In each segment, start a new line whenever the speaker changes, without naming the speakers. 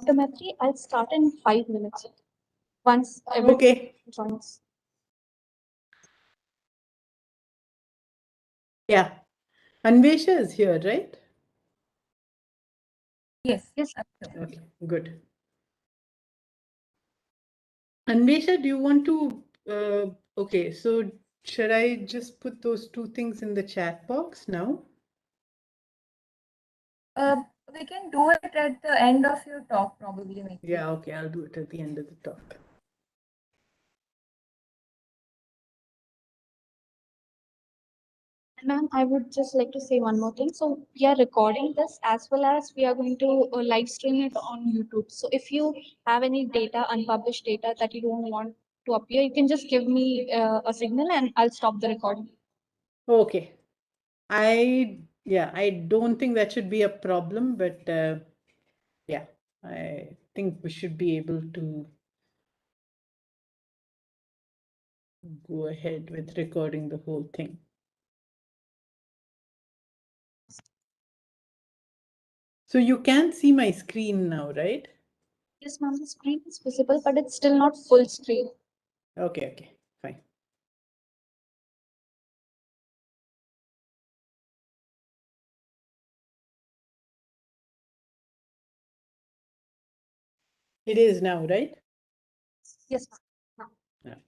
Dr. Maithreyi, I'll start in 5 minutes. Once everyone joins.
Yeah. Anwesha is here, right?
Yes.
Okay, good. Anwesha, do you want to, okay, so should I just put those two things in the chat box now?
We can do it at the end of your talk, probably. Maybe.
Yeah, okay, I'll do it at the end of the talk.
Ma'am, I would just like to say one more thing. So we are recording this as well as we are going to live stream it on YouTube. So if you have any data, unpublished data that you don't want to appear, you can just give me a signal and I'll stop the recording.
Okay. I don't think that should be a problem, but yeah, I think we should be able to go ahead with recording the whole thing. So you can see my screen now, right?
Yes, ma'am, the screen is visible, but it's still not full screen.
Okay, fine. It is now, right?
Yes, ma'am.
Okay.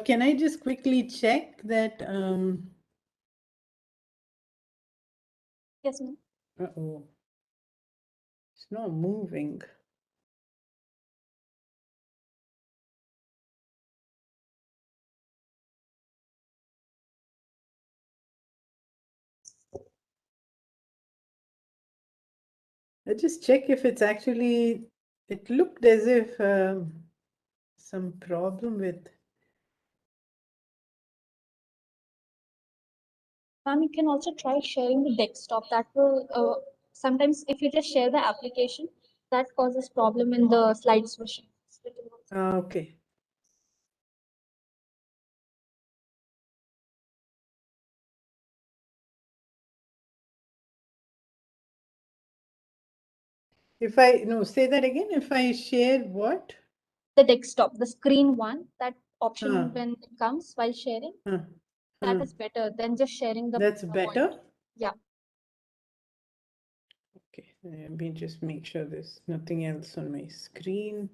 Can I just quickly check that?
Yes, ma'am.
Uh-oh. It's not moving. Let's just check if it's actually, it looked as if some problem with.
Ma'am, you can also try sharing the desktop. That will sometimes if you just share the application, that causes problem in the slide switching.
Okay. If I, no, say that again. If I share what?
The desktop, the screen one, that option when it comes while sharing, that is better than just sharing the.
That's better?
Point. Yeah.
Okay, let me just make sure there's nothing else on my screen.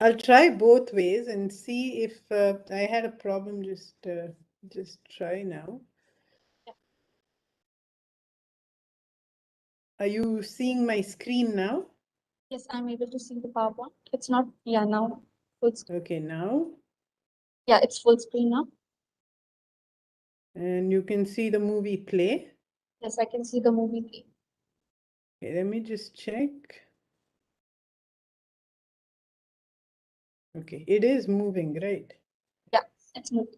I'll try both ways and see if I had a problem. Just try now.
Yeah.
Are you seeing my screen now?
Yes, I'm able to see the PowerPoint. It's not, yeah, now full screen.
Okay, now.
Yeah, it's full screen now.
And you can see the movie play.
Yes, I can see the movie play.
Okay, let me just check. Okay, it is moving, right?
Yeah, it's moving.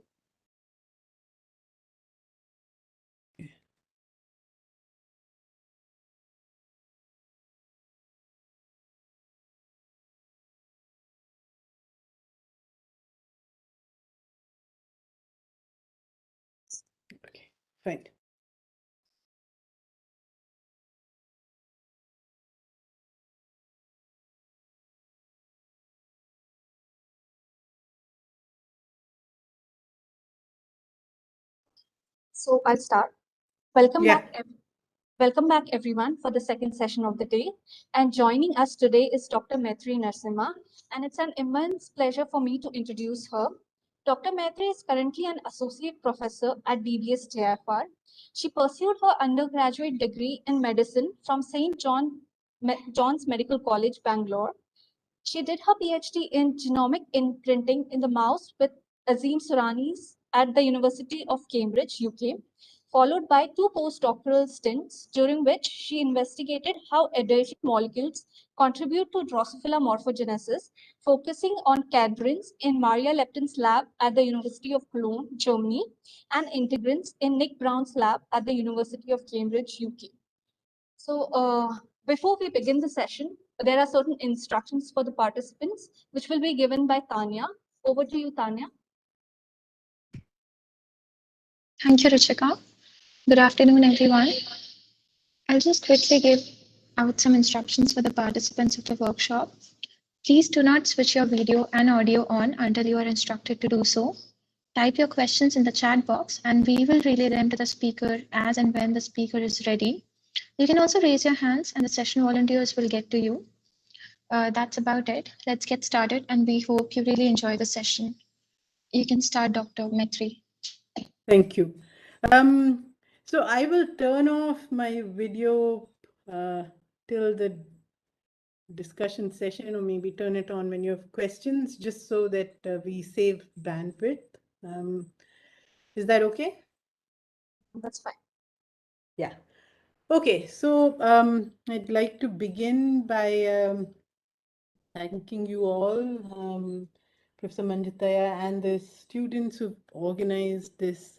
Okay, fine.
So I'll start. Welcome
Yeah.
back. Welcome back, everyone, for the second session of the day. And joining us today is Dr. Matthew Narasimha, and it's an immense pleasure for me to introduce her. Dr. Maithreyi is currently an associate professor at DBS TIFR. She pursued her undergraduate degree in medicine from St. John's Medical College, Bangalore. She did her PhD in genomic imprinting in the mouse with Azim Suranis at the University of Cambridge, UK, followed by 2 postdoctoral stints during which she investigated how adhesion molecules contribute to Drosophila morphogenesis, focusing on cadherins in Maria Lepton's lab at the University of Cologne, Germany, and integrins in Nick Brown's lab at the University of Cambridge, UK. So before we begin the session, there are certain instructions for the participants, which will be given by Tanya. Over to you, Tanya.
Thank you, Ruchika. Good afternoon, everyone. I'll just quickly give out some instructions for the participants of the workshop. Please do not switch your video and audio on until you are instructed to do so. Type your questions in the chat box and we will relay them to the speaker as and when the speaker is ready. You can also raise your hands and the session volunteers will get to you. That's about it. Let's get started and we hope you really enjoy the session. You can start, Dr. Maithreyi.
Thank you. So I will turn off my video till the discussion session, or maybe turn it on when you have questions, just so that we save bandwidth. Is that okay?
That's fine.
Yeah. Okay, so I'd like to begin by thanking you all, Professor Maithreyi and the students who've organized this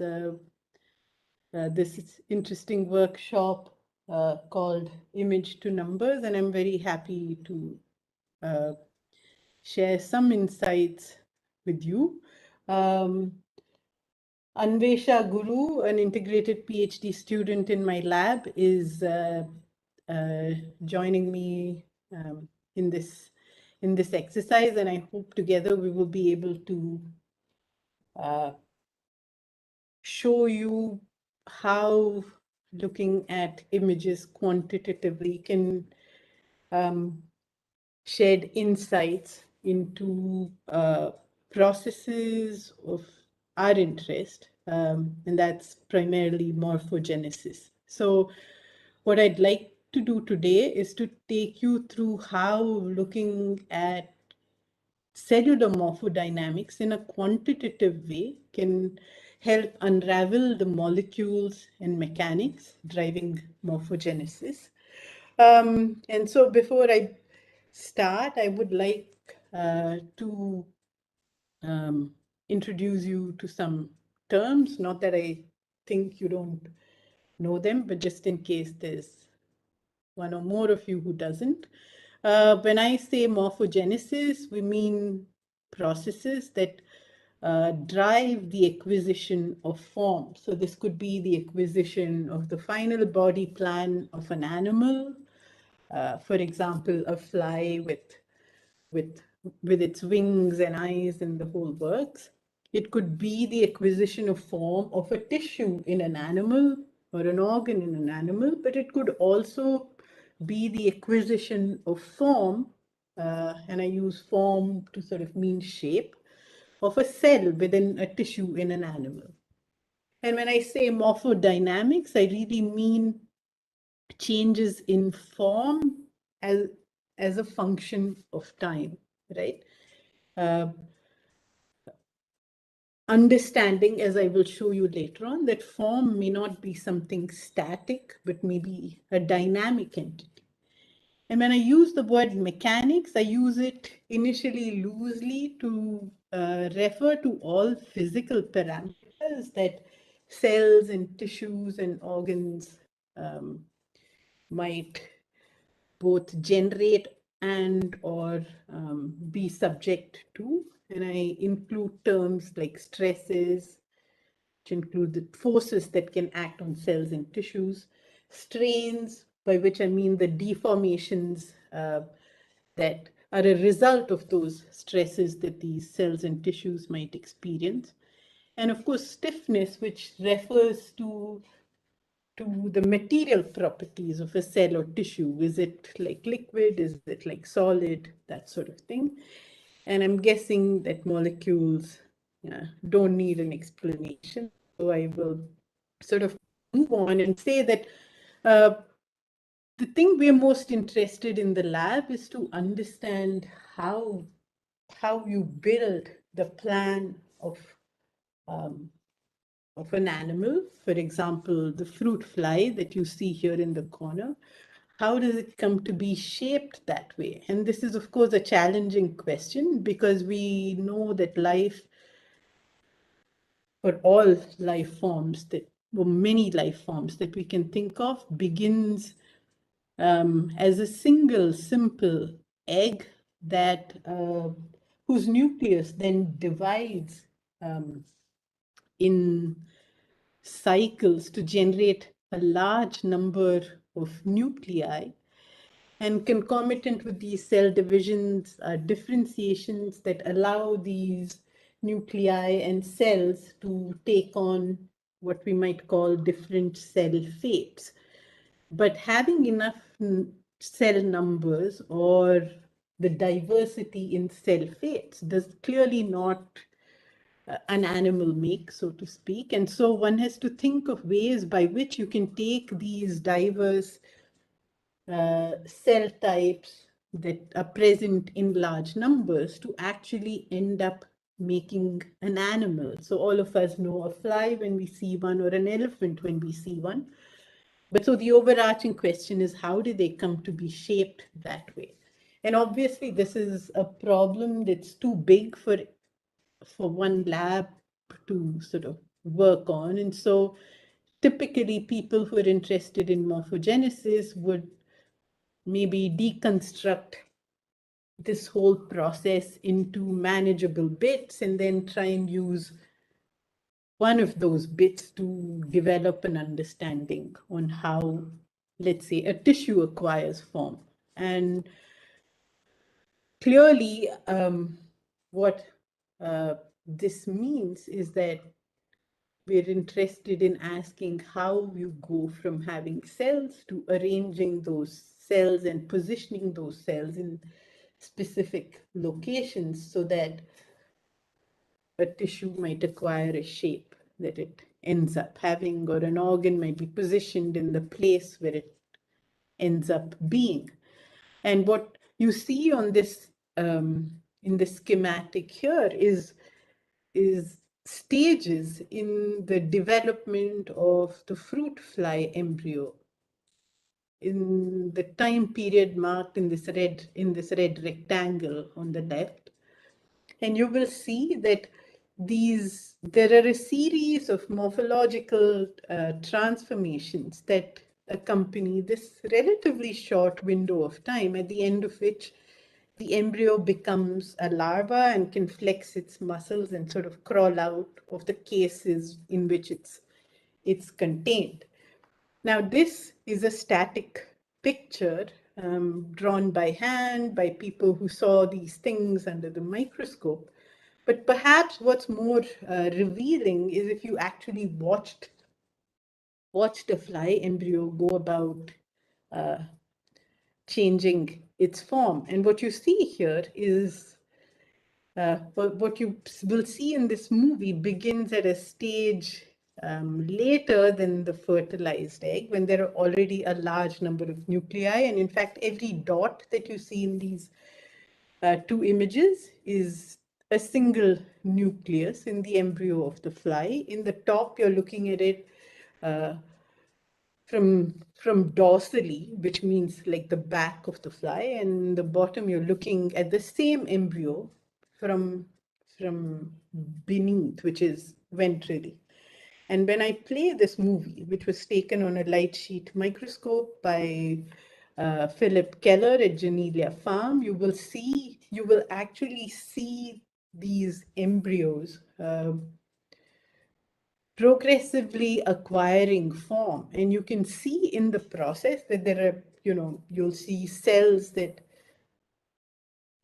this interesting workshop called Image2Numbers, and I'm very happy to share some insights with you. Anwesha Guru, an integrated PhD student in my lab, is joining me in this exercise, and I hope together we will be able to show you how looking at images quantitatively can shed insights into processes of our interest, and that's primarily morphogenesis. So what I'd like to do today is to take you through how looking at cellular morphodynamics in a quantitative way can help unravel the molecules and mechanics driving morphogenesis. And so before I start, I would like to introduce you to some terms, not that I think you don't know them, but just in case there's one or more of you who doesn't. When I say morphogenesis, we mean processes that drive the acquisition of form. So this could be the acquisition of the final body plan of an animal, for example, a fly with its wings and eyes and the whole works. It could be the acquisition of form of a tissue in an animal or an organ in an animal, but it could also be the acquisition of form, and I use form to sort of mean shape, of a cell within a tissue in an animal. And when I say morphodynamics, I really mean changes in form as a function of time, right? Understanding, as I will show you later on, that form may not be something static, but maybe a dynamic entity. And when I use the word mechanics, I use it initially loosely to refer to all physical parameters that cells and tissues and organs might both generate and or be subject to. And I include terms like stresses, which include the forces that can act on cells and tissues, strains, by which I mean the deformations that are a result of those stresses that these cells and tissues might experience. And of course, stiffness, which refers to the material properties of a cell or tissue. Is it like liquid? Is it like solid? That sort of thing. And I'm guessing that molecules don't need an explanation. So I will sort of move on and say that the thing we're most interested in the lab is to understand how you build the plan of an animal. For example, the fruit fly that you see here in the corner. How does it come to be shaped that way? And this is, of course, a challenging question because we know that life, or all life forms that, or many life forms that we can think of, begins as a single simple egg that whose nucleus then divides in cycles to generate a large number of nuclei. And concomitant with these cell divisions are differentiations that allow these nuclei and cells to take on what we might call different cell fates. But having enough cell numbers or the diversity in cell fates does clearly not an animal make, so to speak. And so one has to think of ways by which you can take these diverse cell types that are present in large numbers to actually end up making an animal. So all of us know a fly when we see one, or an elephant when we see one. But so the overarching question is, how did they come to be shaped that way? And obviously this is a problem that's too big for one lab to sort of work on. And so typically people who are interested in morphogenesis would maybe deconstruct this whole process into manageable bits and then try and use one of those bits to develop an understanding on how, let's say, a tissue acquires form. And clearly, what this means is that we're interested in asking how you go from having cells to arranging those cells and positioning those cells in specific locations so that a tissue might acquire a shape that it ends up having, or an organ might be positioned in the place where it ends up being. And what you see on this in the schematic here is stages in the development of the fruit fly embryo in the time period marked in this red rectangle on the left. And you will see that there are a series of morphological transformations that accompany this relatively short window of time, at the end of which the embryo becomes a larva and can flex its muscles and sort of crawl out of the cases in which it's contained. Now, this is a static picture drawn by hand by people who saw these things under the microscope. But perhaps what's more revealing is if you actually watched a fly embryo go about changing its form. And what you see here is what you will see in this movie begins at a stage later than the fertilized egg, when there are already a large number of nuclei. And in fact, every dot that you see in these two images is a single nucleus in the embryo of the fly. In the top, you're looking at it from dorsally, which means like the back of the fly, and the bottom you're looking at the same embryo from beneath, which is ventrally. And when I play this movie, which was taken on a light sheet microscope by Philip Keller at Genelia Farm, you will actually see these embryos progressively acquiring form. And you can see in the process that there are, you'll see cells that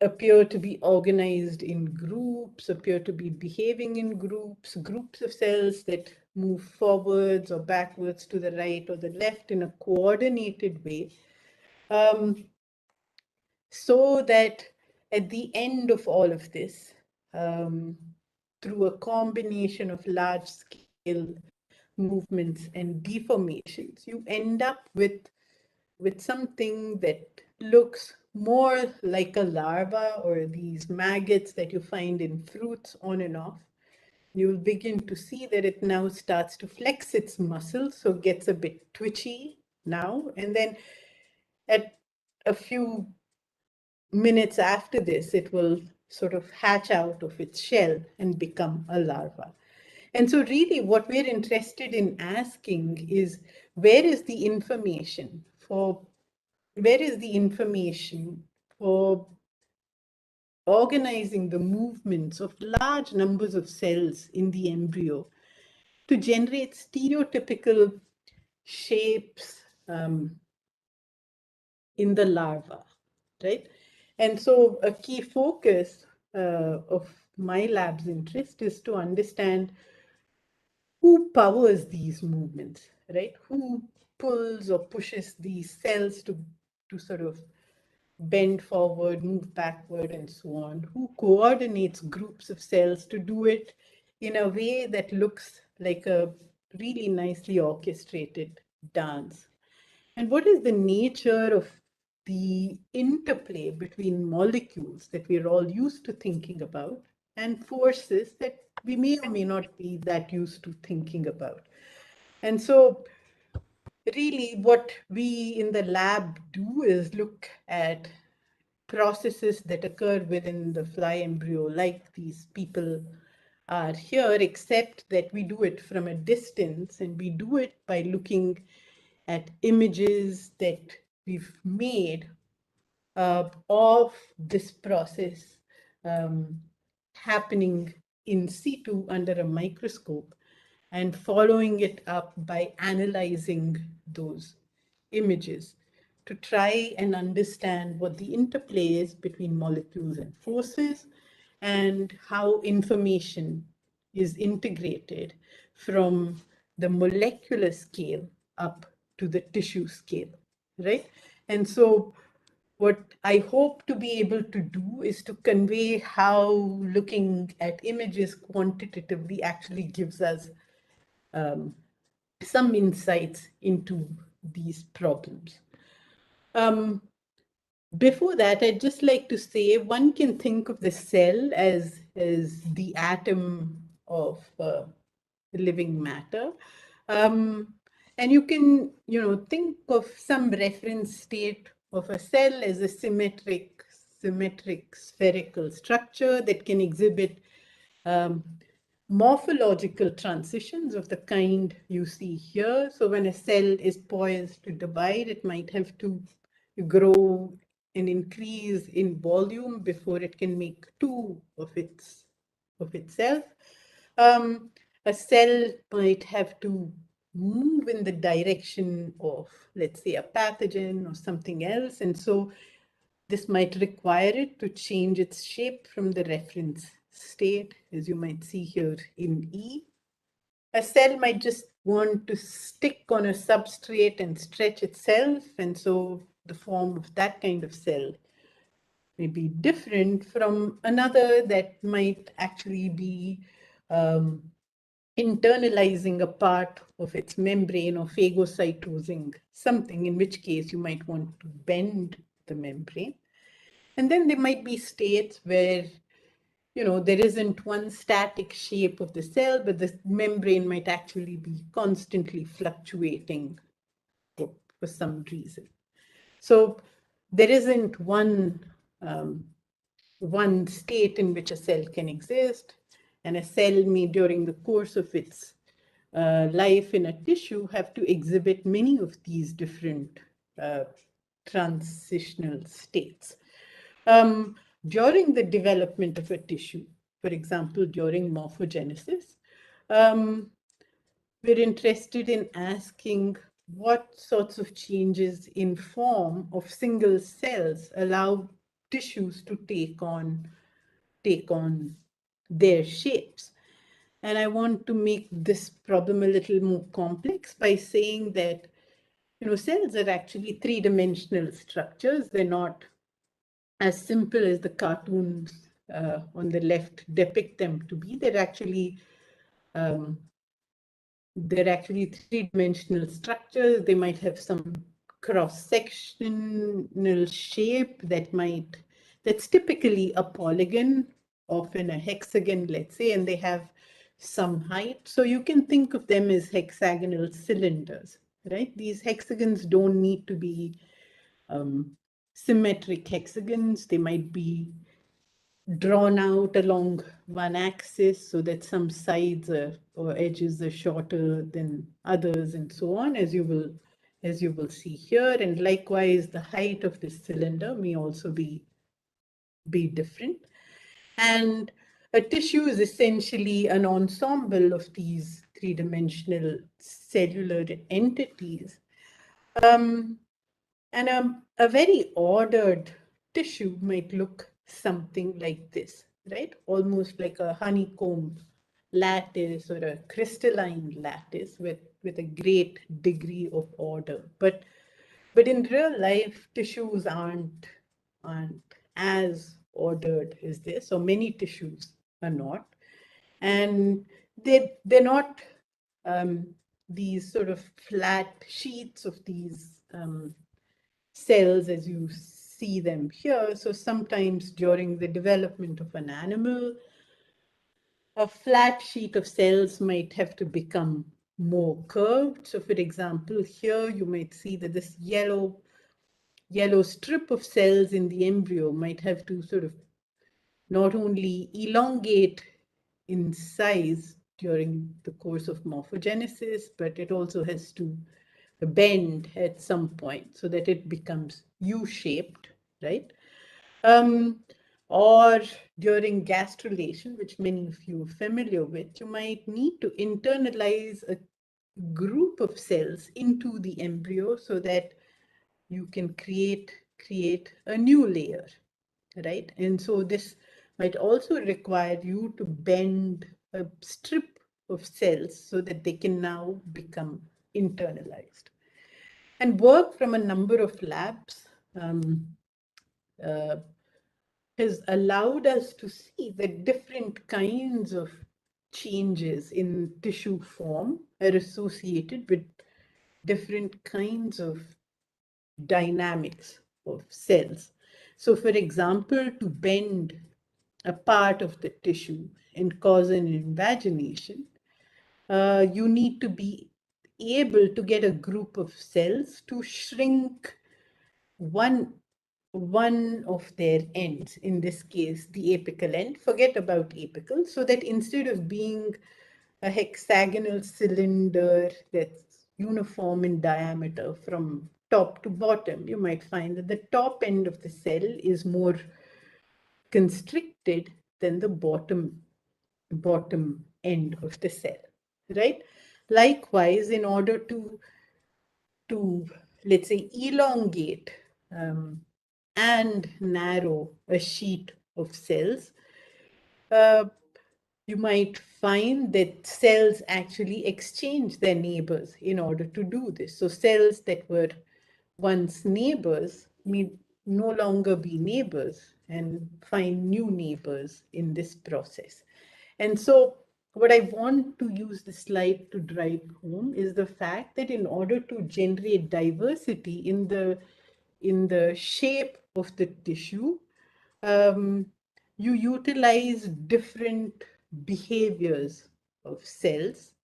appear to be organized in groups, appear to be behaving in groups of cells that move forwards or backwards to the right or the left in a coordinated way. So that at the end of all of this, through a combination of large-scale movements and deformations, you end up with with something that looks more like a larva or these maggots that you find in fruits on and off, you'll begin to see that it now starts to flex its muscles, so it gets a bit twitchy now. And then at a few minutes after this, it will sort of hatch out of its shell and become a larva. And so really what we're interested in asking is, where is the information for organizing the movements of large numbers of cells in the embryo to generate stereotypical shapes in the larva, right? And so a key focus of my lab's interest is to understand who powers these movements, right? Who pulls or pushes these cells to sort of bend forward, move backward, and so on? Who coordinates groups of cells to do it in a way that looks like a really nicely orchestrated dance? And what is the nature of the interplay between molecules that we're all used to thinking about and forces that we may or may not be that used to thinking about? And so really what we in the lab do is look at processes that occur within the fly embryo, like these people are here, except that we do it from a distance, and we do it by looking at images that we've made of this process happening in situ under a microscope, and following it up by analyzing those images to try and understand what the interplay is between molecules and forces, and how information is integrated from the molecular scale up to the tissue scale, right? And so what I hope to be able to do is to convey how looking at images quantitatively actually gives us some insights into these problems. Before that, I'd just like to say one can think of the cell as the atom of living matter. And you can, think of some reference state of a cell as a symmetric spherical structure that can exhibit morphological transitions of the kind you see here. So when a cell is poised to divide, it might have to grow and increase in volume before it can make two of itself. A cell might have to move in the direction of, let's say, a pathogen or something else. And so this might require it to change its shape from the reference state, as you might see here in E. A cell might just want to stick on a substrate and stretch itself. And so the form of that kind of cell may be different from another that might actually be internalizing a part of its membrane or phagocytosing something, in which case you might want to bend the membrane. And then there might be states where, there isn't one static shape of the cell, but the membrane might actually be constantly fluctuating for some reason. So there isn't one state in which a cell can exist, and a cell may, during the course of its life in a tissue, have to exhibit many of these different transitional states. During the development of a tissue, for example, during morphogenesis, we're interested in asking what sorts of changes in form of single cells allow tissues to take on their shapes. And I want to make this problem a little more complex by saying that, cells are actually three-dimensional structures. They're not as simple as the cartoons on the left depict them to be. They're actually three-dimensional structures. They might have some cross-sectional shape that's typically a polygon, often a hexagon, let's say, and they have some height. So you can think of them as hexagonal cylinders, right? These hexagons don't need to be symmetric hexagons. They might be drawn out along one axis so that some sides or edges are shorter than others and so on, as you will see here. And likewise, the height of this cylinder may also be different. And a tissue is essentially an ensemble of these three-dimensional cellular entities. And a very ordered tissue might look something like this, right? Almost like a honeycomb lattice or a crystalline lattice with a great degree of order. But in real life, tissues aren't as ordered as this, or many tissues are not. And they're not these sort of flat sheets of these cells as you see them here. So sometimes during the development of an animal, a flat sheet of cells might have to become more curved. So for example, here you might see that this yellow strip of cells in the embryo might have to sort of not only elongate in size during the course of morphogenesis, but it also has to bend at some point so that it becomes U-shaped, right? Or during gastrulation, which many of you are familiar with, you might need to internalize a group of cells into the embryo so that you can create a new layer, right? And so this might also require you to bend a strip of cells so that they can now become internalized. And work from a number of labs has allowed us to see that different kinds of changes in tissue form are associated with different kinds of dynamics of cells. So for example, to bend a part of the tissue and cause an invagination, you need to be able to get a group of cells to shrink one of their ends, in this case, the apical end. Forget about apical, so that instead of being a hexagonal cylinder that's uniform in diameter from top to bottom, you might find that the top end of the cell is more constricted than the bottom end of the cell, right? Likewise, in order to let's say elongate and narrow a sheet of cells, you might find that cells actually exchange their neighbors in order to do this. So cells that were once neighbors may no longer be neighbors and find new neighbors in this process. And so what I want to use the slide to drive home is the fact that in order to generate diversity in the shape of the tissue, you utilize different behaviors of cells.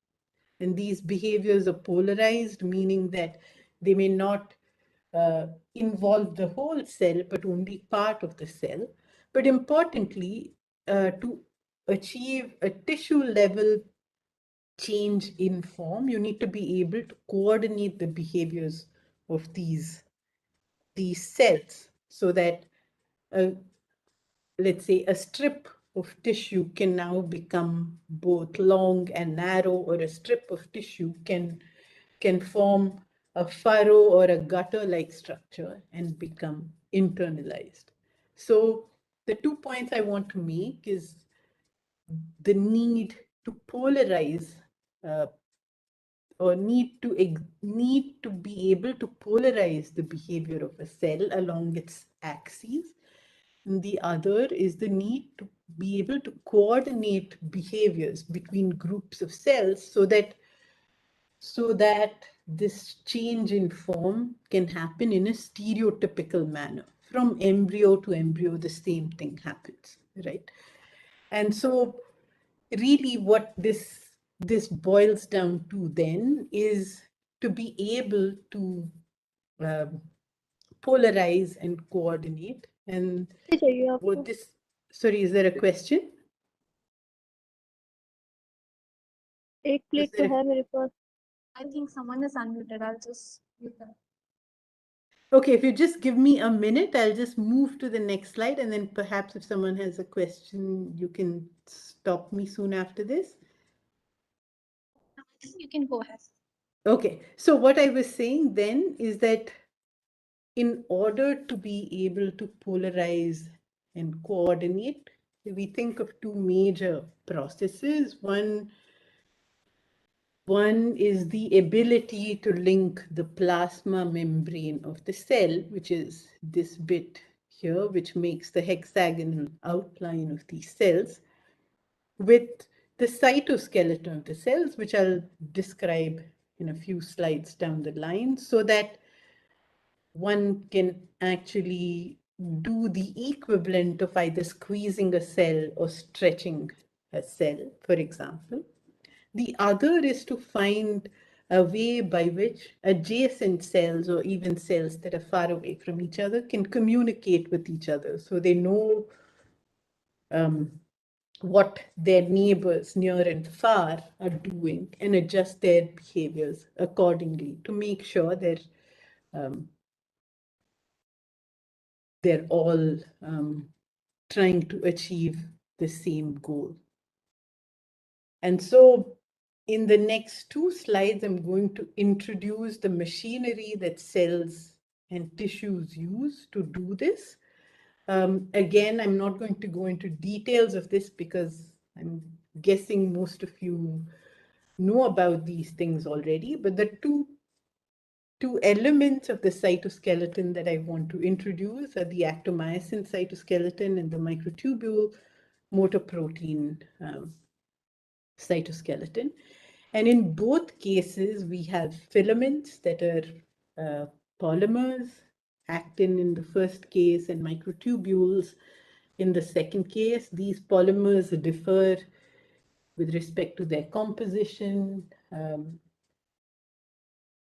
And these behaviors are polarized, meaning that they may not involve the whole cell, but only part of the cell. But importantly, to achieve a tissue level change in form, you need to be able to coordinate the behaviors of these cells so that, let's say, a strip of tissue can now become both long and narrow, or a strip of tissue can form a furrow or a gutter-like structure and become internalized. So the 2 points I want to make is the need to polarize or need to be able to polarize the behavior of a cell along its axes. And the other is the need to be able to coordinate behaviors between groups of cells so that so that this change in form can happen in a stereotypical manner. From embryo to embryo, the same thing happens, right? And so really what this boils down to then is to be able to polarize and coordinate. And
चाहिए
what
आपको?
this, sorry, is there a question?
एक
Was
plate तो
there a-
है मेरे पास.
I think someone is unmuted. I'll just mute them.
Okay, if you just give me a minute, I'll just move to the next slide, and then perhaps if someone has a question, you can stop me soon after this.
I think you can go ahead.
Okay, so what I was saying then is that in order to be able to polarize and coordinate, we think of two major processes. One is the ability to link the plasma membrane of the cell, which is this bit here, which makes the hexagonal outline of these cells, with the cytoskeleton of the cells, which I'll describe in a few slides down the line, so that one can actually do the equivalent of either squeezing a cell or stretching a cell, for example. The other is to find a way by which adjacent cells or even cells that are far away from each other can communicate with each other. So they know what their neighbors near and far are doing and adjust their behaviors accordingly to make sure they're all trying to achieve the same goal. And so in the next two slides, I'm going to introduce the machinery that cells and tissues use to do this. Again, I'm not going to go into details of this because I'm guessing most of you know about these things already, but the two elements of the cytoskeleton that I want to introduce are the actomyosin cytoskeleton and the microtubule motor protein cytoskeleton. And in both cases, we have filaments that are polymers, actin in the first case and microtubules in the second case. These polymers differ with respect to their composition,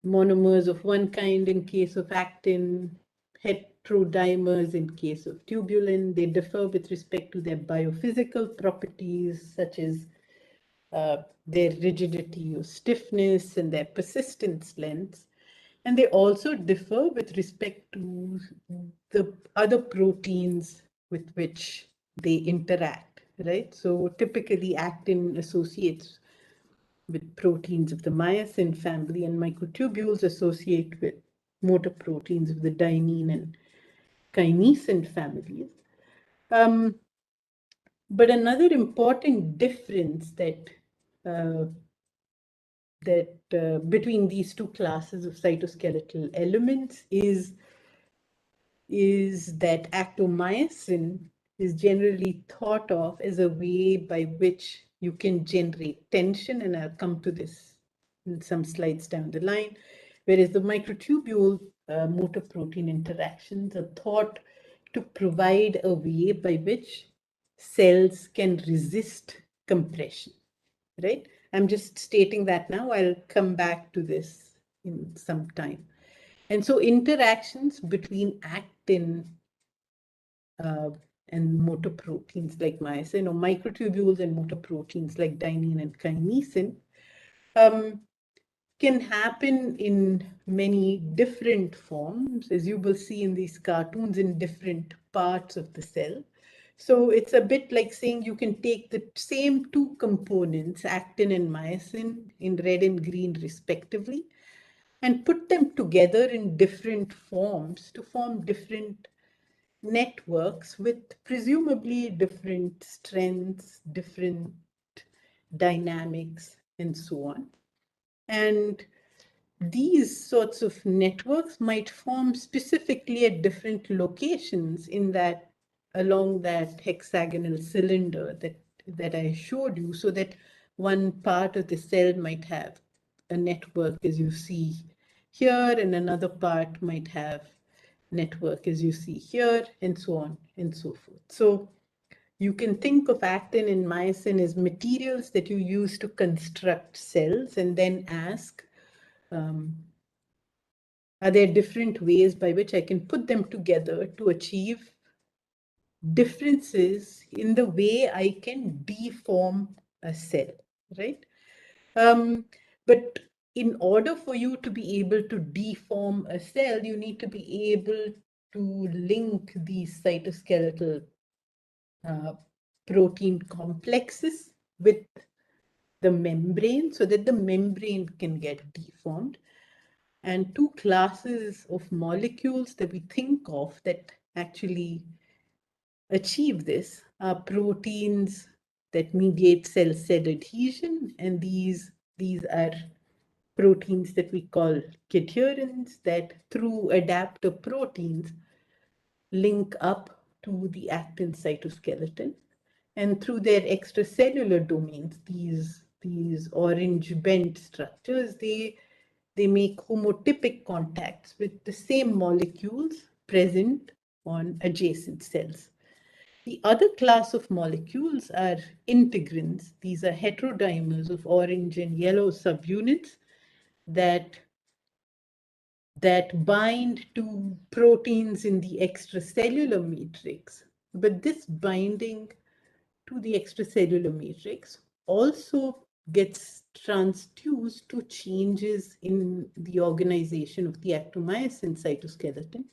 monomers of one kind in case of actin, heterodimers in case of tubulin. They differ with respect to their biophysical properties, such as their rigidity or stiffness and their persistence lengths. And they also differ with respect to the other proteins with which they interact, right? So typically actin associates with proteins of the myosin family, and microtubules associate with motor proteins of the dynein and kinesin families. But another important difference that between these two classes of cytoskeletal elements is that actomyosin is generally thought of as a way by which you can generate tension, and I'll come to this in some slides down the line, whereas the microtubule motor protein interactions are thought to provide a way by which cells can resist compression, right? I'm just stating that now. I'll come back to this in some time. And so interactions between actin and motor proteins like myosin, or microtubules and motor proteins like dynein and kinesin, can happen in many different forms, as you will see in these cartoons, in different parts of the cell. So it's a bit like saying you can take the same two components, actin and myosin, in red and green respectively, and put them together in different forms to form different networks with presumably different strengths, different dynamics, and so on. And these sorts of networks might form specifically at different locations in that, along that hexagonal cylinder that I showed you, so that one part of the cell might have a network as you see here, and another part might have network as you see here, and so on and so forth. So you can think of actin and myosin as materials that you use to construct cells and then ask, are there different ways by which I can put them together to achieve differences in the way I can deform a cell, right? But in order for you to be able to deform a cell, you need to be able to link these cytoskeletal protein complexes with the membrane so that the membrane can get deformed. And two classes of molecules that we think of that actually achieve this are proteins that mediate cell-cell adhesion, and these are proteins that we call cadherins that through adapter proteins link up to the actin cytoskeleton, and through their extracellular domains, these orange bent structures, they make homotypic contacts with the same molecules present on adjacent cells. The other class of molecules are integrins. These are heterodimers of orange and yellow subunits that bind to proteins in the extracellular matrix. But this binding to the extracellular matrix also gets transduced to changes in the organization of the actomyosin cytoskeleton,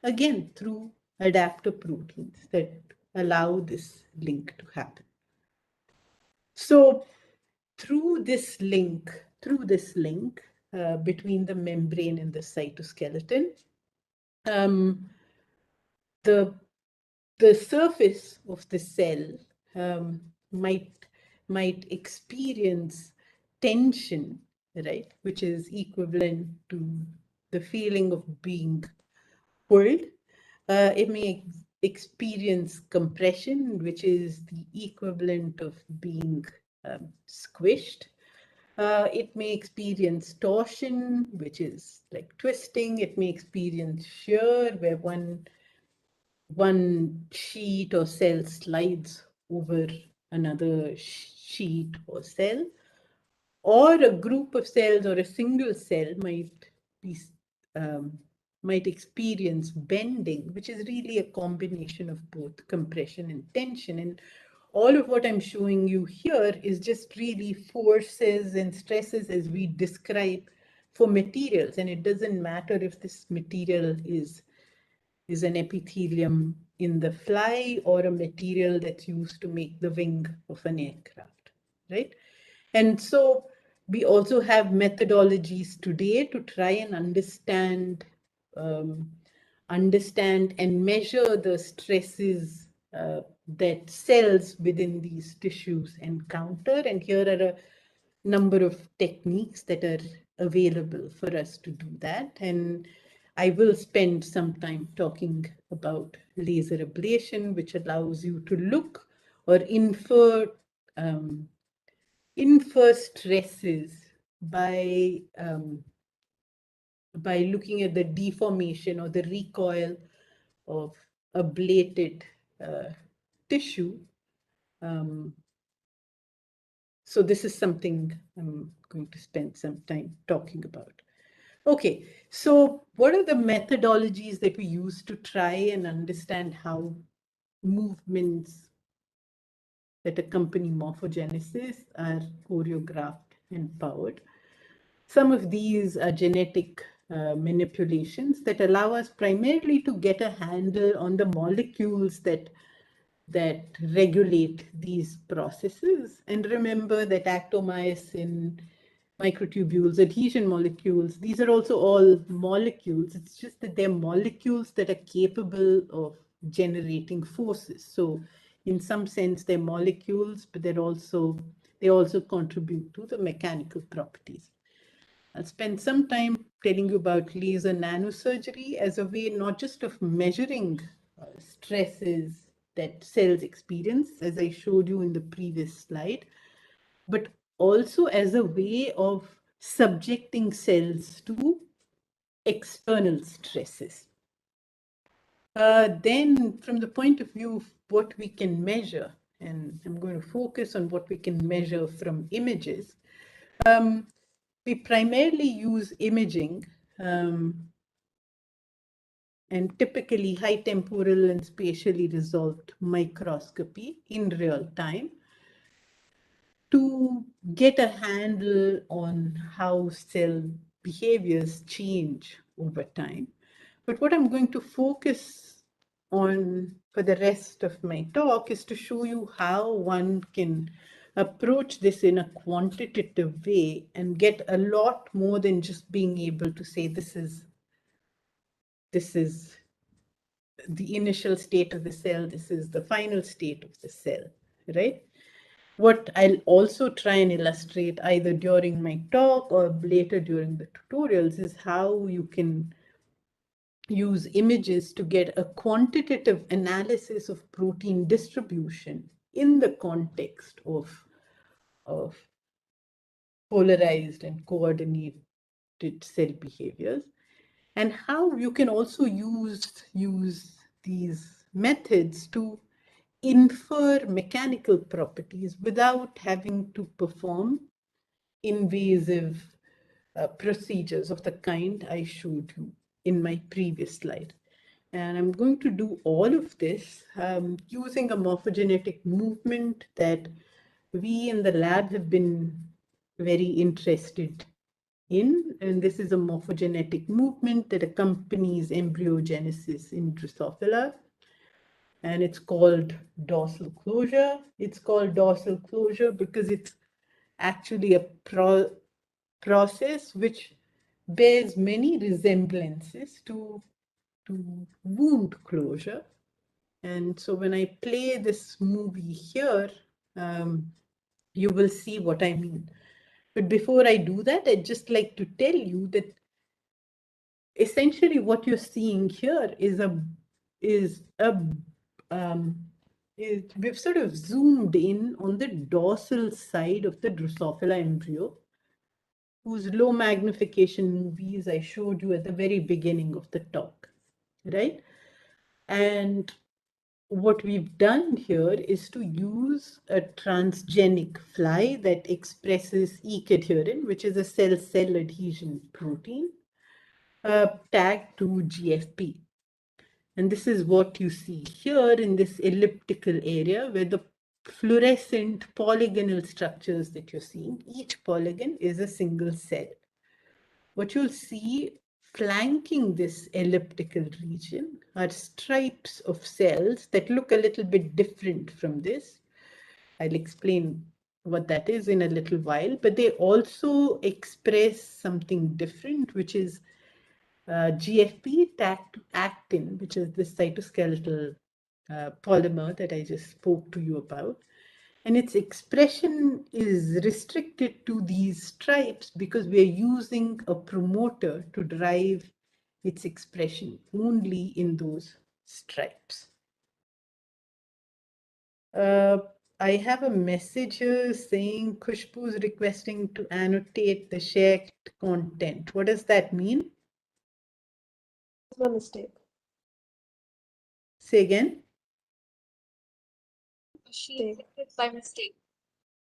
again through adapter proteins that allow this link to happen. So through this link between the membrane and the cytoskeleton, the surface of the cell might experience tension, right, which is equivalent to the feeling of being pulled. It may experience compression, which is the equivalent of being squished. It may experience torsion, which is like twisting. It may experience shear, where one sheet or cell slides over another sheet or cell, or a group of cells or a single cell might experience bending, which is really a combination of both compression and tension. And all of what I'm showing you here is just really forces and stresses as we describe for materials. And it doesn't matter if this material is an epithelium in the fly or a material that's used to make the wing of an aircraft, right? And so we also have methodologies today to try and understand and measure the stresses that cells within these tissues encounter. And here are a number of techniques that are available for us to do that. And I will spend some time talking about laser ablation, which allows you to look or infer stresses by looking at the deformation or the recoil of ablated tissue. So this is something I'm going to spend some time talking about. Okay, so what are the methodologies that we use to try and understand how movements that accompany morphogenesis are choreographed and powered? Some of these are genetic manipulations that allow us primarily to get a handle on the molecules that regulate these processes. And remember that actomyosin, microtubules, adhesion molecules, these are also all molecules. It's just that they're molecules that are capable of generating forces. So in some sense, they're molecules, but they also contribute to the mechanical properties. I'll spend some time telling you about laser nanosurgery as a way not just of measuring stresses that cells experience, as I showed you in the previous slide, but also as a way of subjecting cells to external stresses. Then from the point of view of what we can measure, and I'm going to focus on what we can measure from images, we primarily use imaging and typically high temporal and spatially resolved microscopy in real time to get a handle on how cell behaviors change over time. But what I'm going to focus on for the rest of my talk is to show you how one can approach this in a quantitative way and get a lot more than just being able to say this is the initial state of the cell, this is the final state of the cell, right? What I'll also try and illustrate either during my talk or later during the tutorials is how you can use images to get a quantitative analysis of protein distribution in the context of polarized and coordinated cell behaviors, and how you can also use these methods to infer mechanical properties without having to perform invasive procedures of the kind I showed you in my previous slide. And I'm going to do all of this using a morphogenetic movement that we in the lab have been very interested in. And this is a morphogenetic movement that accompanies embryogenesis in Drosophila. And it's called dorsal closure. It's called dorsal closure because it's actually a process which bears many resemblances to wound closure. And so when I play this movie here, you will see what I mean. But before I do that, I'd just like to tell you that essentially what you're seeing here we've sort of zoomed in on the dorsal side of the Drosophila embryo, whose low magnification movies I showed you at the very beginning of the talk, right? And what we've done here is to use a transgenic fly that expresses E-cadherin, which is a cell-cell adhesion protein, tagged to GFP. And this is what you see here in this elliptical area where the fluorescent polygonal structures that you're seeing, each polygon is a single cell. What you'll see flanking this elliptical region are stripes of cells that look a little bit different from this. I'll explain what that is in a little while, but they also express something different, which is GFP tagged to actin, which is this cytoskeletal polymer that I just spoke to you about. And its expression is restricted to these stripes because we are using a promoter to drive its expression only in those stripes. I have a message here saying Khushbu is requesting to annotate the shared content. What does that mean?
My mistake.
Say again.
She did it by mistake.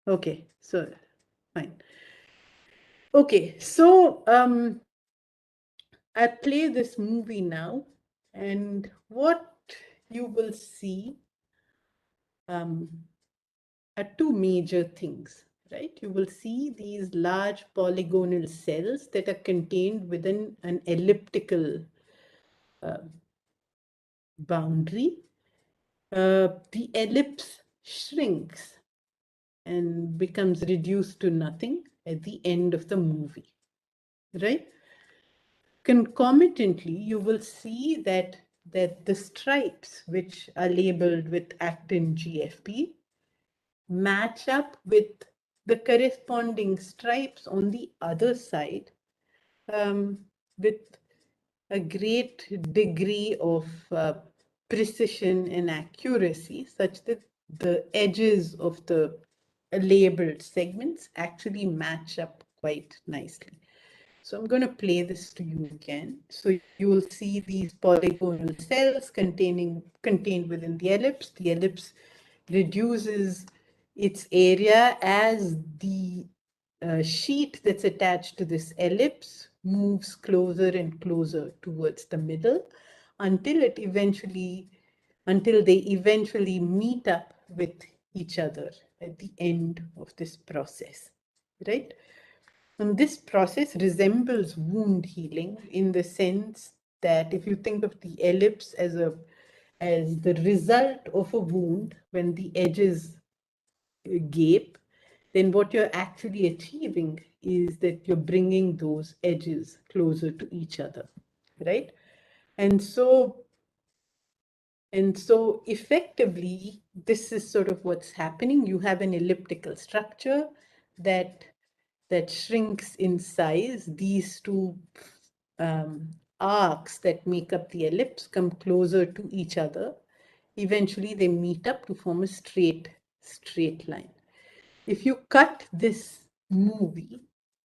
Okay, so fine. Okay, so I play this movie now, and what you will see are two major things, right? You will see these large polygonal cells that are contained within an elliptical boundary. The ellipse shrinks and becomes reduced to nothing at the end of the movie, right? Concomitantly, you will see that the stripes, which are labeled with actin GFP, match up with the corresponding stripes on the other side with a great degree of precision and accuracy, such that the edges of the labeled segments actually match up quite nicely. So I'm going to play this to you again. So you will see these polygonal cells contained within the ellipse. The ellipse reduces its area as the sheet that's attached to this ellipse moves closer and closer towards the middle until they eventually meet up with each other at the end of this process, right? And this process resembles wound healing in the sense that if you think of the ellipse as the result of a wound, when the edges gape, then what you're actually achieving is that you're bringing those edges closer to each other, right? And so effectively, this is sort of what's happening. You have an elliptical structure that shrinks in size. These two arcs that make up the ellipse come closer to each other. Eventually, they meet up to form a straight line. If you cut this movie,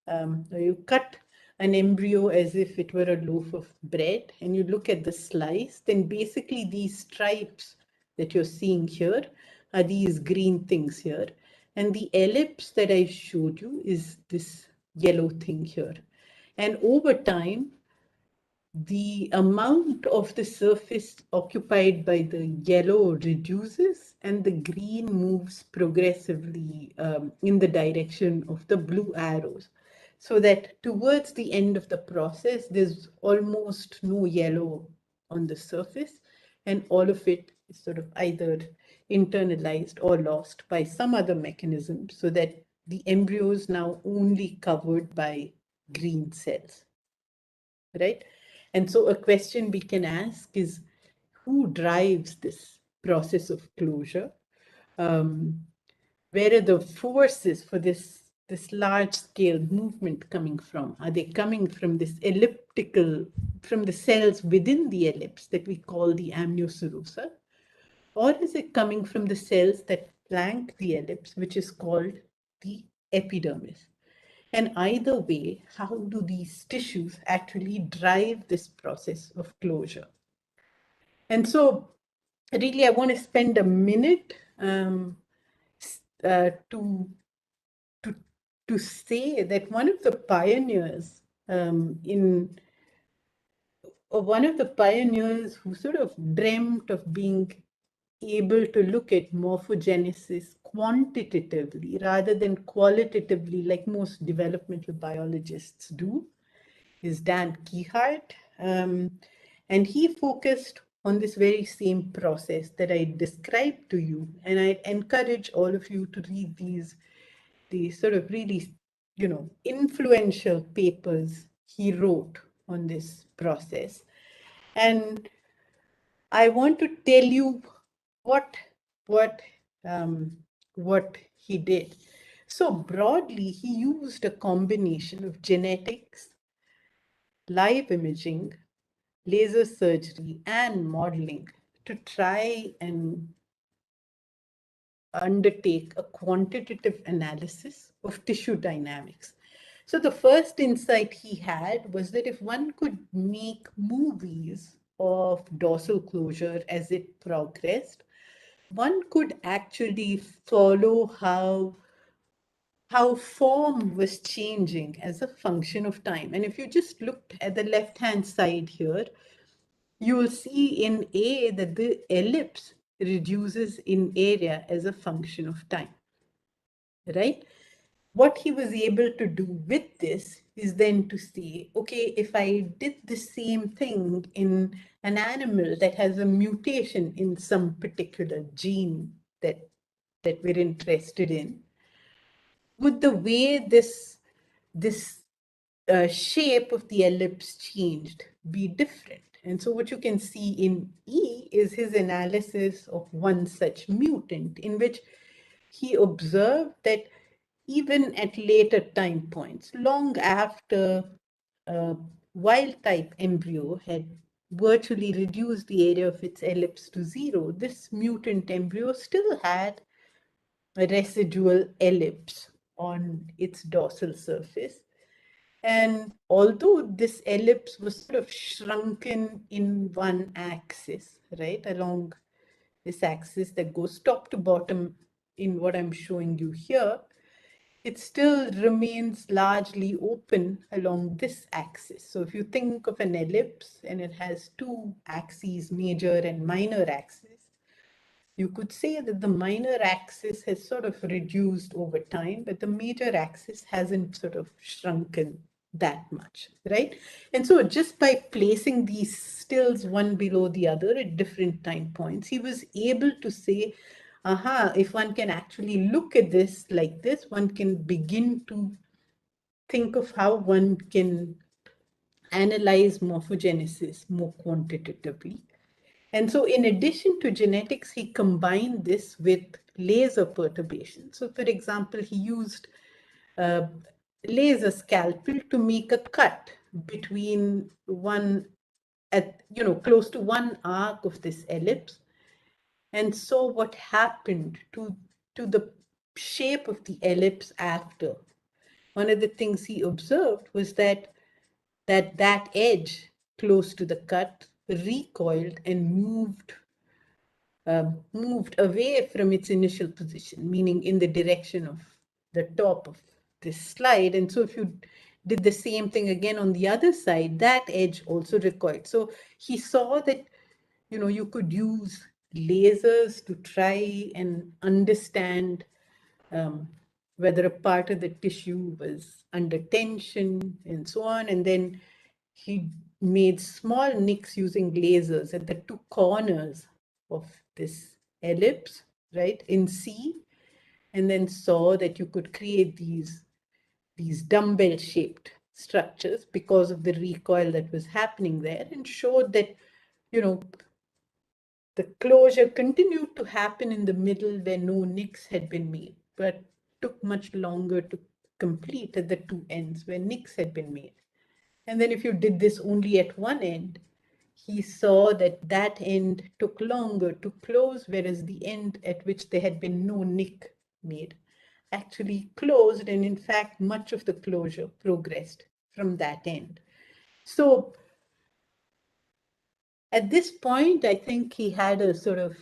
or you cut an embryo as if it were a loaf of bread, and you look at the slice, then basically these stripes that you're seeing here are these green things here. And the ellipse that I showed you is this yellow thing here. And over time, the amount of the surface occupied by the yellow reduces and the green moves progressively in the direction of the blue arrows. So that towards the end of the process, there's almost no yellow on the surface, and all of it is sort of either internalized or lost by some other mechanism, so that the embryo is now only covered by green cells, right? And so a question we can ask is, who drives this process of closure? Where are the forces for this large-scale movement coming from? Are they coming from this from the cells within the ellipse that we call the amnioserosa? Or is it coming from the cells that flank the ellipse, which is called the epidermis? And either way, how do these tissues actually drive this process of closure? And so really, I want to spend a minute to say that one of the pioneers who sort of dreamt of being able to look at morphogenesis quantitatively rather than qualitatively, like most developmental biologists do, is Dan Keyhart. And he focused on this very same process that I described to you. And I encourage all of you to read these sort of really, influential papers he wrote on this process. And I want to tell you what he did. So broadly, he used a combination of genetics, live imaging, laser surgery, and modeling to try and undertake a quantitative analysis of tissue dynamics. So the first insight he had was that if one could make movies of dorsal closure as it progressed, one could actually follow how form was changing as a function of time. And if you just looked at the left-hand side here, you will see in A that the ellipse reduces in area as a function of time, right? What he was able to do with this is then to say, okay, if I did the same thing in an animal that has a mutation in some particular gene that we're interested in, would the way this shape of the ellipse changed be different? And so what you can see in E is his analysis of one such mutant, in which he observed that even at later time points, long after a wild-type embryo had virtually reduced the area of its ellipse to 0, this mutant embryo still had a residual ellipse on its dorsal surface. And although this ellipse was sort of shrunken in one axis, right, along this axis that goes top to bottom in what I'm showing you here, it still remains largely open along this axis. So if you think of an ellipse and it has two axes, major and minor axis, you could say that the minor axis has sort of reduced over time, but the major axis hasn't sort of shrunken that much, right? And so just by placing these stills one below the other at different time points, he was able to say, aha, if one can actually look at this like this, one can begin to think of how one can analyze morphogenesis more quantitatively. And so in addition to genetics, he combined this with laser perturbation. So for example, he used a laser scalpel to make a cut between one at, close to one arc of this ellipse, and saw what happened to the shape of the ellipse after. One of the things he observed was that edge close to the cut recoiled and moved away from its initial position, meaning in the direction of the top of this slide. And so if you did the same thing again on the other side, that edge also recoiled. So he saw that, you could use lasers to try and understand whether a part of the tissue was under tension and so on. And then he made small nicks using lasers at the two corners of this ellipse, right, in C, and then saw that you could create these dumbbell-shaped structures because of the recoil that was happening there, and showed that, the closure continued to happen in the middle where no nicks had been made, but took much longer to complete at the two ends where nicks had been made. And then if you did this only at one end, he saw that end took longer to close, whereas the end at which there had been no nick made actually closed, and in fact, much of the closure progressed from that end. So at this point, I think he had a sort of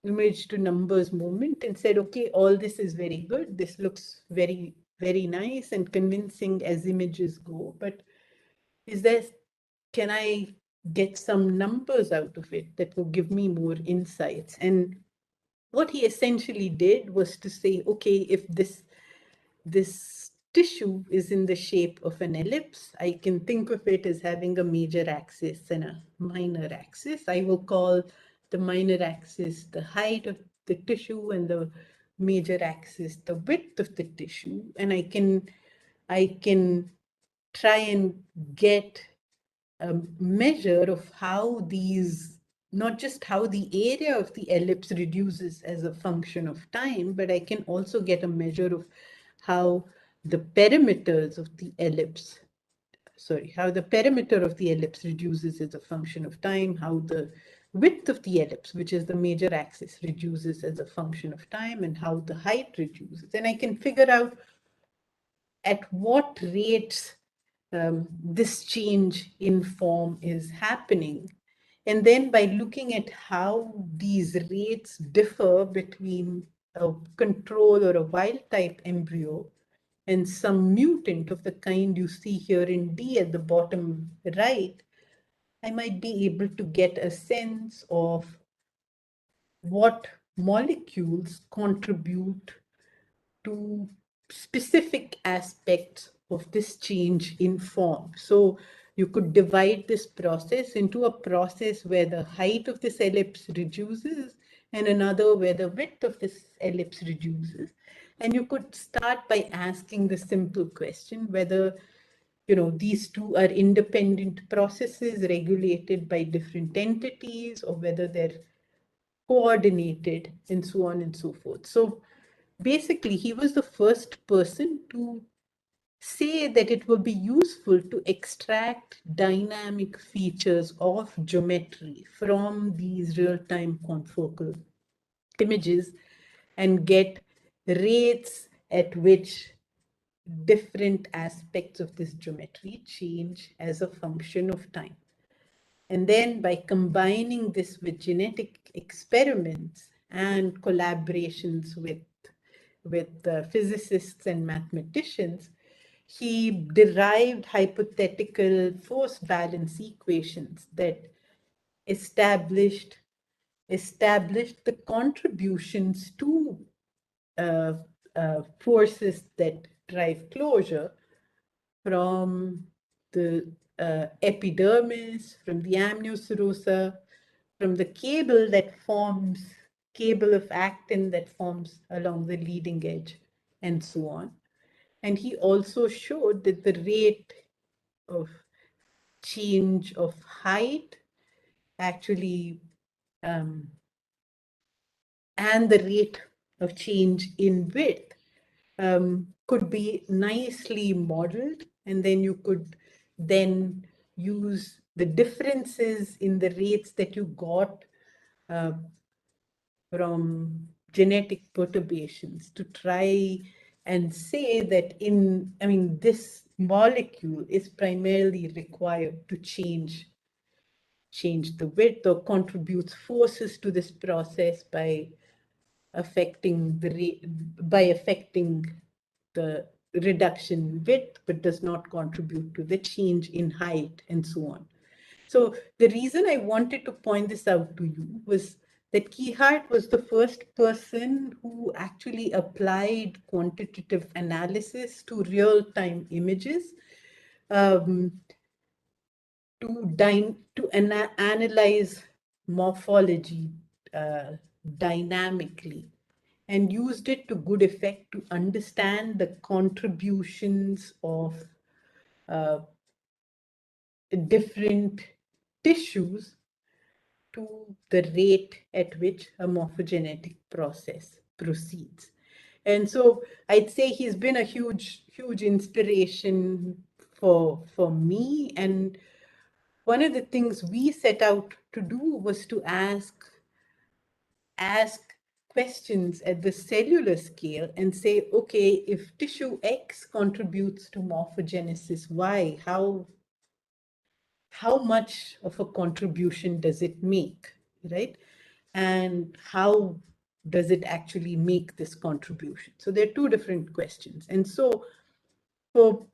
image-to-numbers moment and said, okay, all this is very good. This looks very, very nice and convincing as images go, but can I get some numbers out of it that will give me more insights? And what he essentially did was to say, okay, if this tissue is in the shape of an ellipse, I can think of it as having a major axis and a minor axis. I will call the minor axis the height of the tissue and the major axis the width of the tissue. And I can try and get a measure of how these, not just how the area of the ellipse reduces as a function of time, but I can also get a measure of how the perimeters of the ellipse, how the perimeter of the ellipse reduces as a function of time, how the width of the ellipse, which is the major axis, reduces as a function of time, and how the height reduces. And I can figure out at what rates this change in form is happening. And then by looking at how these rates differ between a control or a wild type embryo and some mutant of the kind you see here in D at the bottom right, I might be able to get a sense of what molecules contribute to specific aspects of this change in form. So you could divide this process into a process where the height of this ellipse reduces and another where the width of this ellipse reduces. And you could start by asking the simple question whether these two are independent processes regulated by different entities, or whether they're coordinated, and so on and so forth. So basically, he was the first person to say that it would be useful to extract dynamic features of geometry from these real-time confocal images and get rates at which different aspects of this geometry change as a function of time. And then by combining this with genetic experiments and collaborations with physicists and mathematicians, he derived hypothetical force balance equations that established the contributions to forces that drive closure from the epidermis, from the amnioserosa, from the cable of actin that forms along the leading edge, and so on. And he also showed that the rate of change of height actually and the rate of change in width could be nicely modeled, and then you could then use the differences in the rates that you got from genetic perturbations to try and say that this molecule is primarily required to change the width or contributes forces to this process by affecting the reduction in width, but does not contribute to the change in height and so on. So the reason I wanted to point this out to you was that Keyhart was the first person who actually applied quantitative analysis to real-time images to analyze morphology dynamically, and used it to good effect to understand the contributions of different tissues to the rate at which a morphogenetic process proceeds. And so I'd say he's been a huge inspiration for me. And one of the things we set out to do was to ask questions at the cellular scale and say, okay, if tissue X contributes to morphogenesis Y, how much of a contribution does it make, right? And how does it actually make this contribution? So there are two different questions. And so for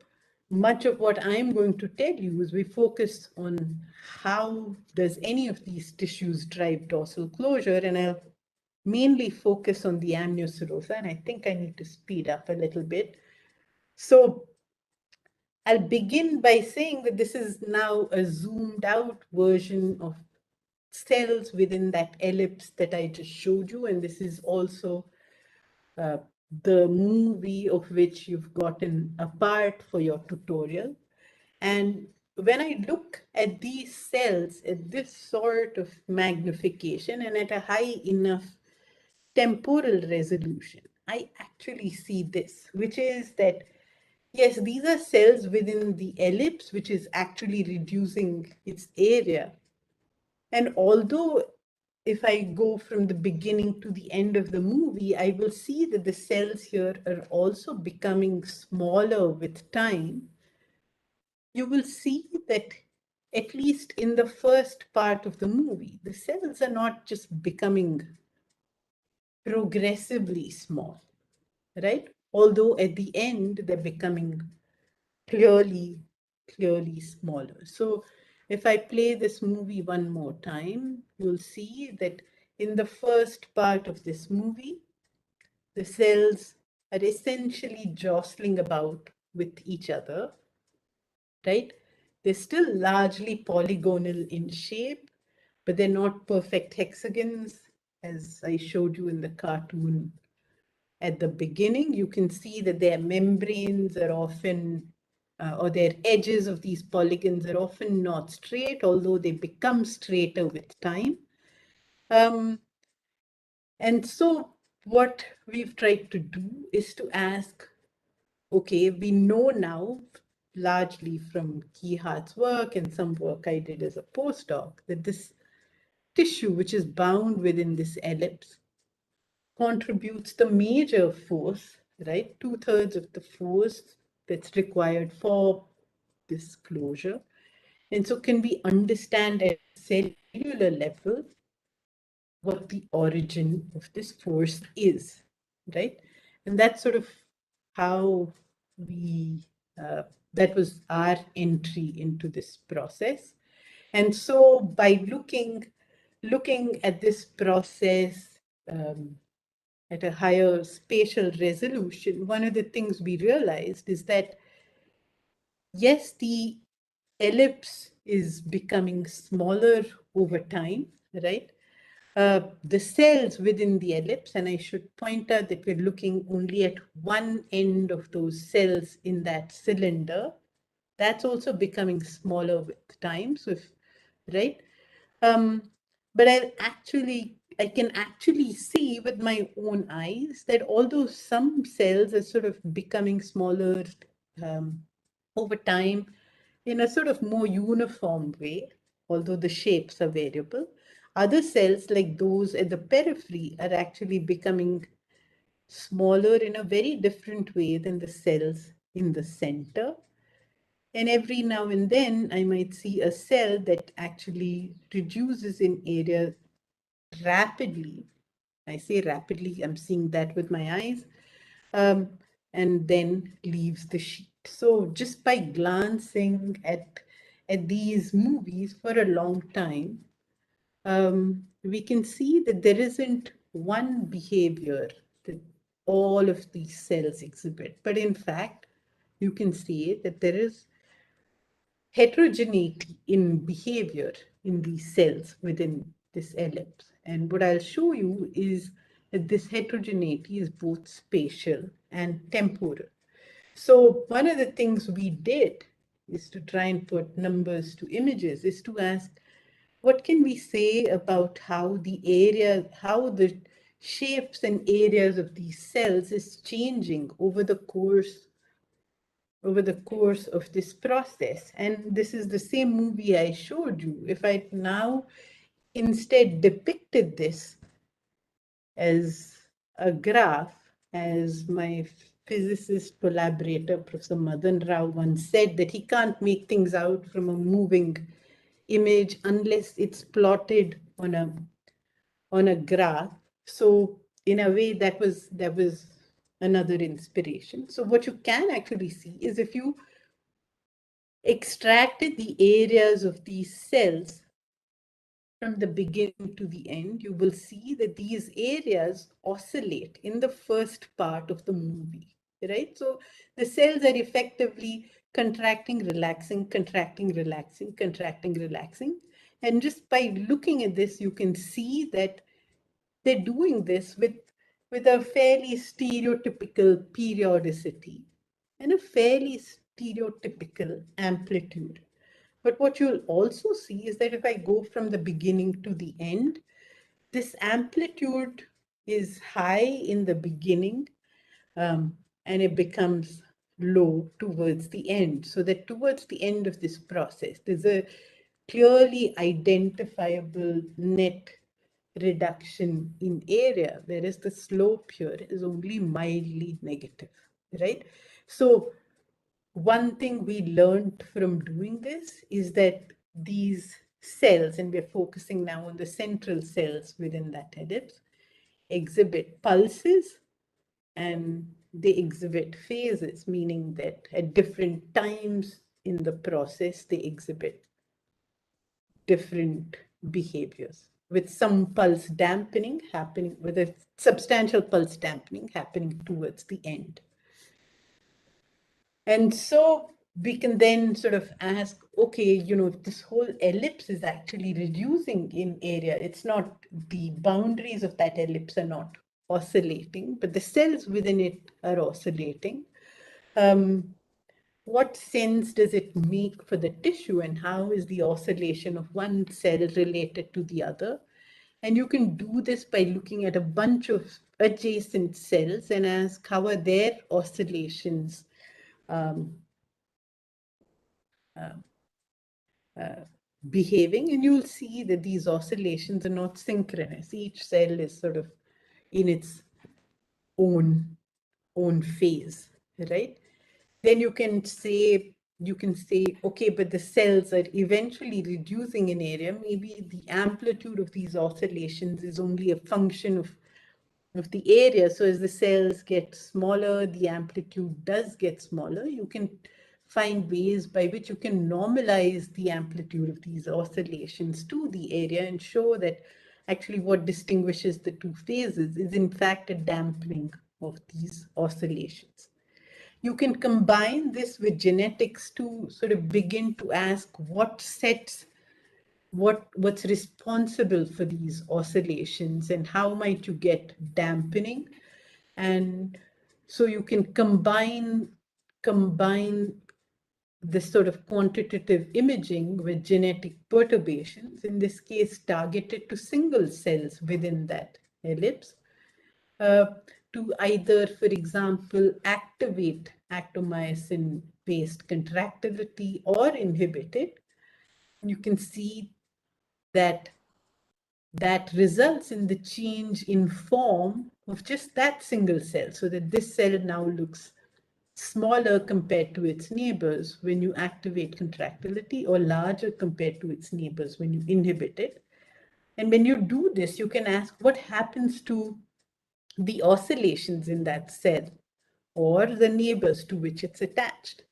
much of what I'm going to tell you is we focus on how does any of these tissues drive dorsal closure, and I'll mainly focus on the amnioserosa, and I think I need to speed up a little bit. So I'll begin by saying that this is now a zoomed out version of cells within that ellipse that I just showed you, and this is also the movie of which you've gotten a part for your tutorial. And when I look at these cells at this sort of magnification and at a high enough temporal resolution, I actually see this, which is that, yes, these are cells within the ellipse, which is actually reducing its area. And although if I go from the beginning to the end of the movie, I will see that the cells here are also becoming smaller with time. You will see that at least in the first part of the movie, the cells are not just becoming progressively small, right? Although at the end, they're becoming clearly smaller. So if I play this movie one more time, you'll see that in the first part of this movie, the cells are essentially jostling about with each other, right? They're still largely polygonal in shape, but they're not perfect hexagons, as I showed you in the cartoon at the beginning. You can see that their membranes are often, or their edges of these polygons are often not straight, although they become straighter with time. And so what we've tried to do is to ask, okay, we know now, largely from Keyhart's work and some work I did as a postdoc, that this tissue, which is bound within this ellipse, contributes the major force, right? 2/3 of the force that's required for this closure. And so can we understand at cellular level what the origin of this force is, right? And that's sort of how we, that was our entry into this process. And so by looking at this process at a higher spatial resolution, one of the things we realized is that, yes, the ellipse is becoming smaller over time, right? The cells within the ellipse, and I should point out that we're looking only at one end of those cells in that cylinder, that's also becoming smaller with time. So if, right? But I can actually see with my own eyes that although some cells are sort of becoming smaller over time in a sort of more uniform way, although the shapes are variable, other cells like those at the periphery are actually becoming smaller in a very different way than the cells in the center. And every now and then, I might see a cell that actually reduces in area rapidly. I say rapidly, I'm seeing that with my eyes, and then leaves the sheet. So just by glancing at these movies for a long time, we can see that there isn't one behavior that all of these cells exhibit. But in fact, you can see that there is heterogeneity in behavior in these cells within this ellipse. And what I'll show you is that this heterogeneity is both spatial and temporal. So one of the things we did is to try and put numbers to images, is to ask, what can we say about how the shapes and areas of these cells is changing over the course of this process? And this is the same movie I showed you. If I now instead depicted this as a graph, as my physicist collaborator, Professor Madan Rao, once said, that he can't make things out from a moving image unless it's plotted on a graph. So in a way, that was another inspiration. So what you can actually see is, if you extracted the areas of these cells from the beginning to the end, you will see that these areas oscillate in the first part of the movie, right? So the cells are effectively contracting, relaxing, contracting, relaxing, contracting, relaxing. And just by looking at this, you can see that they're doing this with a fairly stereotypical periodicity and a fairly stereotypical amplitude. But what you'll also see is that if I go from the beginning to the end, this amplitude is high in the beginning, and it becomes low towards the end. So that towards the end of this process, there's a clearly identifiable net reduction in area, whereas the slope here is only mildly negative, right? So one thing we learned from doing this is that these cells, and we're focusing now on the central cells within that ellipse, exhibit pulses and they exhibit phases, meaning that at different times in the process, they exhibit different behaviors, with some pulse dampening happening, with a substantial pulse dampening happening towards the end. And so we can then sort of ask, okay, if this whole ellipse is actually reducing in area, it's not, the boundaries of that ellipse are not oscillating, but the cells within it are oscillating. What sense does it make for the tissue, and how is the oscillation of one cell related to the other? And you can do this by looking at a bunch of adjacent cells and ask, how are their oscillations behaving? And you'll see that these oscillations are not synchronous. Each cell is sort of in its own phase, right? then you can say, okay, but the cells are eventually reducing in area. Maybe the amplitude of these oscillations is only a function of the area. So as the cells get smaller, the amplitude does get smaller. You can find ways by which you can normalize the amplitude of these oscillations to the area and show that actually what distinguishes the two phases is in fact a dampening of these oscillations. You can combine this with genetics to sort of begin to ask what's responsible for these oscillations and how might you get dampening. And so you can combine this sort of quantitative imaging with genetic perturbations, in this case targeted to single cells within that ellipse, to either, for example, activate actomyosin-based contractility or inhibit it. You can see that results in the change in form of just that single cell, so that this cell now looks smaller compared to its neighbors when you activate contractility, or larger compared to its neighbors when you inhibit it. And when you do this, you can ask what happens to the oscillations in that cell or the neighbors to which it's attached.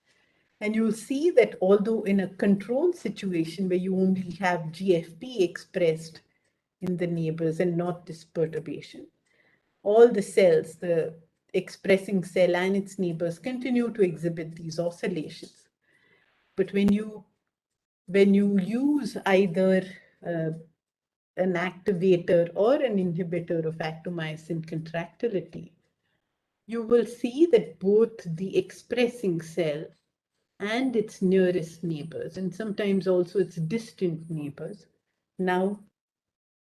And you'll see that although in a control situation where you only have GFP expressed in the neighbors and not this perturbation, all the cells, the expressing cell and its neighbors, continue to exhibit these oscillations. But when you use either an activator or an inhibitor of actomyosin contractility, you will see that both the expressing cell and its nearest neighbors, and sometimes also its distant neighbors, now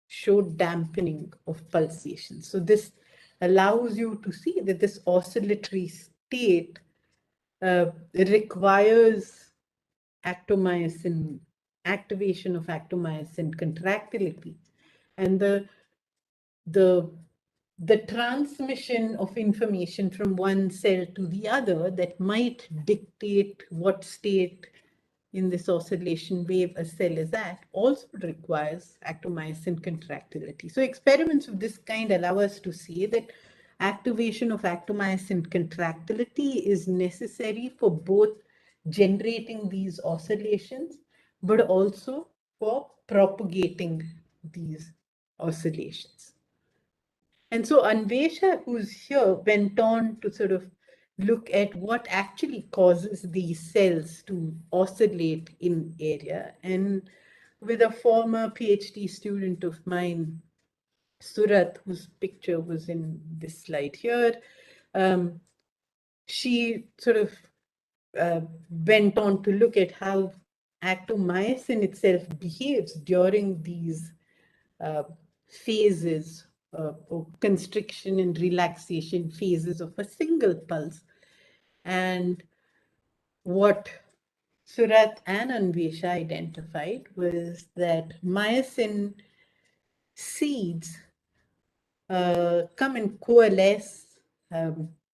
show dampening of pulsation. So this allows you to see that this oscillatory state requires actomyosin, activation of actomyosin contractility, and the transmission of information from one cell to the other that might dictate what state in this oscillation wave a cell is at also requires actomyosin contractility. So experiments of this kind allow us to see that activation of actomyosin contractility is necessary for both generating these oscillations, but also for propagating these oscillations. And so Anwesha, who's here, went on to sort of look at what actually causes these cells to oscillate in area. And with a former PhD student of mine, Surat, whose picture was in this slide here, she sort of went on to look at how actomyosin itself behaves during these phases of constriction and relaxation phases of a single pulse. And what Surat and Anwesha identified was that myosin seeds come and coalesce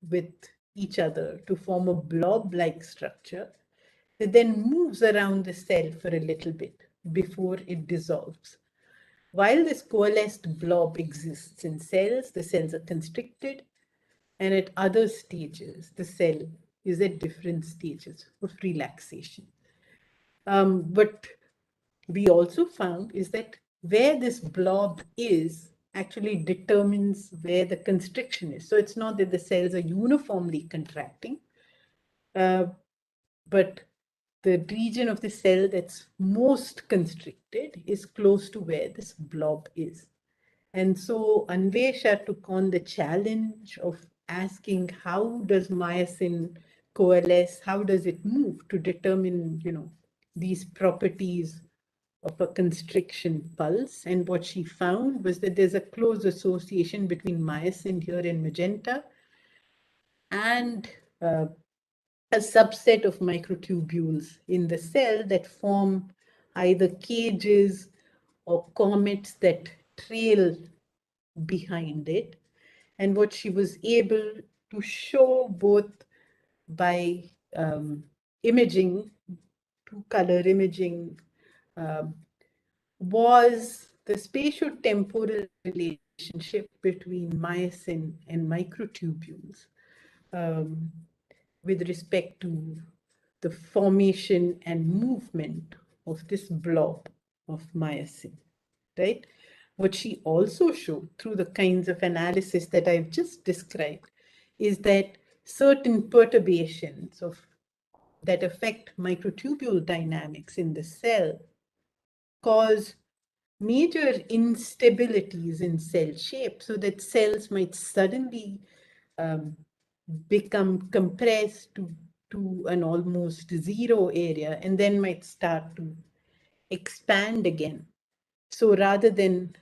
with each other to form a blob-like structure that then moves around the cell for a little bit before it dissolves. While this coalesced blob exists in cells, the cells are constricted, and at other stages, the cell is at different stages of relaxation. What we also found is that where this blob is actually determines where the constriction is. So it's not that the cells are uniformly contracting, but the region of the cell that's most constricted is close to where this blob is. And so Anwesha took on the challenge of asking, how does myosin coalesce? How does it move to determine, these properties of a constriction pulse? And what she found was that there's a close association between myosin here in magenta and a subset of microtubules in the cell that form either cages or comets that trail behind it. And what she was able to show both by imaging, two-color imaging, was the spatiotemporal relationship between myosin and microtubules with respect to the formation and movement of this blob of myosin, right? What she also showed through the kinds of analysis that I've just described is that certain perturbations that affect microtubule dynamics in the cell cause major instabilities in cell shape, so that cells might suddenly become compressed to an almost zero area and then might start to expand again. So rather than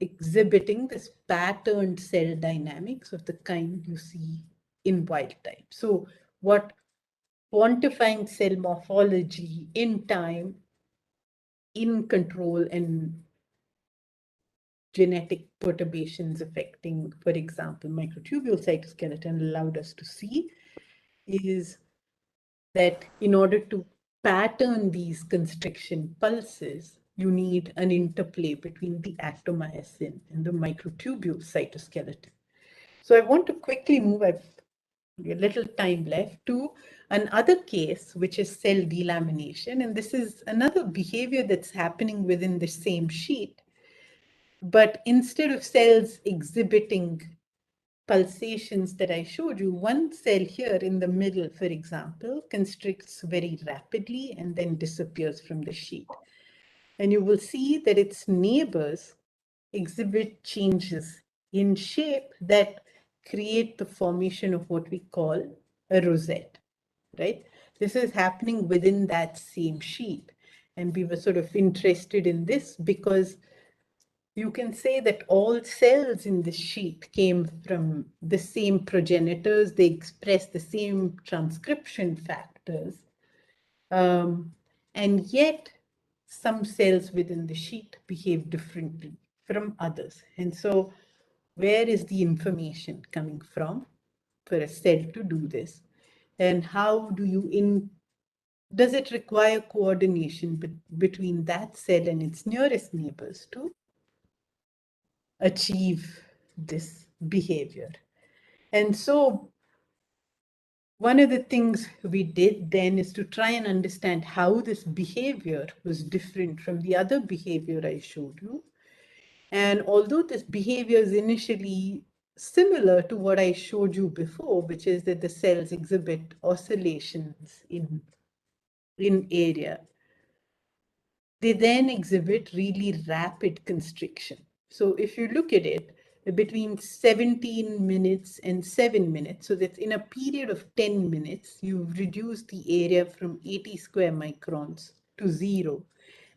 exhibiting this patterned cell dynamics of the kind you see in wild type. So what quantifying cell morphology in time, in control, and genetic perturbations affecting, for example, microtubule cytoskeleton allowed us to see is that in order to pattern these constriction pulses, you need an interplay between the actomyosin and the microtubule cytoskeleton. So I want to quickly move, I've a little time left, to another case, which is cell delamination. And this is another behavior that's happening within the same sheet. But instead of cells exhibiting pulsations that I showed you, one cell here in the middle, for example, constricts very rapidly and then disappears from the sheet. And you will see that its neighbors exhibit changes in shape that create the formation of what we call a rosette, right? This is happening within that same sheet. And we were sort of interested in this because you can say that all cells in this sheet came from the same progenitors. They express the same transcription factors. And yet, some cells within the sheet behave differently from others. And so, where is the information coming from for a cell to do this? And how do you does it require coordination between that cell and its nearest neighbors to achieve this behavior? And so one of the things we did then is to try and understand how this behavior was different from the other behavior I showed you. And although this behavior is initially similar to what I showed you before, which is that the cells exhibit oscillations in area, they then exhibit really rapid constriction. So if you look at it, between 17 minutes and 7 minutes, so that's in a period of 10 minutes, you've reduced the area from 80 square microns to 0.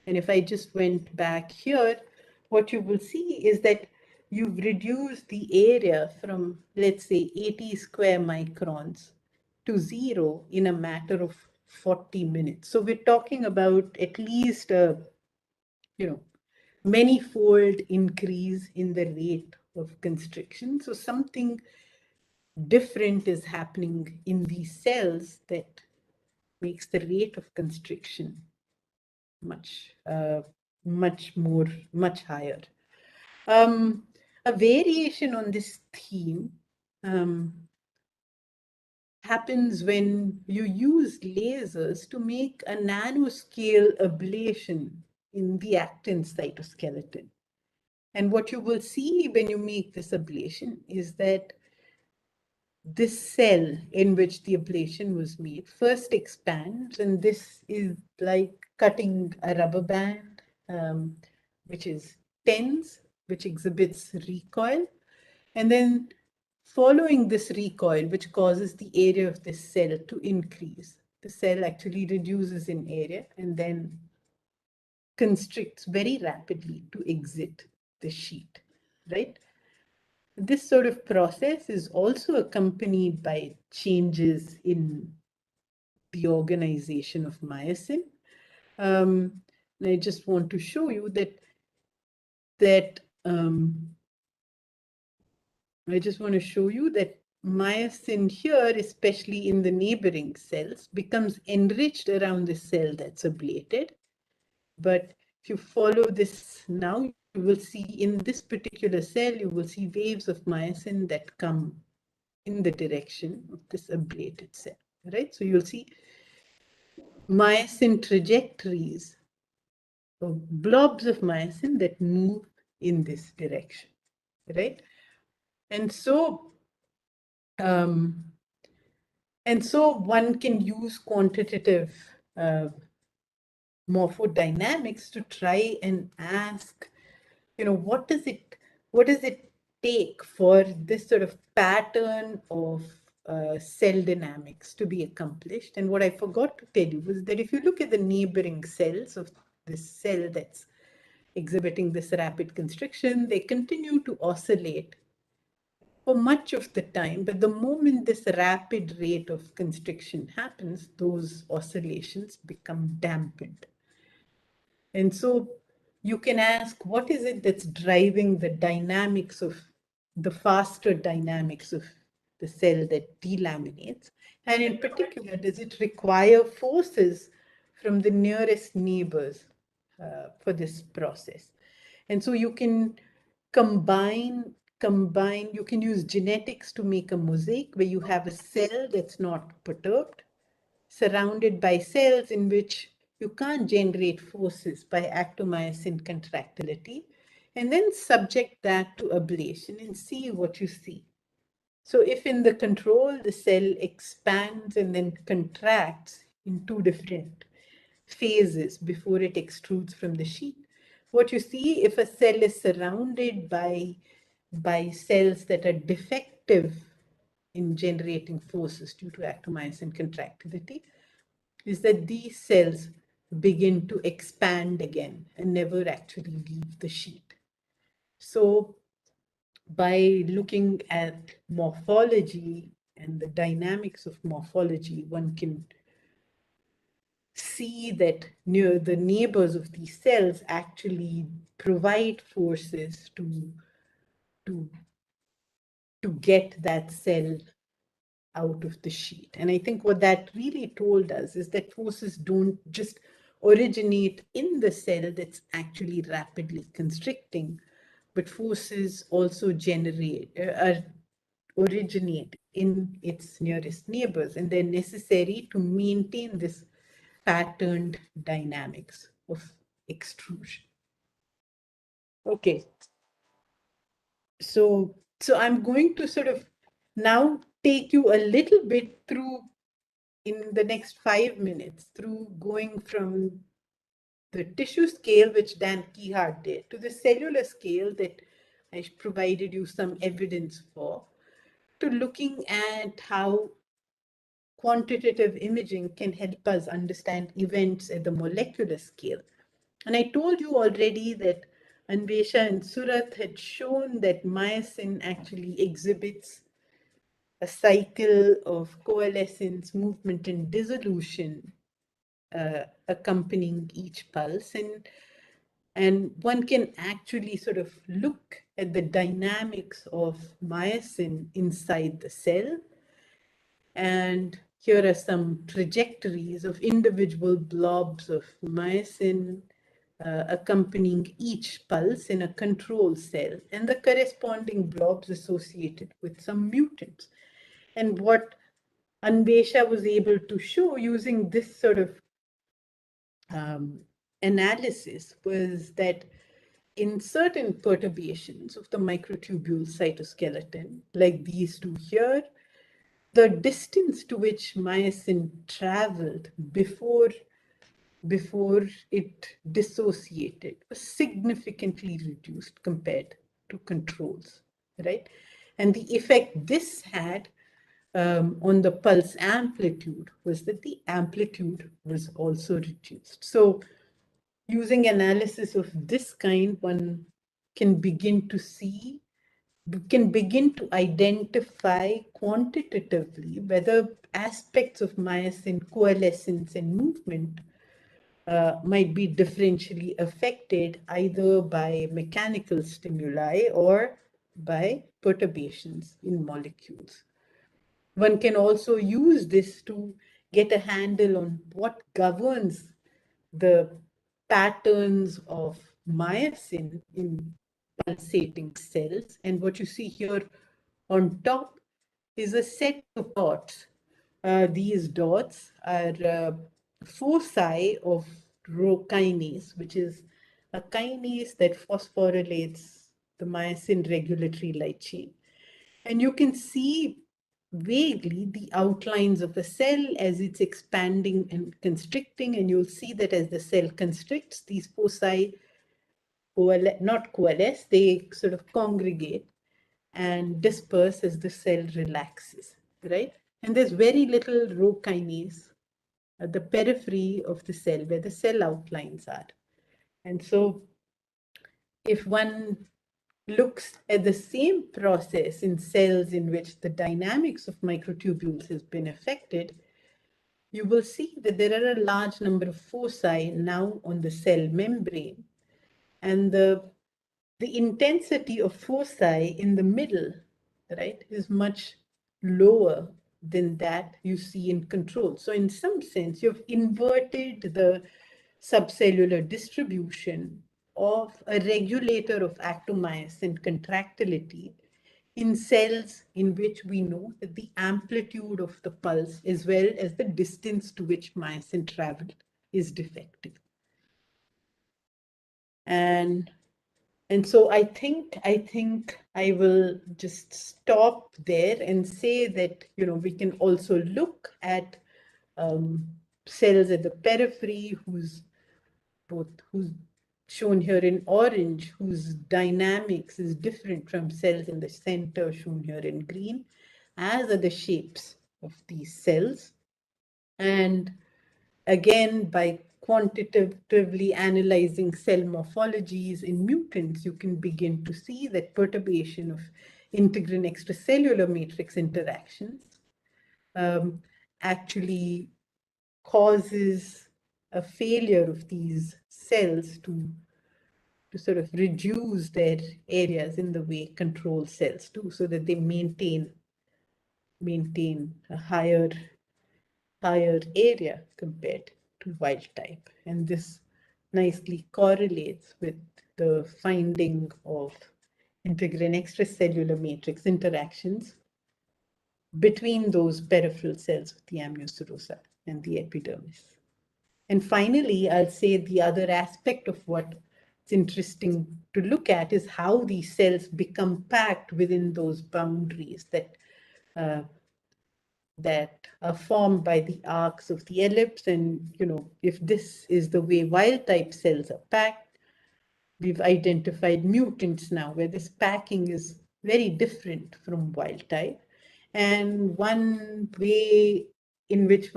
And if I just went back here, what you will see is that you've reduced the area from, let's say, 80 square microns to 0 in a matter of 40 minutes. So we're talking about at least a, many-fold increase in the rate of constriction. So something different is happening in these cells that makes the rate of constriction much higher. A variation on this theme happens when you use lasers to make a nanoscale ablation in the actin cytoskeleton. And what you will see when you make this ablation is that this cell in which the ablation was made first expands, and this is like cutting a rubber band, which is tense, which exhibits recoil. And then following this recoil, which causes the area of this cell to increase, the cell actually reduces in area and then constricts very rapidly to exit the sheet, right? This sort of process is also accompanied by changes in the organization of myosin. And I just want to show you that myosin here, especially in the neighboring cells, becomes enriched around the cell that's ablated. But if you follow this now, you will see in this particular cell, you will see waves of myosin that come in the direction of this ablated cell, right? So you'll see myosin trajectories of blobs of myosin that move in this direction, right? And so one can use quantitative morphodynamics to try and ask, what does it take for this sort of pattern of cell dynamics to be accomplished? And what I forgot to tell you was that if you look at the neighboring cells of this cell that's exhibiting this rapid constriction, they continue to oscillate for much of the time. But the moment this rapid rate of constriction happens, those oscillations become dampened. And so you can ask, what is it that's driving the dynamics of the faster dynamics of the cell that delaminates? And in particular, does it require forces from the nearest neighbors for this process? And so you can combine, you can use genetics to make a mosaic where you have a cell that's not perturbed, surrounded by cells in which you can't generate forces by actomyosin contractility, and then subject that to ablation and see what you see. So if in the control, the cell expands and then contracts in two different phases before it extrudes from the sheet, what you see if a cell is surrounded by cells that are defective in generating forces due to actomyosin contractility, is that these cells begin to expand again and never actually leave the sheet. So by looking at morphology and the dynamics of morphology, one can see that the neighbors of these cells actually provide forces to get that cell out of the sheet. And I think what that really told us is that forces don't just originate in the cell that's actually rapidly constricting, but forces also originate in its nearest neighbors, and they're necessary to maintain this patterned dynamics of extrusion. Okay. So I'm going to sort of now take you a little bit through, in the next 5 minutes, through going from the tissue scale, which Dan Keyhart did, to the cellular scale that I provided you some evidence for, to looking at how quantitative imaging can help us understand events at the molecular scale. And I told you already that Anwesha and Surat had shown that myosin actually exhibits a cycle of coalescence, movement, and dissolution accompanying each pulse. And one can actually sort of look at the dynamics of myosin inside the cell. And here are some trajectories of individual blobs of myosin accompanying each pulse in a control cell, and the corresponding blobs associated with some mutants. And what Anwesha was able to show using this sort of analysis was that in certain perturbations of the microtubule cytoskeleton, like these two here, the distance to which myosin traveled before it dissociated was significantly reduced compared to controls, right? And the effect this had on the pulse amplitude was that the amplitude was also reduced. So using analysis of this kind, one can begin to identify quantitatively whether aspects of myosin coalescence and movement might be differentially affected either by mechanical stimuli or by perturbations in molecules. one can also use this to get a handle on what governs the patterns of myosin in pulsating cells. And what you see here on top is a set of dots. These dots are foci of rho kinase, which is a kinase that phosphorylates the myosin regulatory light chain. And you can see vaguely the outlines of a cell as it's expanding and constricting. And you'll see that as the cell constricts, these foci not coalesce, they sort of congregate and disperse as the cell relaxes, right? And there's very little rho kinase at the periphery of the cell where the cell outlines are. And so if one looks at the same process in cells in which the dynamics of microtubules has been affected, you will see that there are a large number of foci now on the cell membrane. And the intensity of foci in the middle, right, is much lower than that you see in control. So in some sense, you've inverted the subcellular distribution of a regulator of actomyosin contractility in cells in which we know that the amplitude of the pulse as well as the distance to which myosin traveled is defective. And so I think I will just stop there and say that, you know, we can also look at cells at the periphery whose shown here in orange, whose dynamics is different from cells in the center shown here in green, as are the shapes of these cells. And again, by quantitatively analyzing cell morphologies in mutants, you can begin to see that perturbation of integrin extracellular matrix interactions actually causes a failure of these cells to sort of reduce their areas in the way control cells do, so that they maintain a higher area compared to wild type. And this nicely correlates with the finding of integrin extracellular matrix interactions between those peripheral cells of the amnioserosa and the epidermis. And finally, I'll say the other aspect of what's interesting to look at is how these cells become packed within those boundaries that are formed by the arcs of the ellipse. And, you know, if this is the way wild type cells are packed, we've identified mutants now where this packing is very different from wild type. And one way in which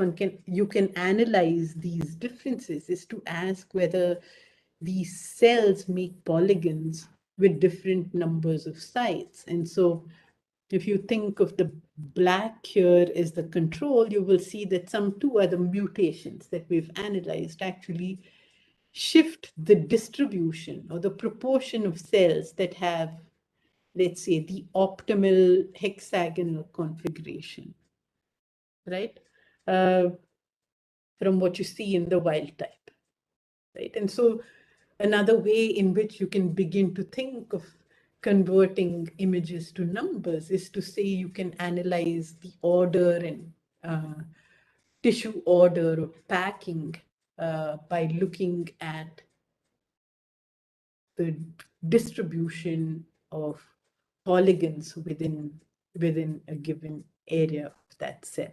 you can analyze these differences is to ask whether these cells make polygons with different numbers of sites. And so if you think of the black here as the control, you will see that some two other mutations that we've analyzed actually shift the distribution or the proportion of cells that have, let's say, the optimal hexagonal configuration, right? From what you see in the wild type, right? And so another way in which you can begin to think of converting images to numbers is to say you can analyze the order and tissue order or packing by looking at the distribution of polygons within a given area of that cell.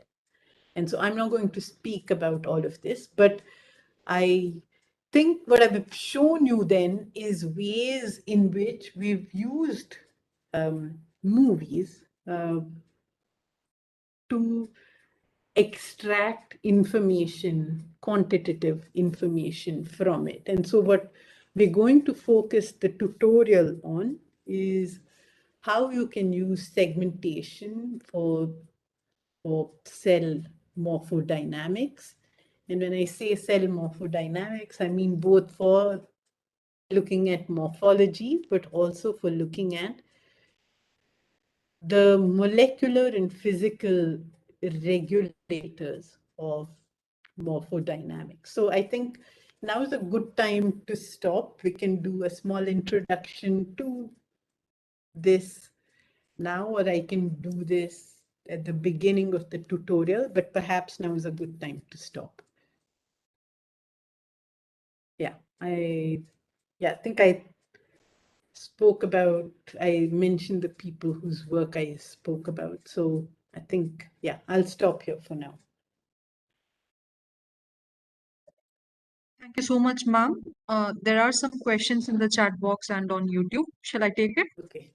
And so I'm not going to speak about all of this, but I think what I've shown you then is ways in which we've used movies to extract information, quantitative information from it. And so what we're going to focus the tutorial on is how you can use segmentation for cell morphodynamics. And when I say cell morphodynamics, I mean both for looking at morphology, but also for looking at the molecular and physical regulators of morphodynamics. So I think now is a good time to stop. We can do a small introduction to this now, or I can do this at the beginning of the tutorial, but perhaps now is a good time to stop. Yeah, I think I mentioned the people whose work I spoke about. So I think, yeah, I'll stop here for now.
Thank you so much, ma'am. There are some questions in the chat box and on YouTube. Shall I take it?
Okay.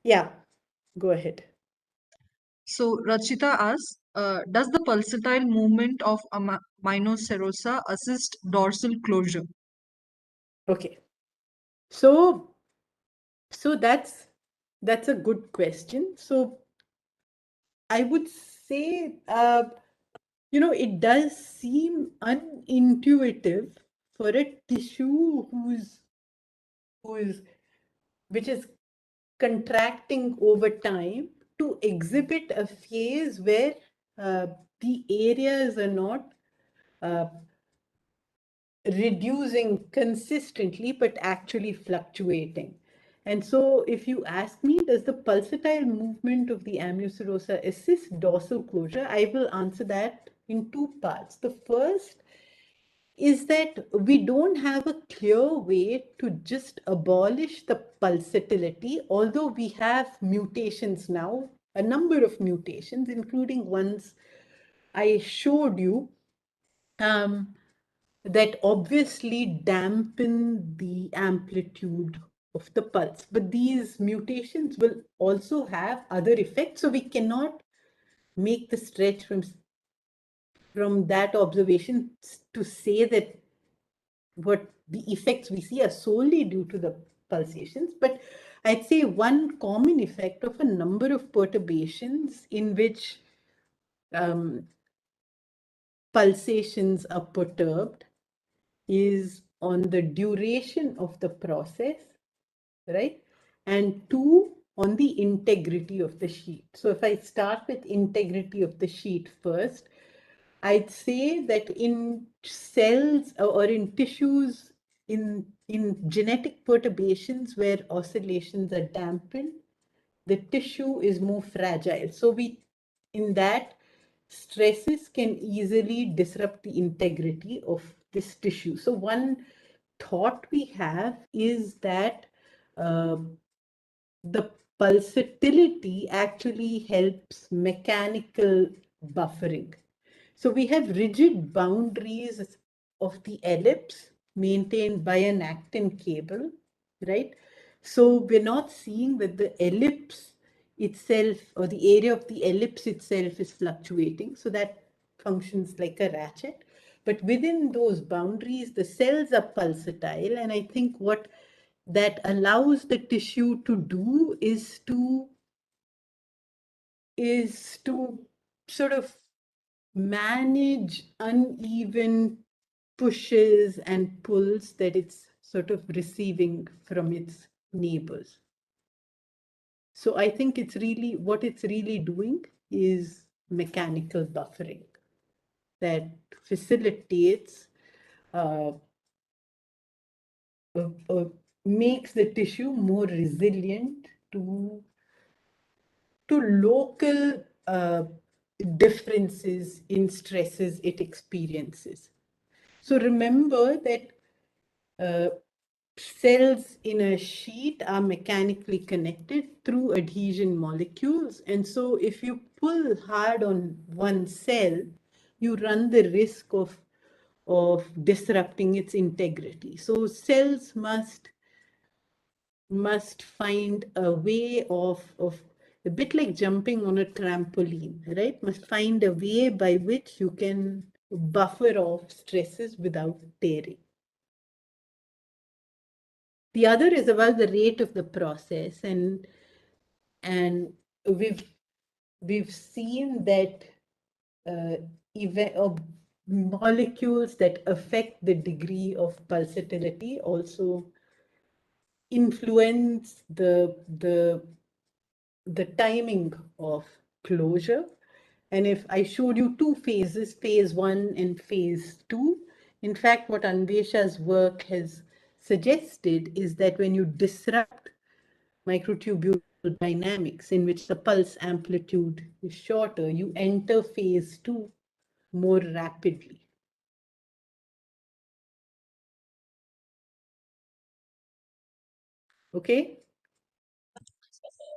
Yeah, go ahead.
So Rachita asks, does the pulsatile movement of Aminoserosa assist dorsal closure?
Okay. So that's a good question. So I would say, it does seem unintuitive for a tissue which is contracting over time to exhibit a phase where the areas are not reducing consistently, but actually fluctuating. And so if you ask me, does the pulsatile movement of the amnioserosa assist dorsal closure? I will answer that in two parts. The first is that we don't have a clear way to just abolish the pulsatility, although we have mutations now, a number of mutations, including ones I showed you, that obviously dampen the amplitude of the pulse. But these mutations will also have other effects, so we cannot make the stretch from that observation to say that what the effects we see are solely due to the pulsations. But I'd say one common effect of a number of perturbations in which pulsations are perturbed is on the duration of the process, right? And two, on the integrity of the sheet. So if I start with integrity of the sheet first, I'd say that in cells or in tissues, in genetic perturbations where oscillations are dampened, the tissue is more fragile. So in that, stresses can easily disrupt the integrity of this tissue. So one thought we have is that the pulsatility actually helps mechanical buffering. So we have rigid boundaries of the ellipse maintained by an actin cable, right? So we're not seeing that the ellipse itself or the area of the ellipse itself is fluctuating. So that functions like a ratchet. But within those boundaries, the cells are pulsatile. And I think what that allows the tissue to do is to sort of manage uneven pushes and pulls that it's sort of receiving from its neighbors. So I think what it's really doing is mechanical buffering that facilitates, makes the tissue more resilient to local differences in stresses it experiences. So remember that cells in a sheet are mechanically connected through adhesion molecules. And so if you pull hard on one cell, you run the risk of disrupting its integrity. So cells must find a way of a bit like jumping on a trampoline, right? Must find a way by which you can buffer off stresses without tearing. The other is about the rate of the process, and we've seen that molecules that affect the degree of pulsatility also influence the timing of closure. And if I showed you two phases, phase 1 and phase 2, in fact, what Anwesha's work has suggested is that when you disrupt microtubule dynamics in which the pulse amplitude is shorter, you enter phase 2 more rapidly. Okay?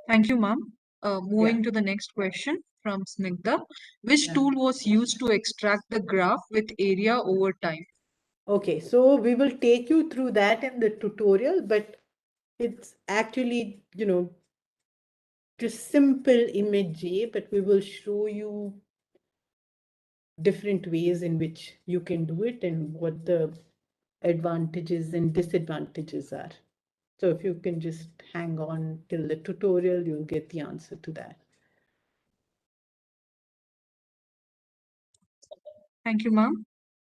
Thank you, ma'am. Moving
Yeah.
to the next question from Snigdha. Which
Yeah.
tool was used to extract the graph with area over time?
Okay, so we will take you through that in the tutorial, but it's actually, just simple Image2Numbers, but we will show you different ways in which you can do it and what the advantages and disadvantages are. So if you can just hang on till the tutorial, you'll get the answer to that.
Thank you, ma'am.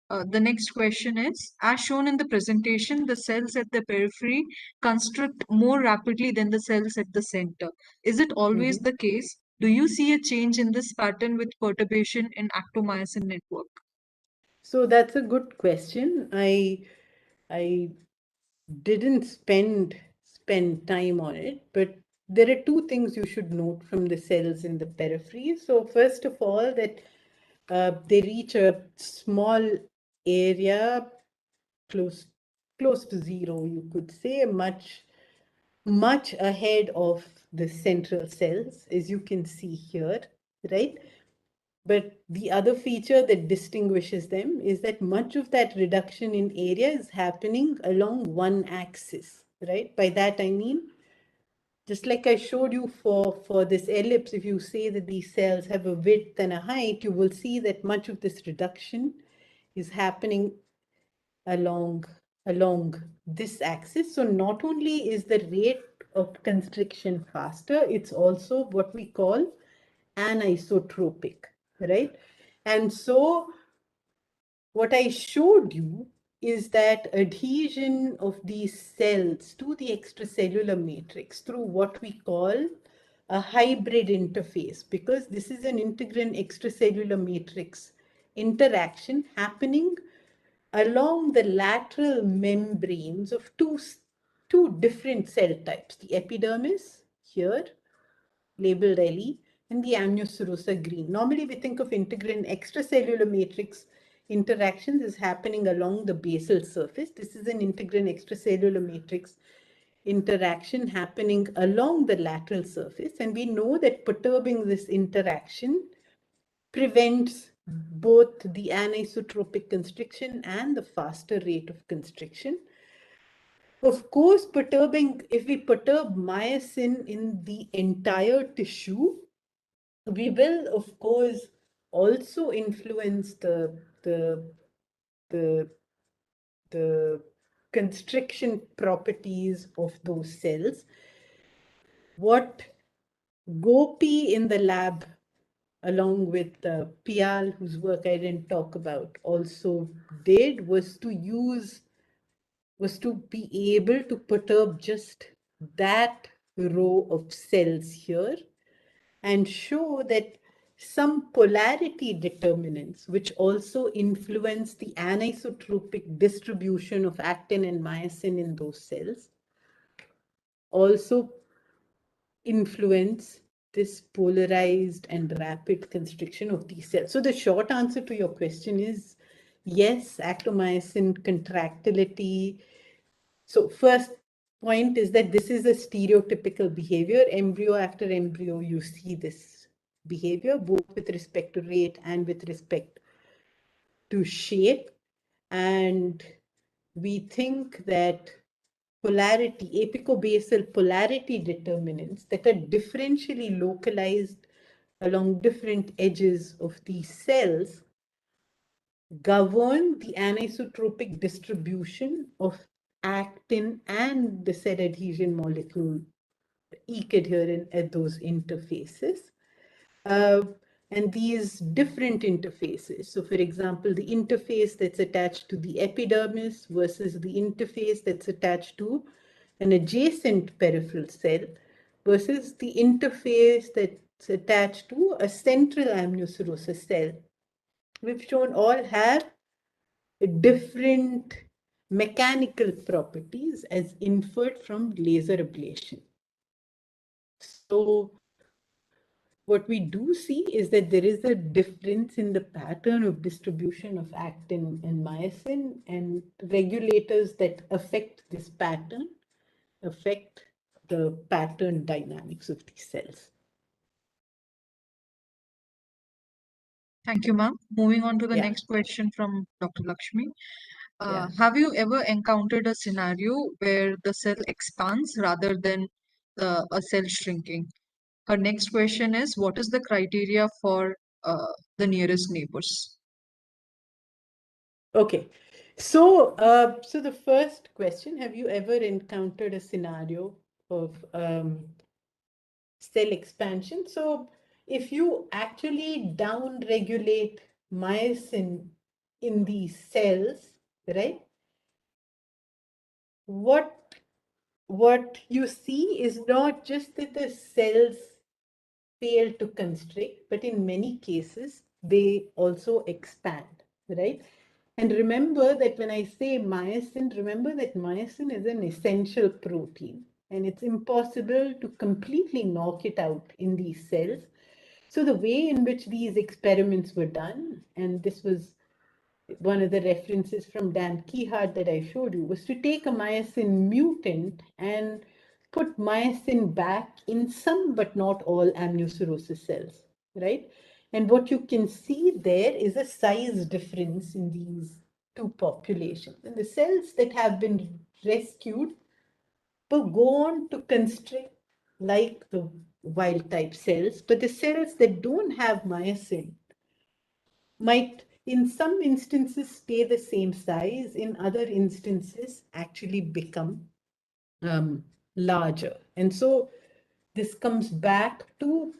The next question is, as shown in the presentation, the cells at the periphery constrict more rapidly than the cells at the center. Is it always the case? Do you see a change in this pattern with perturbation in actomyosin network?
So that's a good question. I didn't spend time on it, but there are two things you should note from the cells in the periphery. So first of all, that they reach a small area close to zero, you could say, much ahead of the central cells, as you can see here, right? But the other feature that distinguishes them is that much of that reduction in area is happening along one axis, right? By that I mean, just like I showed you for this ellipse, if you say that these cells have a width and a height, you will see that much of this reduction is happening along this axis. So not only is the rate of constriction faster, it's also what we call anisotropic, right? And so what I showed you is that adhesion of these cells to the extracellular matrix through what we call a hybrid interface, because this is an integrin extracellular matrix interaction happening along the lateral membranes of two different cell types, the epidermis here, labeled LE, and the amniocerosa green. Normally, we think of integrin extracellular matrix interactions as happening along the basal surface. This is an integrin extracellular matrix interaction happening along the lateral surface. And we know that perturbing this interaction prevents both the anisotropic constriction and the faster rate of constriction. Of course, if we perturb myosin in the entire tissue, we will, of course, also influence the constriction properties of those cells. What Gopi in the lab, along with Pial, whose work I didn't talk about, also did was to be able to perturb just that row of cells here and show that some polarity determinants, which also influence the anisotropic distribution of actin and myosin in those cells, also influence this polarized and rapid constriction of these cells. So the short answer to your question is yes, actomyosin contractility. So first point is that this is a stereotypical behavior. Embryo after embryo, you see this behavior, both with respect to rate and with respect to shape. And we think that apicobasal polarity determinants that are differentially localized along different edges of these cells govern the anisotropic distribution of actin and the said adhesion molecule E-cadherin at those interfaces. And these different interfaces, so for example, the interface that's attached to the epidermis versus the interface that's attached to an adjacent peripheral cell versus the interface that It's attached to a central amniocerosis cell. We've shown all have different mechanical properties as inferred from laser ablation. So what we do see is that there is a difference in the pattern of distribution of actin and myosin, and regulators that affect this pattern affect the pattern dynamics of these cells.
Thank you, ma'am. Moving on to the
Yeah.
next question from Dr. Lakshmi.
Yeah.
Have you ever encountered a scenario where the cell expands rather than a cell shrinking? Her next question is, what is the criteria for the nearest neighbors?
Okay. So, so the first question, have you ever encountered a scenario of cell expansion? So if you actually down-regulate myosin in these cells, right? What you see is not just that the cells fail to constrict, but in many cases, they also expand, right? And remember that when I say myosin, remember that myosin is an essential protein, and it's impossible to completely knock it out in these cells. So the way in which these experiments were done, and this was one of the references from Dan Keyhart that I showed you, was to take a myosin mutant and put myosin back in some but not all amniocerosis cells, right? And what you can see there is a size difference in these two populations. And the cells that have been rescued will go on to constrict like the wild type cells, but the cells that don't have myosin might in some instances stay the same size, in other instances actually become larger. And so this comes back to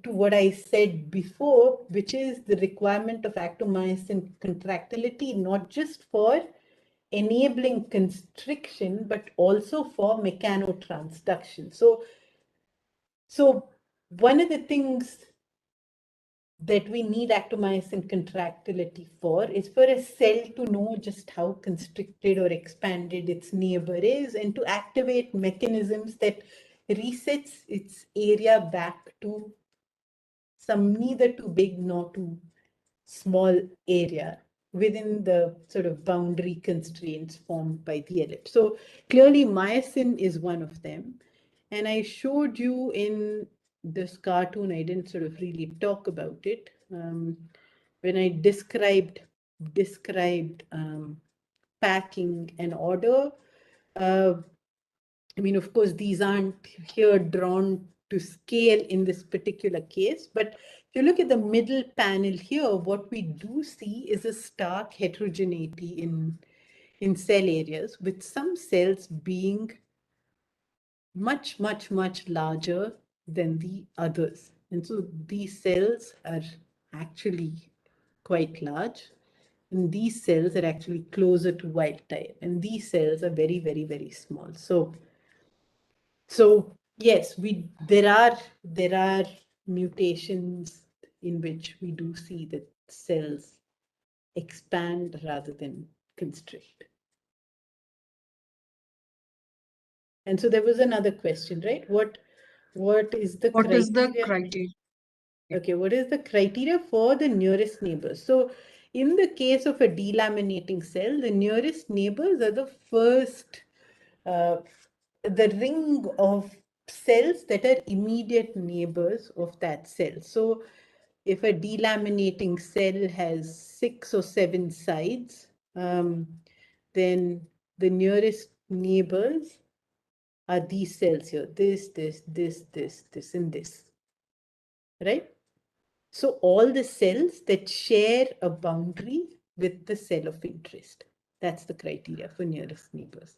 to what I said before, which is the requirement of actomyosin contractility, not just for enabling constriction, but also for mechanotransduction. So one of the things that we need actomyosin contractility for is for a cell to know just how constricted or expanded its neighbor is, and to activate mechanisms that resets its area back to some neither too big nor too small area within the sort of boundary constraints formed by the ellipse. So clearly myosin is one of them. And I showed you in this cartoon, I didn't sort of really talk about it. When I described packing and order, I mean, of course, these aren't here drawn to scale in this particular case, but if you look at the middle panel here, what we do see is a stark heterogeneity in cell areas, with some cells being much, much, much larger than the others. And so these cells are actually quite large. And these cells are actually closer to wild type. And these cells are very, very, very small. So yes, there are mutations in which we do see that cells expand rather than constrict. And so there was another question, right? What is the
What is the
criteria?
criteria?
Okay, what is the criteria for the nearest neighbors? So in the case of a delaminating cell, the nearest neighbors are the first, the ring of cells that are immediate neighbors of that cell. So if a delaminating cell has 6 or 7 sides, then the nearest neighbors are these cells here, this, and this, right? So all the cells that share a boundary with the cell of interest. That's the criteria for nearest neighbors.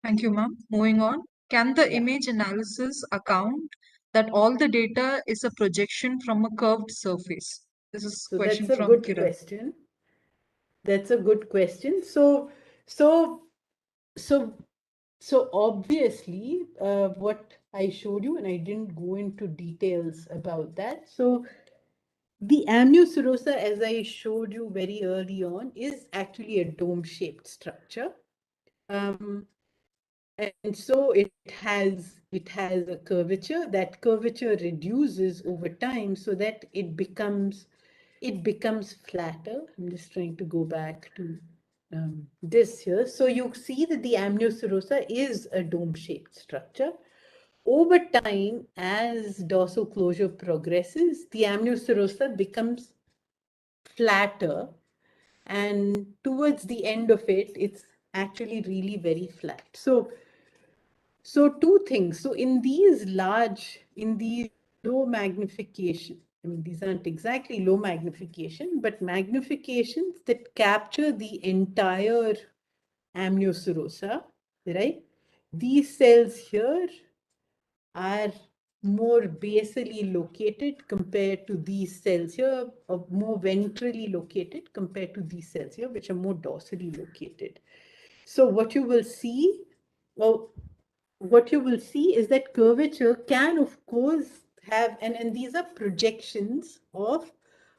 Thank you, ma'am. Moving on. Can the
Yeah.
image analysis account that all the data is a projection from a curved surface? This is a
So
question
that's a
from
good
Kiran.
question. That's a good question. So So obviously, what I showed you, and I didn't go into details about that. So the amnioserosa, as I showed you very early on, is actually a dome-shaped structure. And so it has a curvature. That curvature reduces over time so that it becomes flatter. I'm just trying to go back to this here. So you see that the amnioserosa is a dome-shaped structure. Over time, as dorsal closure progresses, the amnioserosa becomes flatter, and towards the end of it, it's actually really very flat. So two things. So in these low magnification, I mean, these aren't exactly low magnification, but magnifications that capture the entire amnioserosa, right? These cells here are more basally located compared to these cells here, or more ventrally located compared to these cells here, which are more dorsally located. So what you will see, well, is that curvature can, of course, have, and these are projections of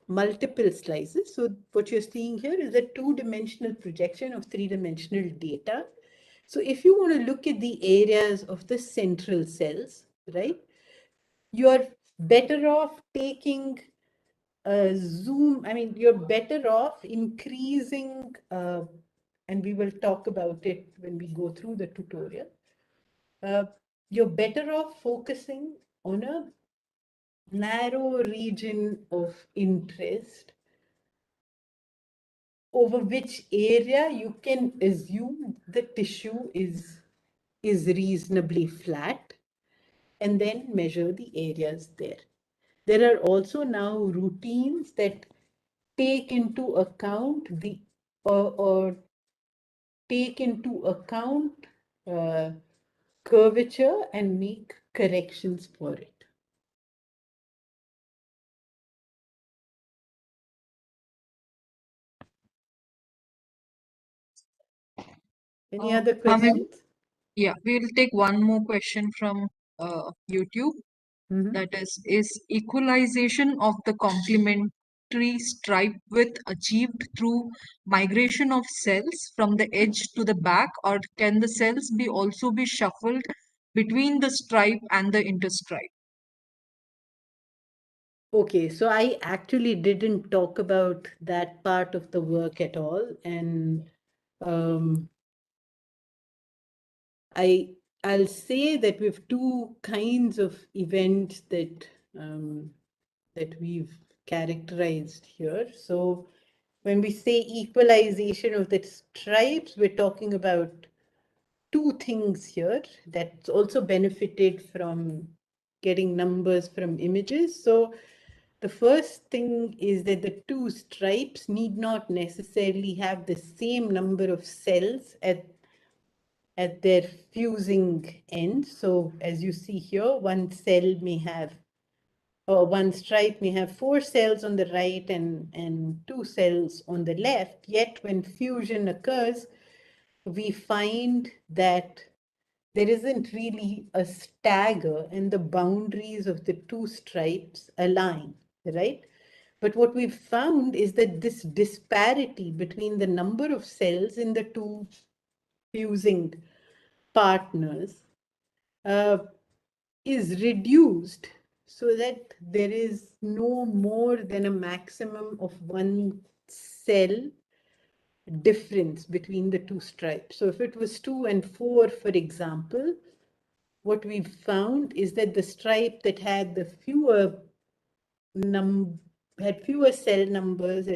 multiple slices. So what you're seeing here is a two-dimensional projection of three-dimensional data. So if you want to look at the areas of the central cells, right, you're better off taking a zoom. I mean, you're better off increasing, and we will talk about it when we go through the tutorial. You're better off focusing on a narrow region of interest over which area you can assume the tissue is reasonably flat, and then measure the areas there. There are also now routines that take into account the or take into account curvature and make corrections for it. Any other questions?
Yeah, we'll take one more question from YouTube.
Mhm.
That is equalization of the complementary stripe width achieved through migration of cells from the edge to the back, or can the cells also be shuffled between the stripe and the interstripe?
Okay, so I actually didn't talk about that part of the work at all, and I'll say that we have two kinds of events that that we've characterized here. So when we say equalization of the stripes, we're talking about two things here that's also benefited from getting numbers from images. So the first thing is that the two stripes need not necessarily have the same number of cells at their fusing end. So as you see here, one cell may have, or one stripe may have 4 cells on the right and 2 cells on the left. Yet when fusion occurs, we find that there isn't really a stagger and the boundaries of the two stripes align, right? But what we've found is that this disparity between the number of cells in the two fusing partners is reduced so that there is no more than a maximum of 1 cell difference between the two stripes. So if it was 2 and 4, for example, what we've found is that the stripe that had the fewer cell numbers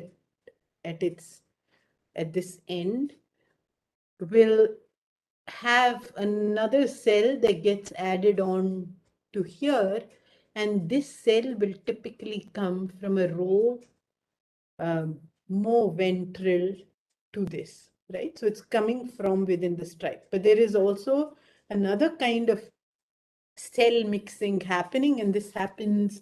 at this end will have another cell that gets added on to here, and this cell will typically come from a row more ventral to this, right? So it's coming from within the stripe. But there is also another kind of cell mixing happening, and this happens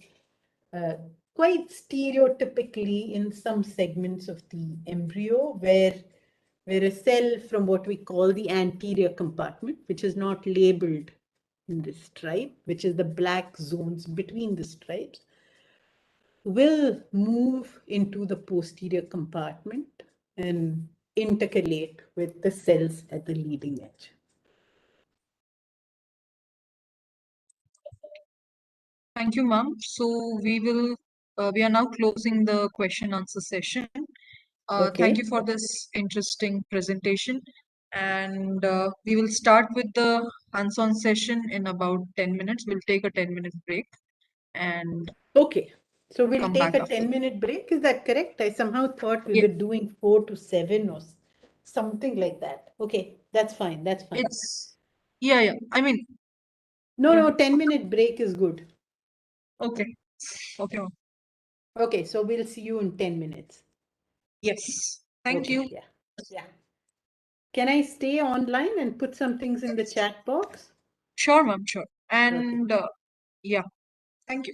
quite stereotypically in some segments of the embryo, where where a cell from what we call the anterior compartment, which is not labeled in this stripe, which is the black zones between the stripes, will move into the posterior compartment and intercalate with the cells at the leading edge.
Thank you, ma'am. So we are now closing the question answer session. Thank you
Okay.
for this interesting presentation. And we will start with the hands-on session in about 10 minutes. We'll take a 10-minute break and
Okay. So we'll
come
take
back
a
after.
10-minute break. Is that correct? I somehow thought we
Yeah.
were doing 4 to 7 or something like that. Okay, that's fine. That's fine.
It's, yeah. I mean,
No,
yeah.
no, 10-minute break is good.
Okay. Okay, ma'am.
Okay, so we'll see you in 10 minutes.
Yes. Thank
Okay,
you.
yeah. Yeah. Can I stay online and put some things in the chat box?
Sure, ma'am, sure.
Okay.
And yeah, thank you.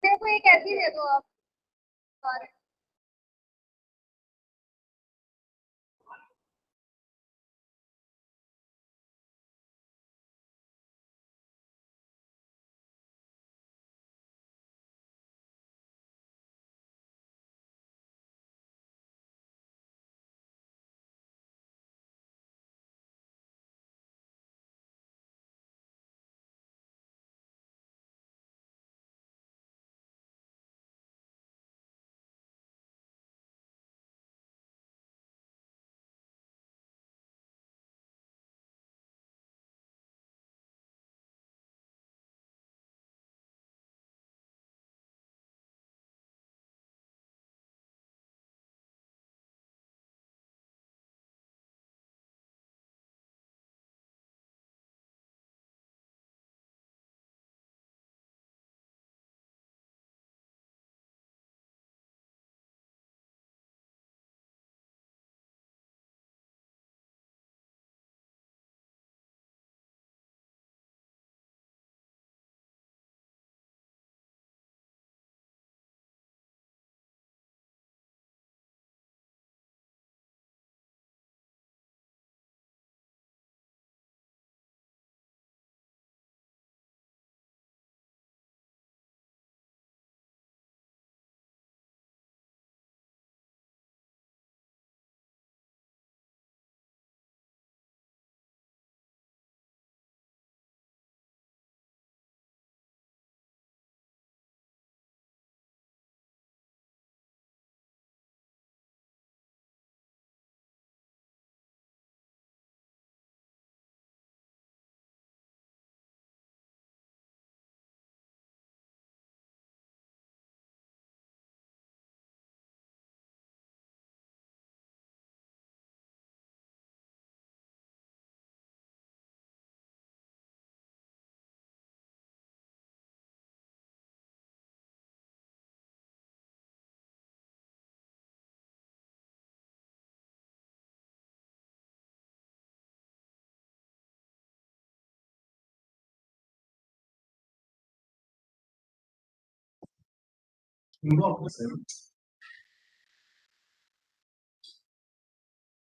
मेरे को एक ऐसी दे दो आप।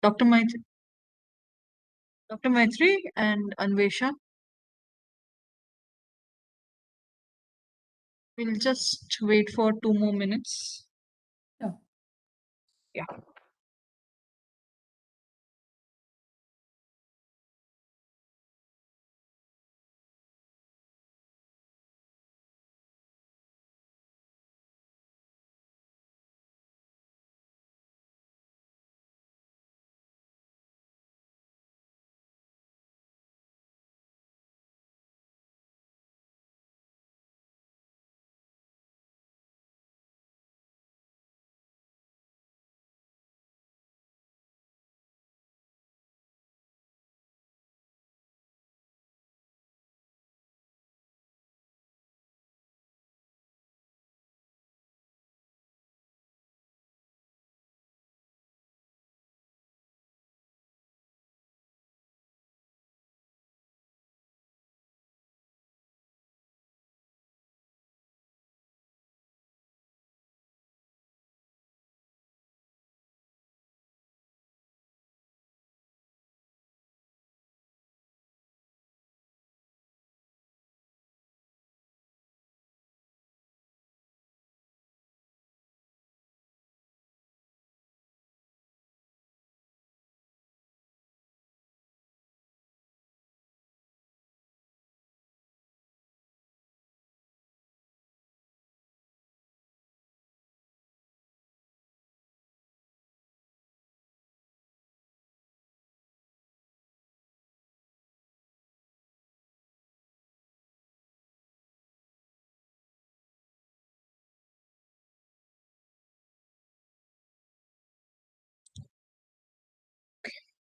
Dr. Maithreyi, Dr. Maithreyi and Anwesha. We'll just wait for 2 more minutes.
Yeah.
Yeah.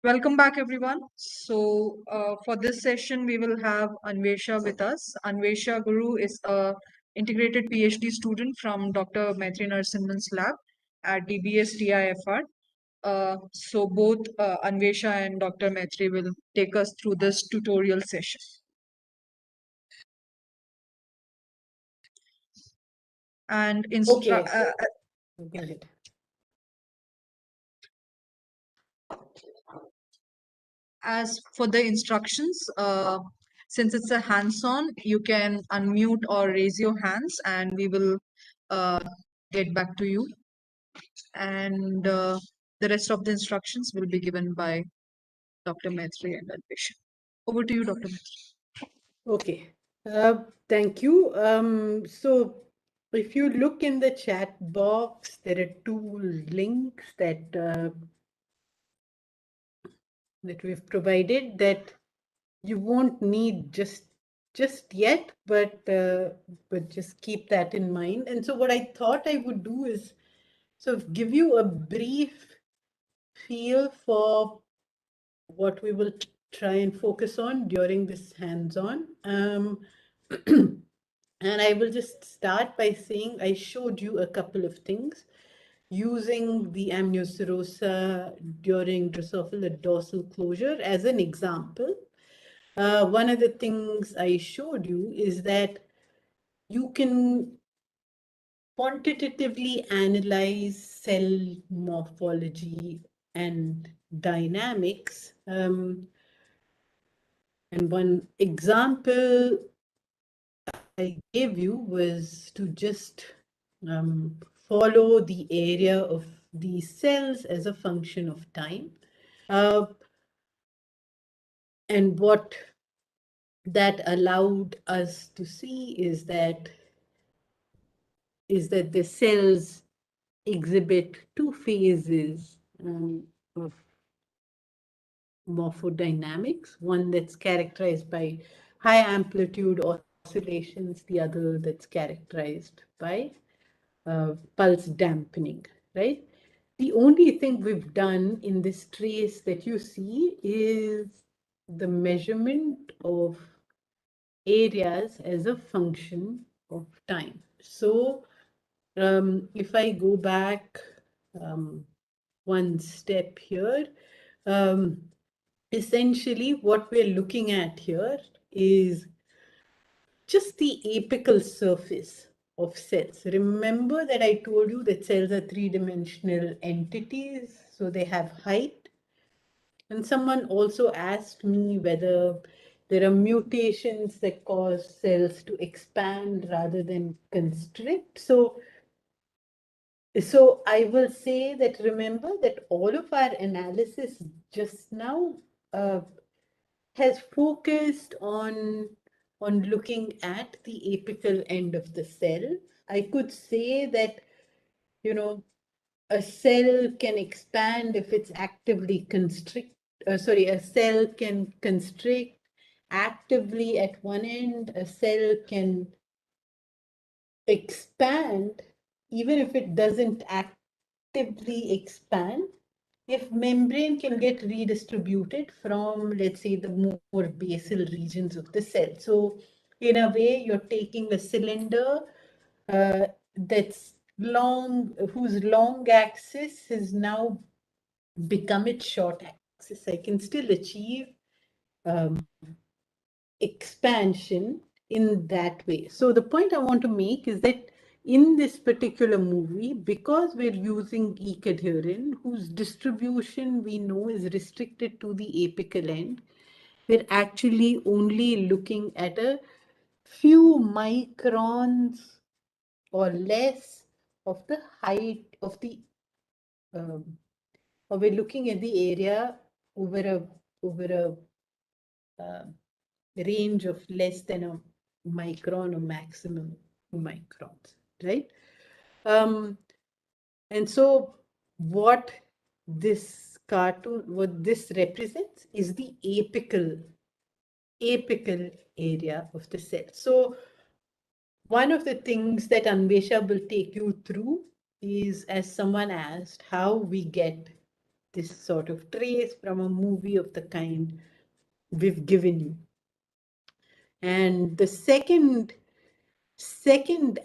Welcome back, everyone. So for this session, we will have Anwesha with us. Anwesha Guru is a integrated PhD student from Dr. Matthew Narasimha's lab at DBS TIFR. So both Anwesha and Dr. Maithreyi will take us through this tutorial session. And
Okay. Go ahead.
as for the instructions, since it's a hands-on, you can unmute or raise your hands and we will get back to you. And the rest of the instructions will be given by Dr. Maithreyi and Anwesha. Over to you, Dr. Maithreyi.
Okay. Thank you. So if you look in the chat box, there are 2 links that we've provided that you won't need just yet, but just keep that in mind. And so what I thought I would do is sort of give you a brief feel for what we will try and focus on during this hands-on. And I will just start by saying I showed you a couple of things using the amniocerosa during Drosophila dorsal closure as an example. One of the things I showed you is that you can quantitatively analyze cell morphology and dynamics. And one example I gave you was to just follow the area of these cells as a function of time. And what that allowed us to see is that the cells exhibit 2 phases of morphodynamics, one that's characterized by high amplitude oscillations, the other that's characterized by pulse dampening, right? The only thing we've done in this trace that you see is the measurement of areas as a function of time. So if I go back one step here, essentially what we're looking at here is just the apical surface of cells. Remember that I told you that cells are three-dimensional entities, so they have height. And someone also asked me whether there are mutations that cause cells to expand rather than constrict. So I will say that remember that all of our analysis just now has focused on looking at the apical end of the cell. I could say that, you know, a cell can expand if it's actively a cell can constrict actively at one end. A cell can expand even if it doesn't actively expand, if membrane can get redistributed from, let's say, the more basal regions of the cell. So in a way, you're taking a cylinder that's long, whose long axis has now become its short axis. I can still achieve expansion in that way. So the point I want to make is that in this particular movie, because we're using E-cadherin, whose distribution we know is restricted to the apical end, we're actually only looking at a few microns or less of the height of the, or we're looking at the area over a range of less than a micron or maximum microns, right? And so what this cartoon, what this represents is the apical area of the cell. So one of the things that Anwesha will take you through is, as someone asked, how we get this sort of trace from a movie of the kind we've given you. And the second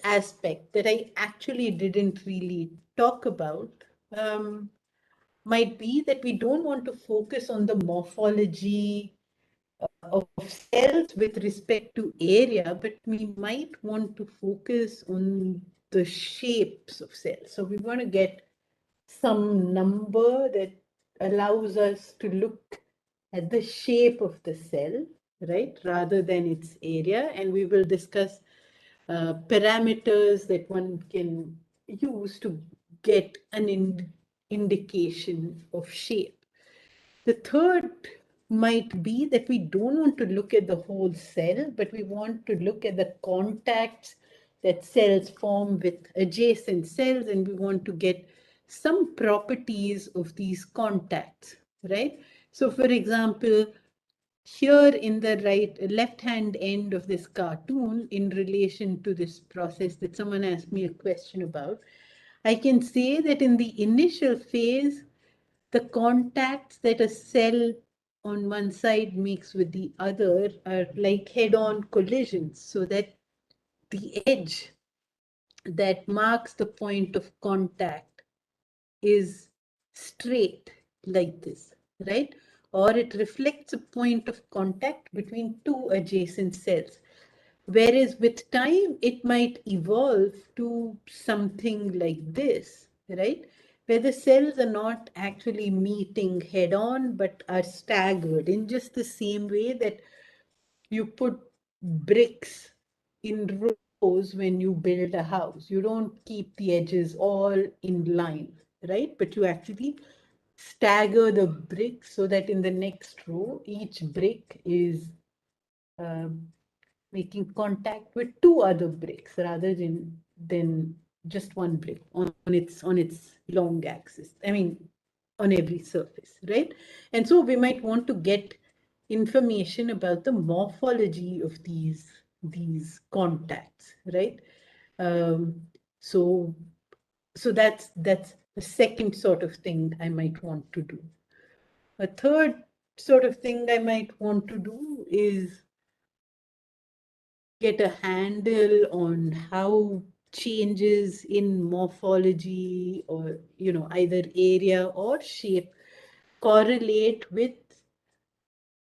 aspect that I actually didn't really talk about might be that we don't want to focus on the morphology of cells with respect to area, but we might want to focus on the shapes of cells. So we want to get some number that allows us to look at the shape of the cell, right, rather than its area. And we will discuss parameters that one can use to get an indication of shape. The third might be that we don't want to look at the whole cell, but we want to look at the contacts that cells form with adjacent cells, and we want to get some properties of these contacts, right? So for example, here in the left-hand end of this cartoon, in relation to this process that someone asked me a question about, I can say that in the initial phase, the contacts that a cell on one side makes with the other are like head-on collisions, so that the edge that marks the point of contact is straight like this, right? Or it reflects a point of contact between two adjacent cells. Whereas with time, it might evolve to something like this, right? Where the cells are not actually meeting head on, but are staggered in just the same way that you put bricks in rows when you build a house. You don't keep the edges all in line, right? But you actually stagger the bricks so that in the next row, each brick is making contact with two other bricks rather than just one brick on its long axis. I mean, on every surface, right? And so we might want to get information about the morphology of these contacts, right? So that's the second sort of thing I might want to do. A third sort of thing I might want to do is get a handle on how changes in morphology or, you know, either area or shape correlate with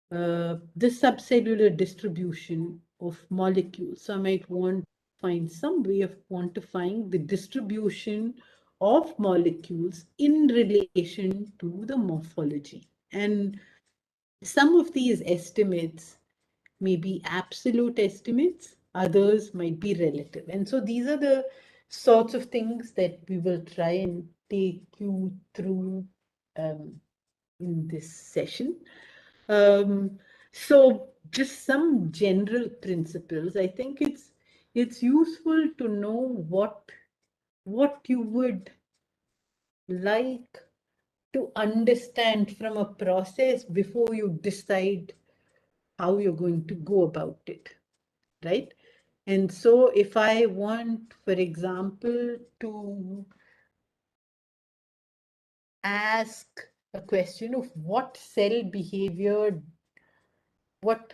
the subcellular distribution of molecules. So I might want find some way of quantifying the distribution of molecules in relation to the morphology. And some of these estimates may be absolute estimates, others might be relative. And so these are the sorts of things that we will try and take you through in this session. So just some general principles. I think it's useful to know what you would like to understand from a process before you decide how you're going to go about it, right? And so if I want, for example, to ask a question of what cell behavior, what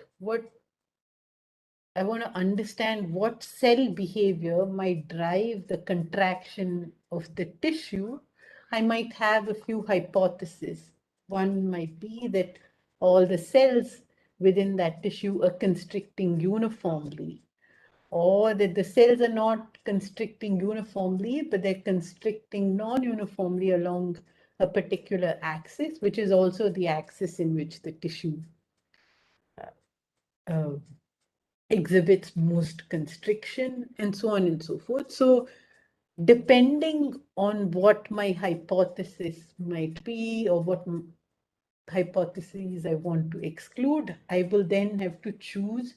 I want to understand what cell behavior might drive the contraction of the tissue, I might have a few hypotheses. One might be that all the cells within that tissue are constricting uniformly, or that the cells are not constricting uniformly, but they're constricting non-uniformly along a particular axis, which is also the axis in which the tissue exhibits most constriction, and so on and so forth. So depending on what my hypothesis might be or what hypotheses I want to exclude, I will then have to choose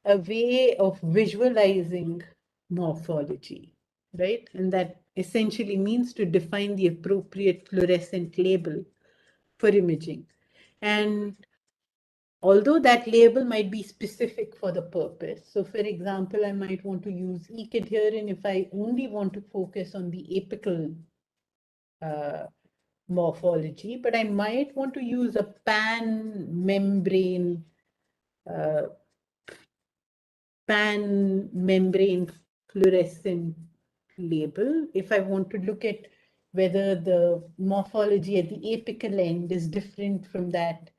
a way of visualizing morphology, right? And that essentially means to define the appropriate fluorescent label for imaging. And although that label might be specific for the purpose. So for example, I might want to use e-cadherin if I only want to focus on the apical morphology, but I might want to use a pan-membrane fluorescent label if I want to look at whether the morphology at the apical end is different from that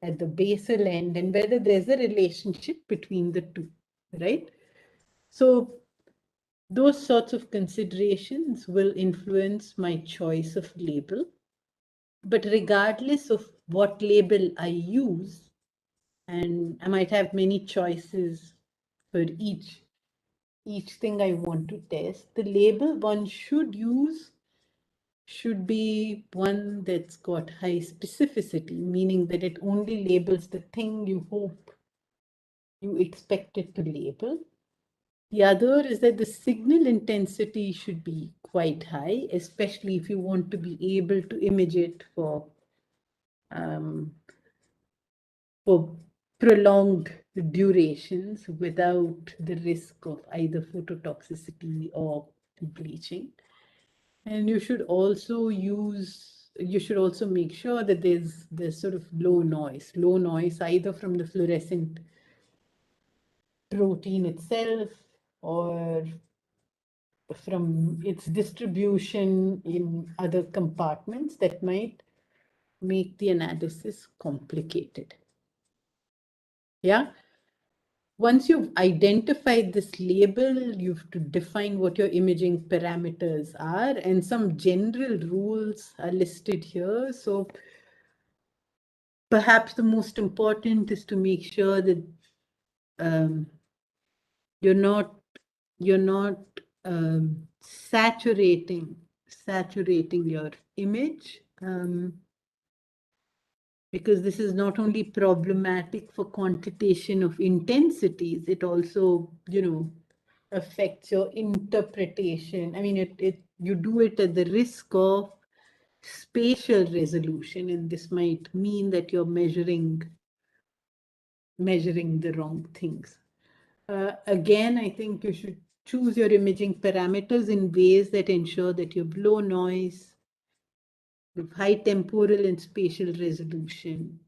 at the basal end and whether there's a relationship between the two, right? So those sorts of considerations will influence my choice of label. But regardless of what label I use, and I might have many choices for each thing I want to test, the label one should use should be one that's got high specificity, meaning that it only labels the thing you hope you expect it to label. The other is that the signal intensity should be quite high, especially if you want to be able to image it for prolonged durations without the risk of either phototoxicity or bleaching. And you should also make sure that there's sort of low noise either from the fluorescent protein itself or from its distribution in other compartments that might make the analysis complicated. Yeah. Once you've identified this label, you have to define what your imaging parameters are, and some general rules are listed here. So perhaps the most important is to make sure that you're not saturating your image. Because this is not only problematic for quantitation of intensities, it also, affects your interpretation. I mean, you do it at the risk of spatial resolution, and this might mean that you're measuring the wrong things. Again, I think you should choose your imaging parameters in ways that ensure that you have low noise, with high temporal and spatial resolution,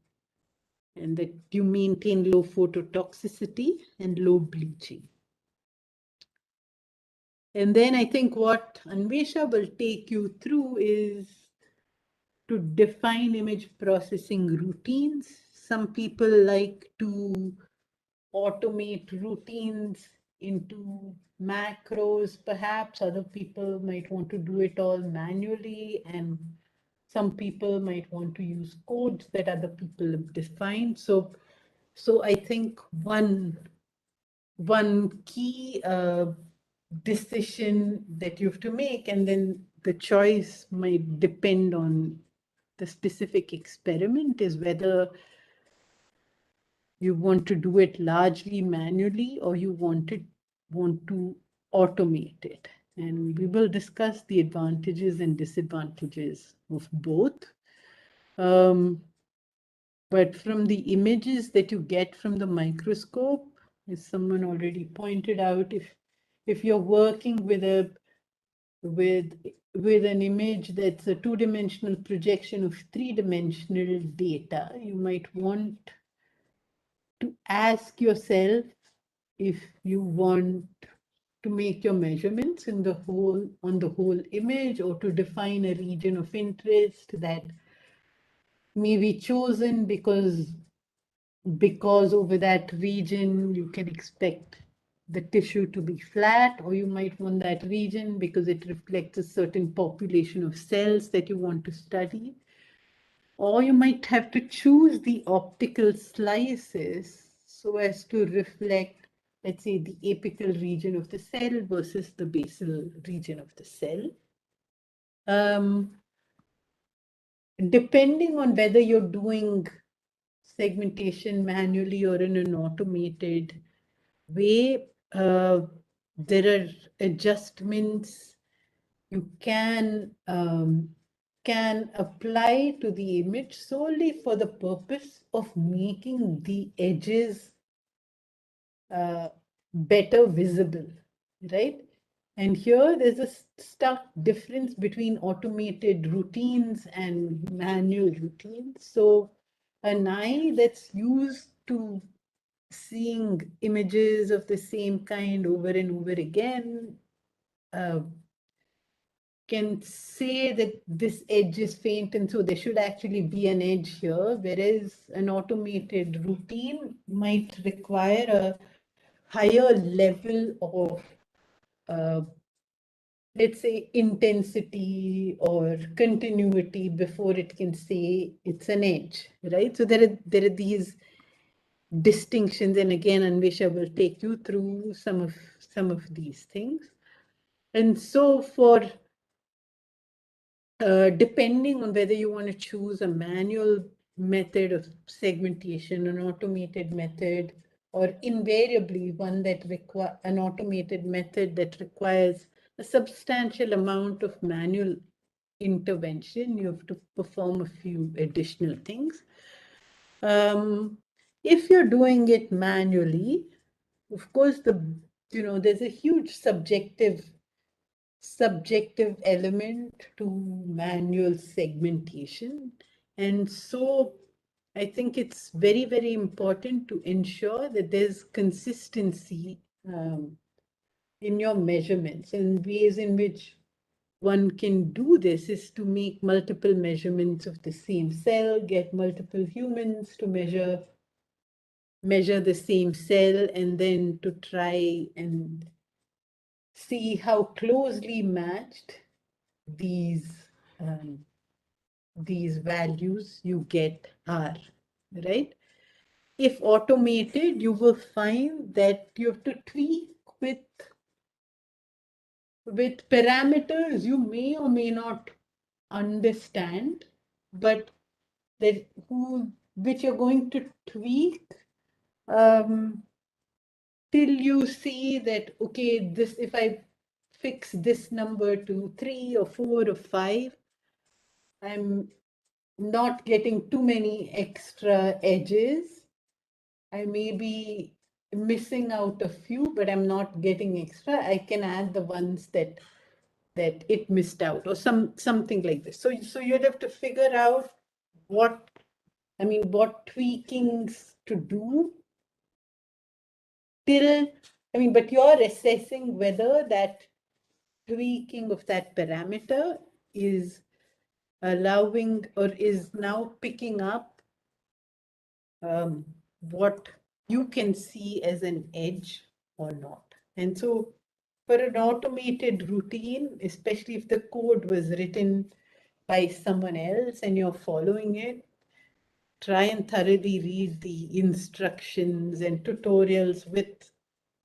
and that you maintain low phototoxicity and low bleaching. And then I think what Anwesha will take you through is to define image processing routines. Some people like to automate routines into macros. Perhaps other people might want to do it all manually, and some people might want to use codes that other people have defined. So I think one key decision that you have to make, and then the choice might depend on the specific experiment, is whether you want to do it largely manually or you want to automate it. And we will discuss the advantages and disadvantages of both. But from the images that you get from the microscope, as someone already pointed out, if you're working with an image that's a two-dimensional projection of three-dimensional data, you might want to ask yourself if you want to make your measurements on the whole image, or to define a region of interest that may be chosen because over that region you can expect the tissue to be flat, or you might want that region because it reflects a certain population of cells that you want to study. Or you might have to choose the optical slices so as to reflect, let's say, the apical region of the cell versus the basal region of the cell. Depending on whether you're doing segmentation manually or in an automated way, there are adjustments you can apply to the image solely for the purpose of making the edges better visible, right? And here there's a stark difference between automated routines and manual routines. So an eye that's used to seeing images of the same kind over and over again can say that this edge is faint and so there should actually be an edge here, whereas an automated routine might require a higher level of, let's say, intensity or continuity before it can say it's an edge, right? So there are these distinctions, and again, Anwesha will take you through some of these things. And so for depending on whether you want to choose a manual method of segmentation, an automated method, or invariably an automated method that requires a substantial amount of manual intervention, you have to perform a few additional things. If you're doing it manually, of course, there's a huge subjective element to manual segmentation. And so I think it's very, very important to ensure that there's consistency in your measurements. And ways in which one can do this is to make multiple measurements of the same cell, get multiple humans to measure the same cell, and then to try and see how closely matched these values you get are, right? If automated, you will find that you have to tweak with parameters you may or may not understand, but which you're going to tweak till you see that, okay, if I fix this number to 3 or 4 or 5, I'm not getting too many extra edges. I may be missing out a few, but I'm not getting extra. I can add the ones that it missed out, or something like this. So you'd have to figure out what tweakings to do but you're assessing whether that tweaking of that parameter is allowing or is now picking up what you can see as an edge or not, And so for an automated routine, especially if the code was written by someone else and you're following it, try and thoroughly read the instructions and tutorials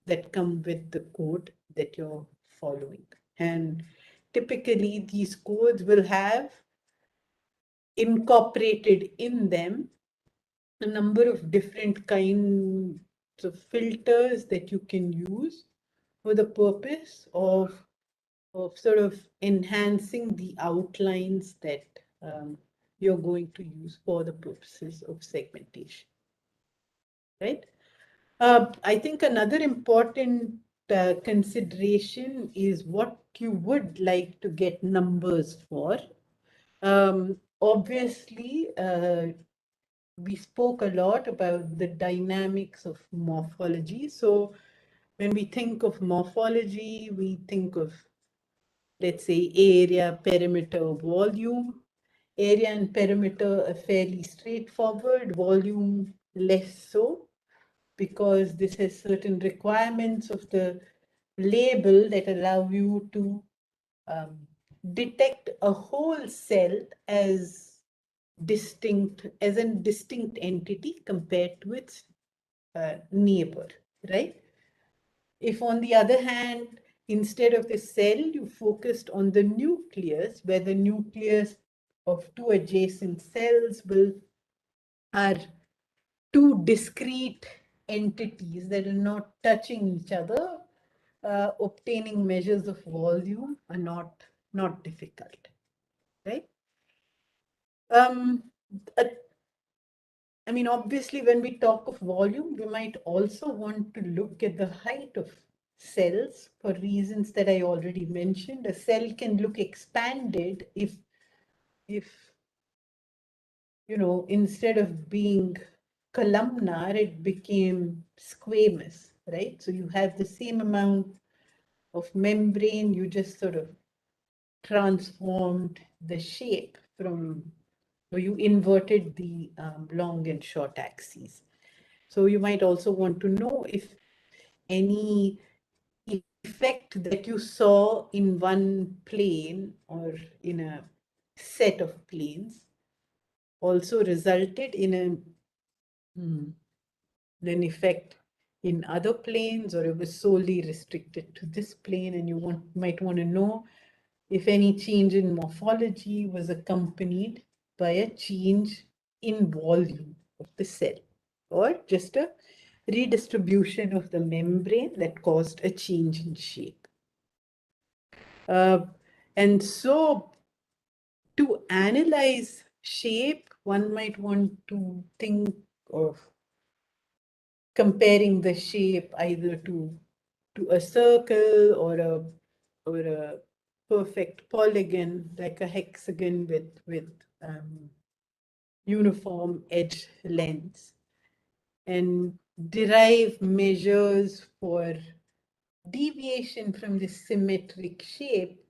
that come with the code that you're following. And typically these codes will have incorporated in them a number of different kinds of filters that you can use for the purpose of sort of enhancing the outlines that you're going to use for the purposes of segmentation, right? I think another important consideration is what you would like to get numbers for. Obviously, we spoke a lot about the dynamics of morphology. So when we think of morphology, we think of, let's say, area, perimeter, volume. Area and perimeter are fairly straightforward, volume less so, because this has certain requirements of the label that allow you to detect a whole cell as a distinct entity compared to its neighbor, right? If on the other hand, instead of the cell, you focused on the nucleus, where the nucleus of two adjacent cells are two discrete entities that are not touching each other, obtaining measures of volume are not difficult, right? I mean, obviously, when we talk of volume, we might also want to look at the height of cells for reasons that I already mentioned. A cell can look expanded if you know, instead of being columnar, it became squamous, right? So you have the same amount of membrane, you just sort of transformed the shape from, or you inverted the long and short axes. So you might also want to know if any effect that you saw in one plane or in a set of planes also resulted in an effect in other planes, or it was solely restricted to this plane, and you might want to know if any change in morphology was accompanied by a change in volume of the cell, or just a redistribution of the membrane that caused a change in shape. And so to analyze shape, one might want to think of comparing the shape either to a circle or a perfect polygon, like a hexagon with uniform edge lengths, and derive measures for deviation from the symmetric shape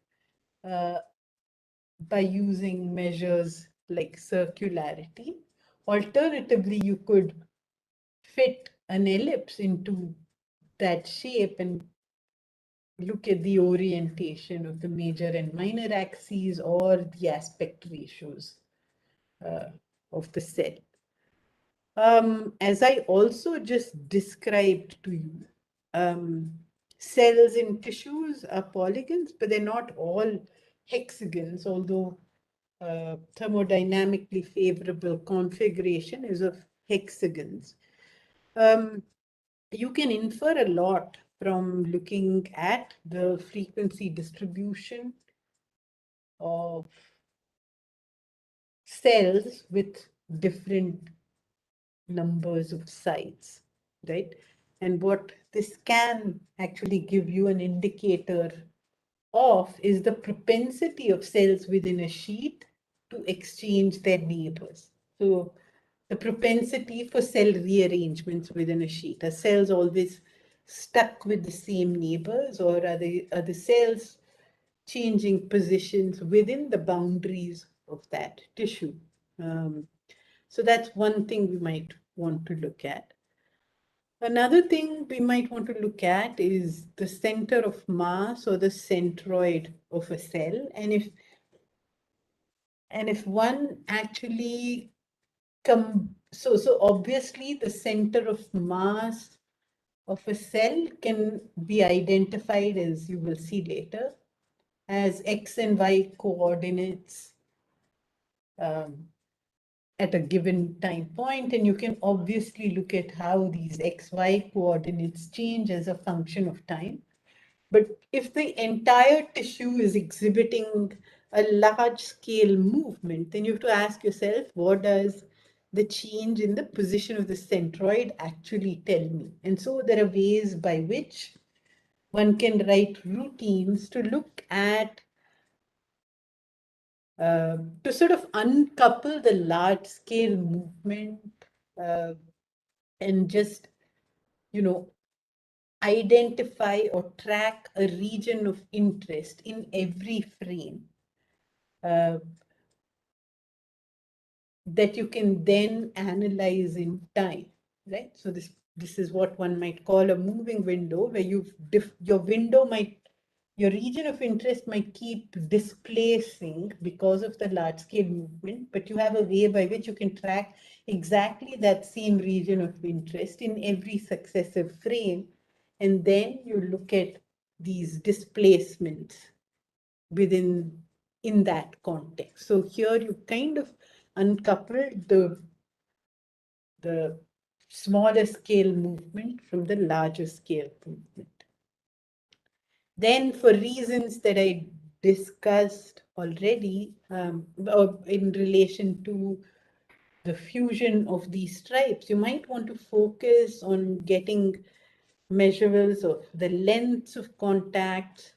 by using measures like circularity. Alternatively, you could fit an ellipse into that shape and look at the orientation of the major and minor axes or the aspect ratios of the cell. As I also just described to you, cells in tissues are polygons, but they're not all hexagons, although thermodynamically favorable configuration is of hexagons. You can infer a lot from looking at the frequency distribution of cells with different numbers of sides, right? And what this can actually give you an indicator of is the propensity of cells within a sheet to exchange their neighbors. So the propensity for cell rearrangements within a sheet. Are cells always stuck with the same neighbors, or are the cells changing positions within the boundaries of that tissue? So that's one thing we might want to look at. Another thing we might want to look at is the center of mass or the centroid of a cell. And if one actually so obviously the center of mass of a cell can be identified, as you will see later, as X and Y coordinates at a given time point. And you can obviously look at how these XY coordinates change as a function of time. But if the entire tissue is exhibiting a large scale movement, then you have to ask yourself, what does the change in the position of the centroid actually tell me? And so there are ways by which one can write routines to look at, to sort of uncouple the large scale movement and just, identify or track a region of interest in every frame that you can then analyze in time, right? So this is what one might call a moving window, where your region of interest might keep displacing because of the large scale movement, but you have a way by which you can track exactly that same region of interest in every successive frame. And then you look at these displacements in that context. So here you kind of uncouple the smaller scale movement from the larger scale movement. Then, for reasons that I discussed already, in relation to the fusion of these stripes, you might want to focus on getting measurables of the lengths of contacts,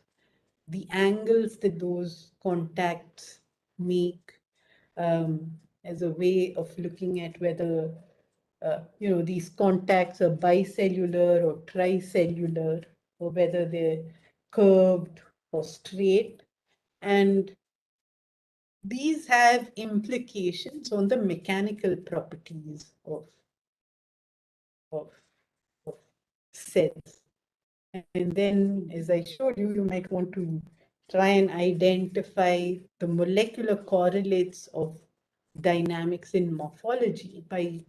the angles that those contacts make, as a way of looking at whether these contacts are bicellular or tricellular, or whether they're curved or straight. And these have implications on the mechanical properties of cells. And then, as I showed you, you might want to try and identify the molecular correlates of dynamics in morphology by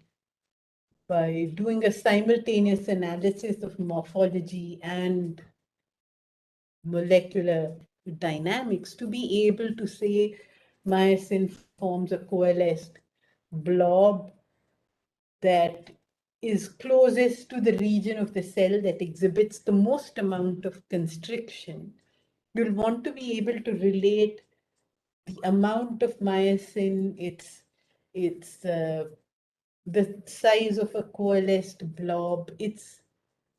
doing a simultaneous analysis of morphology and molecular dynamics to be able to say myosin forms a coalesced blob that is closest to the region of the cell that exhibits the most amount of constriction. You'll want to be able to relate the amount of myosin, the size of a coalesced blob, its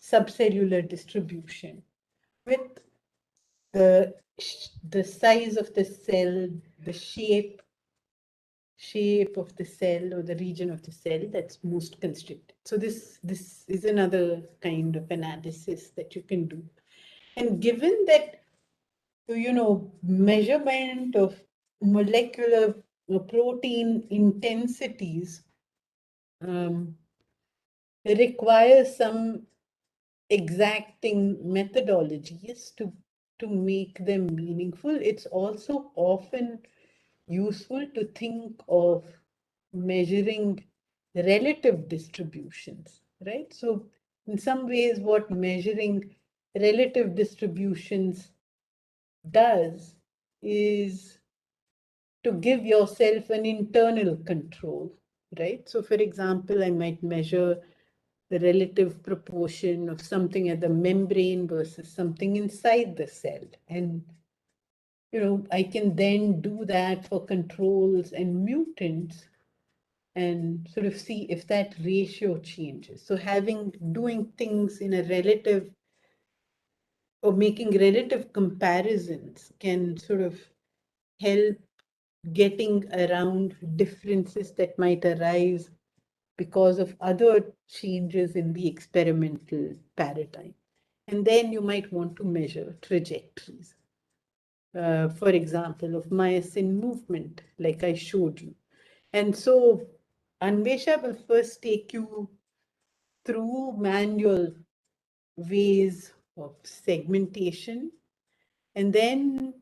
subcellular distribution, with the size of the cell, the shape of the cell or the region of the cell that's most constricted. So this is another kind of analysis that you can do. And given that, measurement of molecular protein intensities requires some exacting methodologies to make them meaningful, it's also often useful to think of measuring relative distributions, right? So in some ways, what measuring relative distributions does is to give yourself an internal control, right? So for example, I might measure the relative proportion of something at the membrane versus something inside the cell. And, I can then do that for controls and mutants and sort of see if that ratio changes. So doing things in a relative or making relative comparisons can sort of help getting around differences that might arise because of other changes in the experimental paradigm. And then you might want to measure trajectories, for example, of myosin movement, like I showed you. And so Anwesha will first take you through manual ways of segmentation. And then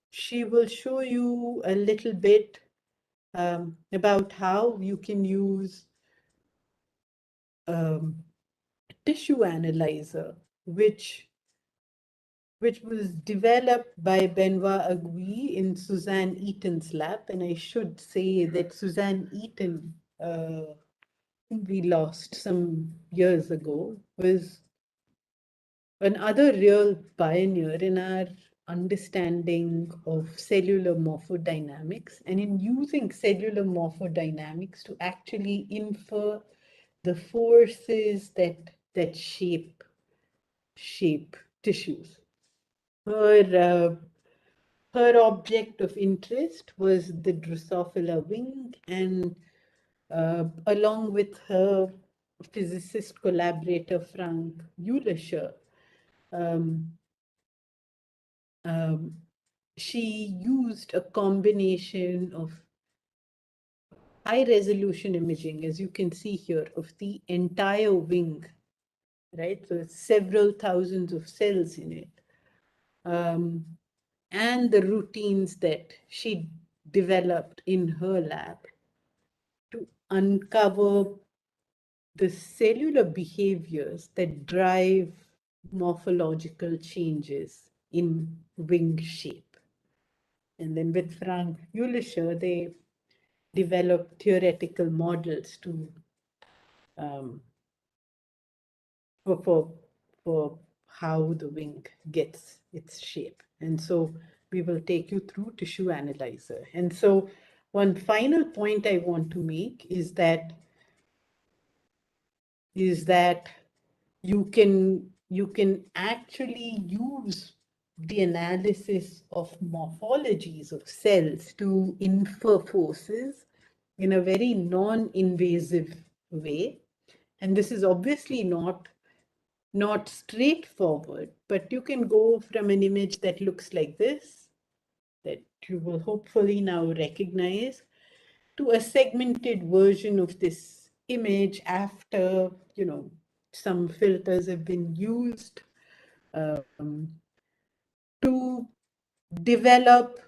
she will show you a little bit about how you can use tissue analyzer, which was developed by Benoit Agui in Suzanne Eaton's lab. And I should say that Suzanne Eaton, we lost some years ago, was another real pioneer in our understanding of cellular morphodynamics and in using cellular morphodynamics to actually infer the forces that shape tissues. Her object of interest was the Drosophila wing, and along with her physicist collaborator Frank Eulischer, she used a combination of high resolution imaging, as you can see here, of the entire wing, right? So it's several thousands of cells in it. And the routines that she developed in her lab to uncover the cellular behaviors that drive morphological changes in wing shape. And then with Frank Eulischer, they developed theoretical models to for how the wing gets its shape. And so we will take you through tissue analyzer. And so one final point I want to make is that you can actually use the analysis of morphologies of cells to infer forces in a very non-invasive way. And this is obviously not straightforward, but you can go from an image that looks like this, that you will hopefully now recognize, to a segmented version of this image after, some filters have been used to develop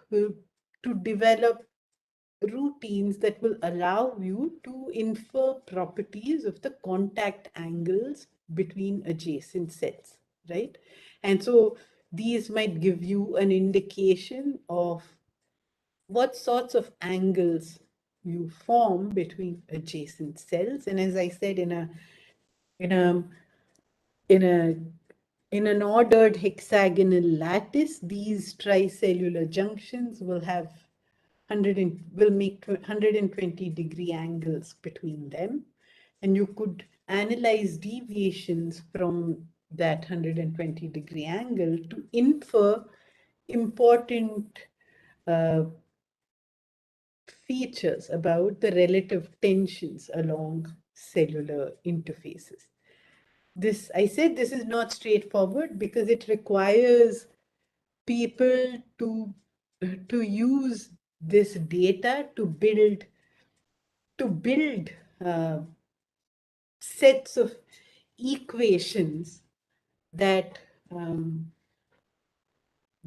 routines that will allow you to infer properties of the contact angles between adjacent cells, right? And so these might give you an indication of what sorts of angles you form between adjacent cells. And as I said, in an ordered hexagonal lattice, these tricellular junctions will make 120-degree angles between them. And you could analyze deviations from that 120-degree angle to infer important features about the relative tensions along cellular interfaces. I said this is not straightforward because it requires people to use this data to build sets of equations that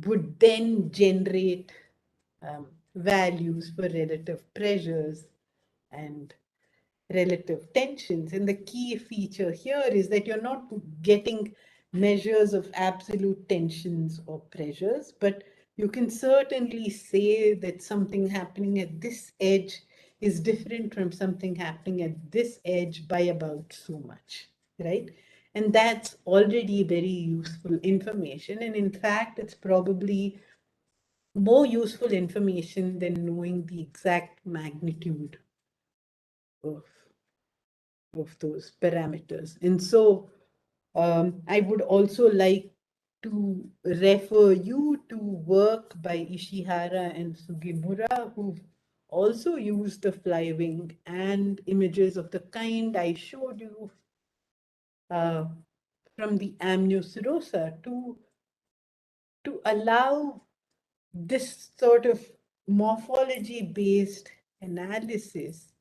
would then generate values for relative pressures and relative tensions. And the key feature here is that you're not getting measures of absolute tensions or pressures, but you can certainly say that something happening at this edge is different from something happening at this edge by about so much, right? And that's already very useful information. And in fact, it's probably more useful information than knowing the exact magnitude of those parameters. And so I would also like to refer you to work by Ishihara and Sugimura, who've also used the flywing and images of the kind I showed you from the amniocerosa to allow this sort of morphology-based analysis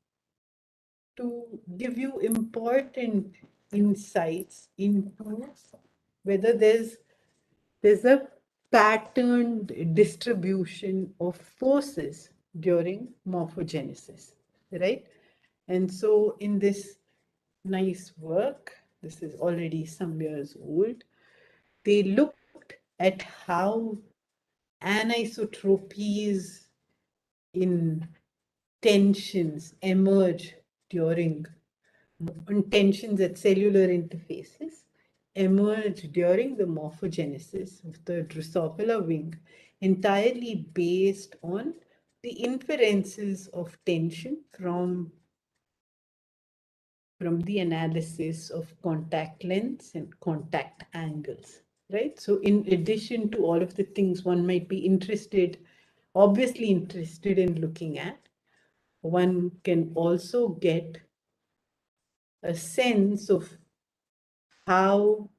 to give you important insights into whether there's a patterned distribution of forces during morphogenesis, right? And so in this nice work, this is already some years old, they looked at how anisotropies in tensions emerge during tensions at cellular interfaces emerge during the morphogenesis of the Drosophila wing entirely based on the inferences of tension from the analysis of contact lengths and contact angles, right? So in addition to all of the things one might be obviously interested in looking at, one can also get a sense of how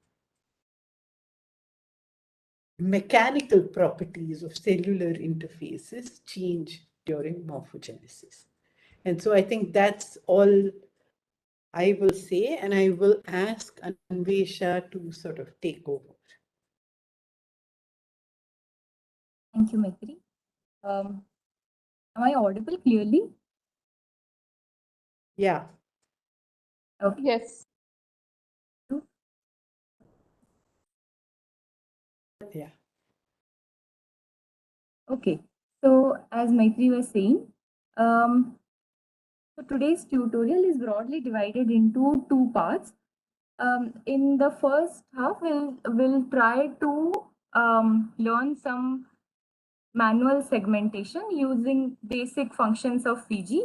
mechanical properties of cellular interfaces change during morphogenesis. And so I think that's all I will say, and I will ask Anwesha to sort of take over.
Thank you, Maithreyi. Am I audible clearly?
Yeah.
Okay.
Yes.
Yeah.
Okay. So as Maithreyi was saying, so today's tutorial is broadly divided into two parts. In the first half, we'll try to learn some manual segmentation using basic functions of Fiji.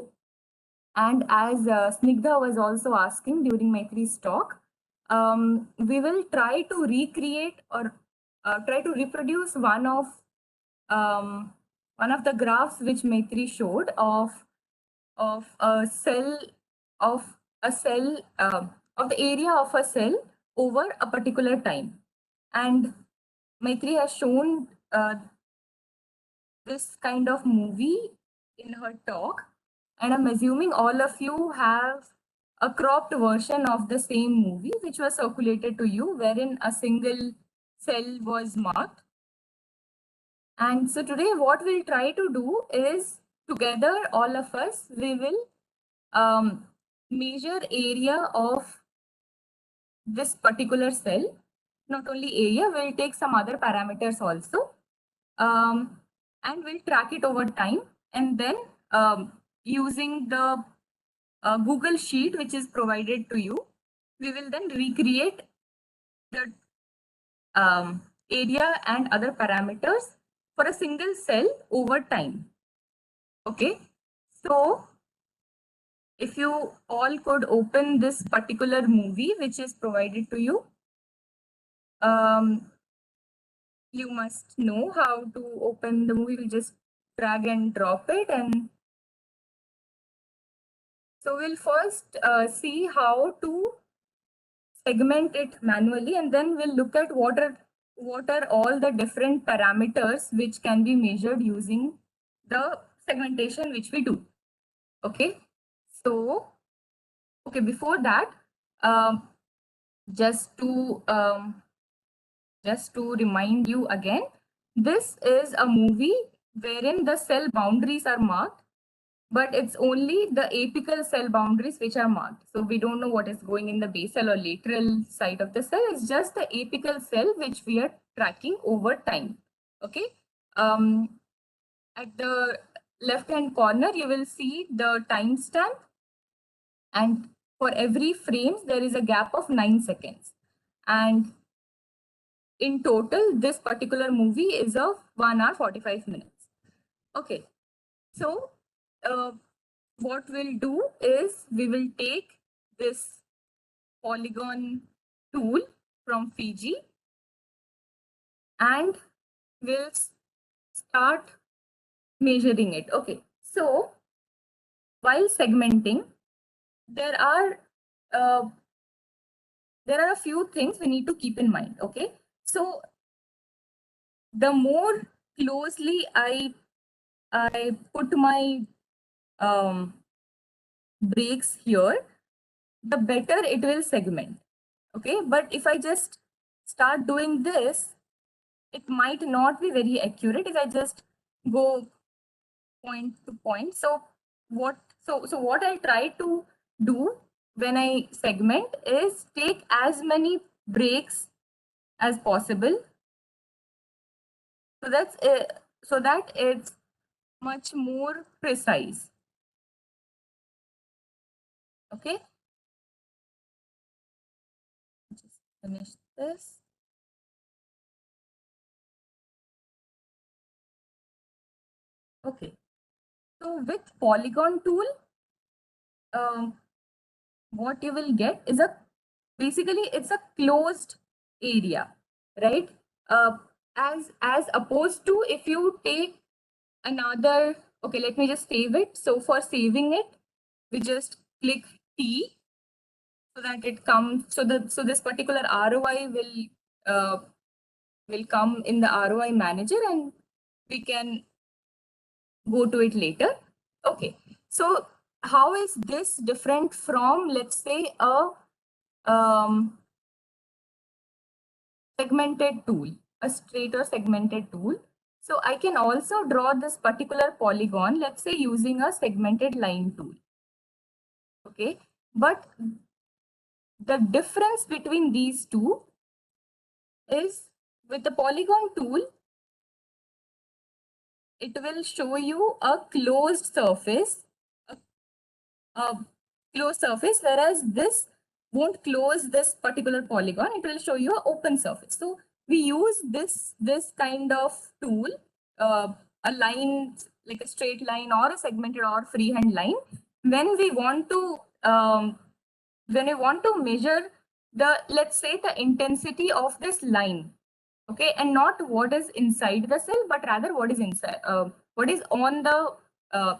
And as Snigdha was also asking during Maitri's talk, we will try to recreate or try to reproduce one of the graphs which Maithri showed of a cell of the area of a cell over a particular time. And Maithri has shown this kind of movie in her talk, and I'm assuming all of you have a cropped version of the same movie which was circulated to you, wherein a single cell was marked. And so today what we'll try to do is, together all of us, we will measure area of this particular cell. Not only area, we'll take some other parameters also. And we'll track it over time, and then using the Google Sheet which is provided to you, we will then recreate the area and other parameters for a single cell over time. Okay, so if you all could open this particular movie which is provided to you, you must know how to open the movie. We'll just drag and drop it, and so we'll first see how to segment it manually, and then we'll look at what are all the different parameters which can be measured using the segmentation which we do. Okay, so before that, just to remind you again, this is a movie wherein the cell boundaries are marked, but it's only the apical cell boundaries which are marked. So we don't know what is going in the basal or lateral side of the cell. It's just the apical cell which we are tracking over time. Okay. At the left-hand corner, you will see the timestamp, and for every frame, there is a gap of 9 seconds. And in total, this particular movie is of 1 hour 45 minutes. Okay. So what we'll do is we will take this polygon tool from Fiji and we'll start measuring it. Okay, so while segmenting, there are a few things we need to keep in mind. Okay, so the more closely I put my breaks here, the better it will segment. Okay, but if I just start doing this, it might not be very accurate if I just go point to point. So what I try to do when I segment is take as many breaks as possible, so that it's much more precise. Okay, just finish this. Okay, so with polygon tool, what you will get is basically it's a closed area, right? As opposed to if you take another, okay, let me just save it. So for saving it, we just click T so that it comes. So this particular ROI will come in the ROI manager, and we can go to it later. Okay, so how is this different from, let's say, a segmented tool, a straight or segmented tool? So I can also draw this particular polygon, let's say, using a segmented line tool. Okay, but the difference between these two is with the polygon tool, it will show you a closed surface, whereas this won't close this particular polygon. It will show you an open surface. So we use this kind of tool, a line like a straight line or a segmented or freehand line, when we want to measure the, let's say, the intensity of this line. Okay, and not what is inside the cell, but rather what is inside, what is on the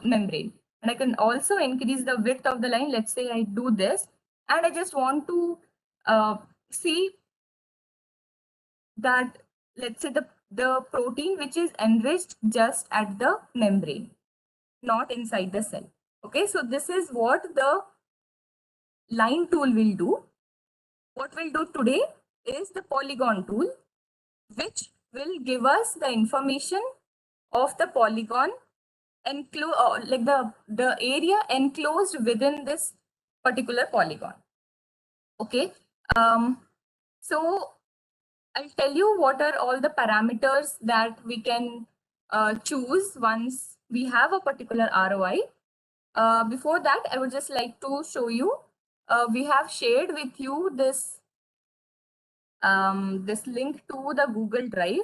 membrane. And I can also increase the width of the line. Let's say I do this, and I just want to see that, let's say, the protein which is enriched just at the membrane, not inside the cell. Okay, so this is what the line tool will do. What we'll do today is the polygon tool, which will give us the information of the polygon like the area enclosed within this particular polygon. Okay, so I'll tell you what are all the parameters that we can choose once we have a particular ROI. Before that, I would just like to show you, we have shared with you this link to the Google Drive.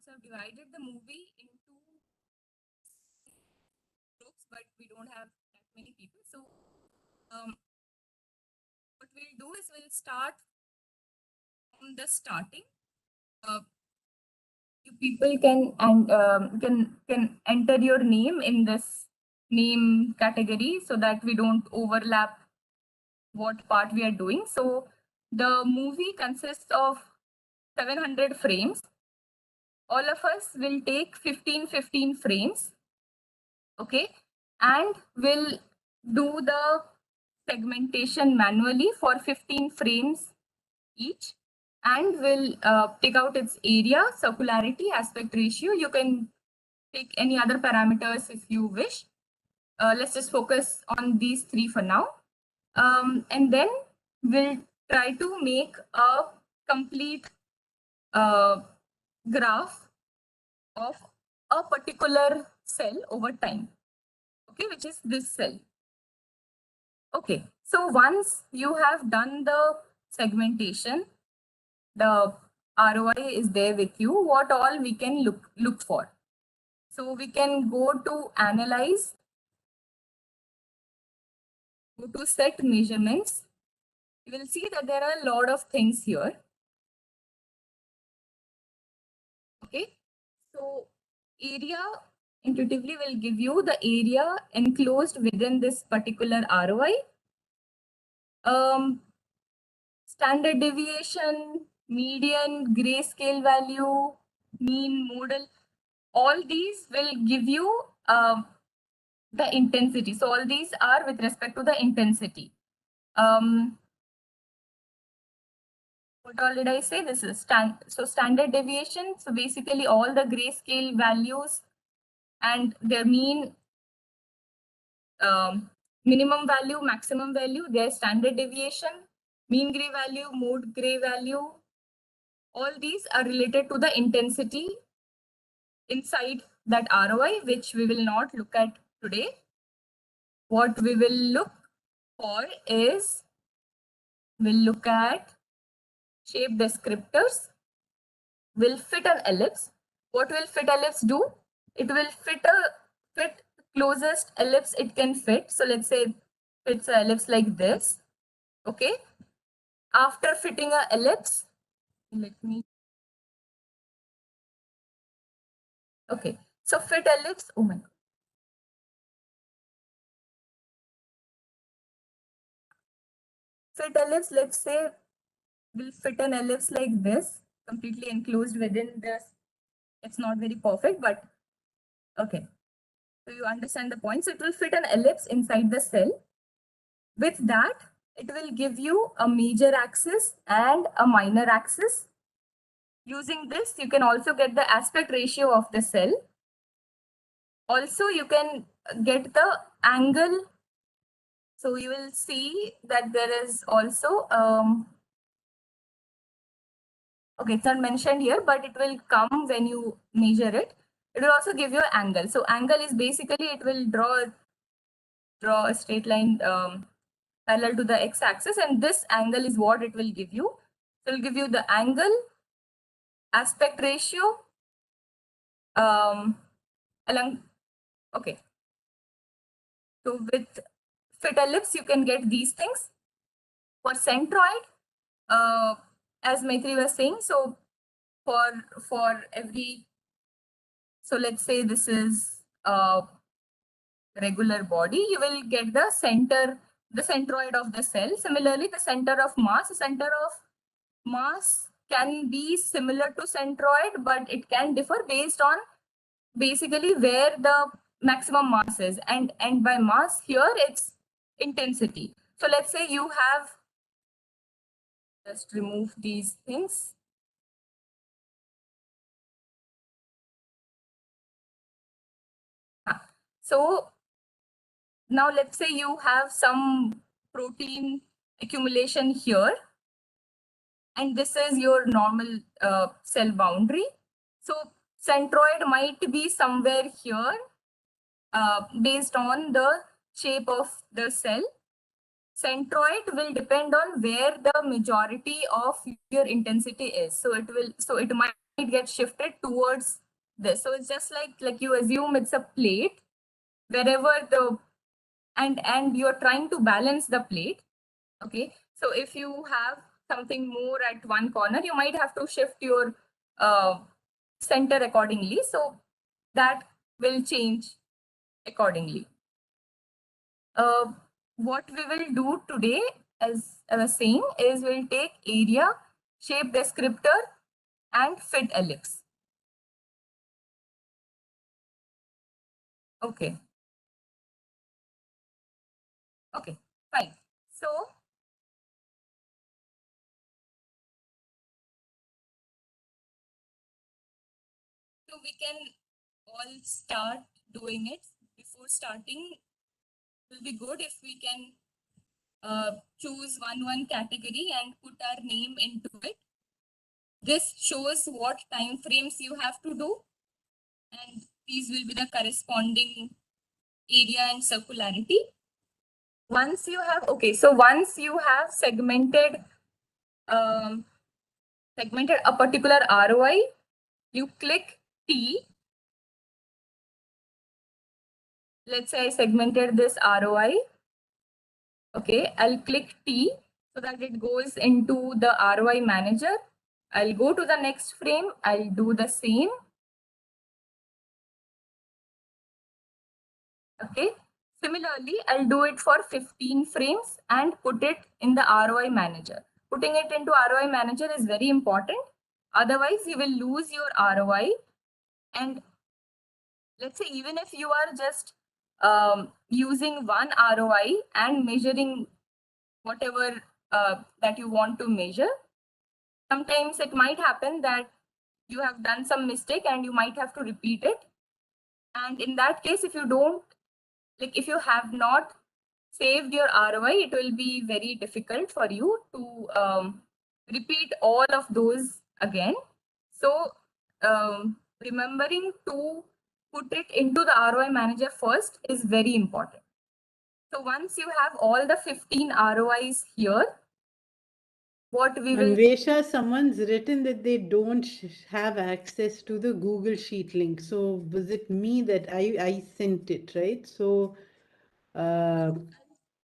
I've divided the movie into groups, but we don't have that many people. So what we'll do is we'll start from the starting. You people can enter your name in this name category so that we don't overlap what part we are doing. So the movie consists of 700 frames. All of us will take 15 frames. Okay, and we'll do the segmentation manually for 15 frames each, and we'll take out its area, circularity, aspect ratio. You can pick any other parameters if you wish. Let's just focus on these three for now. And then we'll try to make a complete graph of a particular cell over time, okay, which is this cell. Okay, so once you have done the segmentation, the ROI is there with you, what all we can look for. So we can go to analyze, go to set measurements. You will see that there are a lot of things here. Okay, so area intuitively will give you the area enclosed within this particular ROI. Standard deviation, median, grayscale value, mean, modal, all these will give you the intensity. So all these are with respect to the intensity. What all did I say? This is standard deviation. So basically all the grayscale values and their mean, minimum value, maximum value, their standard deviation, mean gray value, mode gray value, all these are related to the intensity inside that ROI, which we will not look at today. What we will look for is, we'll look at shape descriptors, will fit an ellipse. What will fit ellipse do? It will fit closest ellipse it can fit. So let's say fits an ellipse like this. Okay. After fitting an ellipse, okay. So fit ellipse, oh my God. Fit ellipse, let's say will fit an ellipse like this, completely enclosed within this. It's not very perfect, but okay. So you understand the point. So it will fit an ellipse inside the cell. With that, it will give you a major axis and a minor axis. Using this, you can also get the aspect ratio of the cell. Also, you can get the angle. So you will see that there is also, okay, it's not mentioned here, but it will come when you measure it. It will also give you an angle. So angle is basically, it will draw a straight line parallel to the x-axis, and this angle is what it will give you. So it will give you the angle, aspect ratio, along, okay. So with fit ellipse, you can get these things. For centroid, as Maithreyi was saying, so for every, so let's say this is a regular body, you will get the center, the centroid of the cell. Similarly, the center of mass can be similar to centroid, but it can differ based on basically where the maximum mass is. And by mass here, it's intensity. So let's say you have, just remove these things. So now let's say you have some protein accumulation here, and this is your normal cell boundary. So centroid might be somewhere here based on the shape of the cell. Centroid will depend on where the majority of your intensity is. So it might get shifted towards this. So it's just like you assume it's a plate, wherever the, and you're trying to balance the plate. Okay. So if you have something more at one corner, you might have to shift your center accordingly. So that will change accordingly. What we will do today, as I was saying, is we'll take area, shape descriptor, and fit ellipse. Okay. Okay, fine. So we can all start doing it. Before starting, it will be good if we can choose one category and put our name into it. This shows what time frames you have to do, and these will be the corresponding area and circularity. Once you have, okay, so once you have segmented a particular ROI, you click T. Let's say I segmented this ROI. Okay, I'll click T so that it goes into the ROI manager. I'll go to the next frame. I'll do the same. Okay. Similarly, I'll do it for 15 frames and put it in the ROI manager. Putting it into ROI manager is very important. Otherwise, you will lose your ROI. And let's say even if you are just using one ROI and measuring whatever that you want to measure, sometimes it might happen that you have done some mistake and you might have to repeat it. And in that case, if you don't, like if you have not saved your ROI, it will be very difficult for you to repeat all of those again. So remembering to put it into the ROI manager first is very important. So once you have all the 15 ROIs here, what we will...
Anwesha, someone's written that they don't have access to the Google Sheet link. So was it me that I sent it, right? So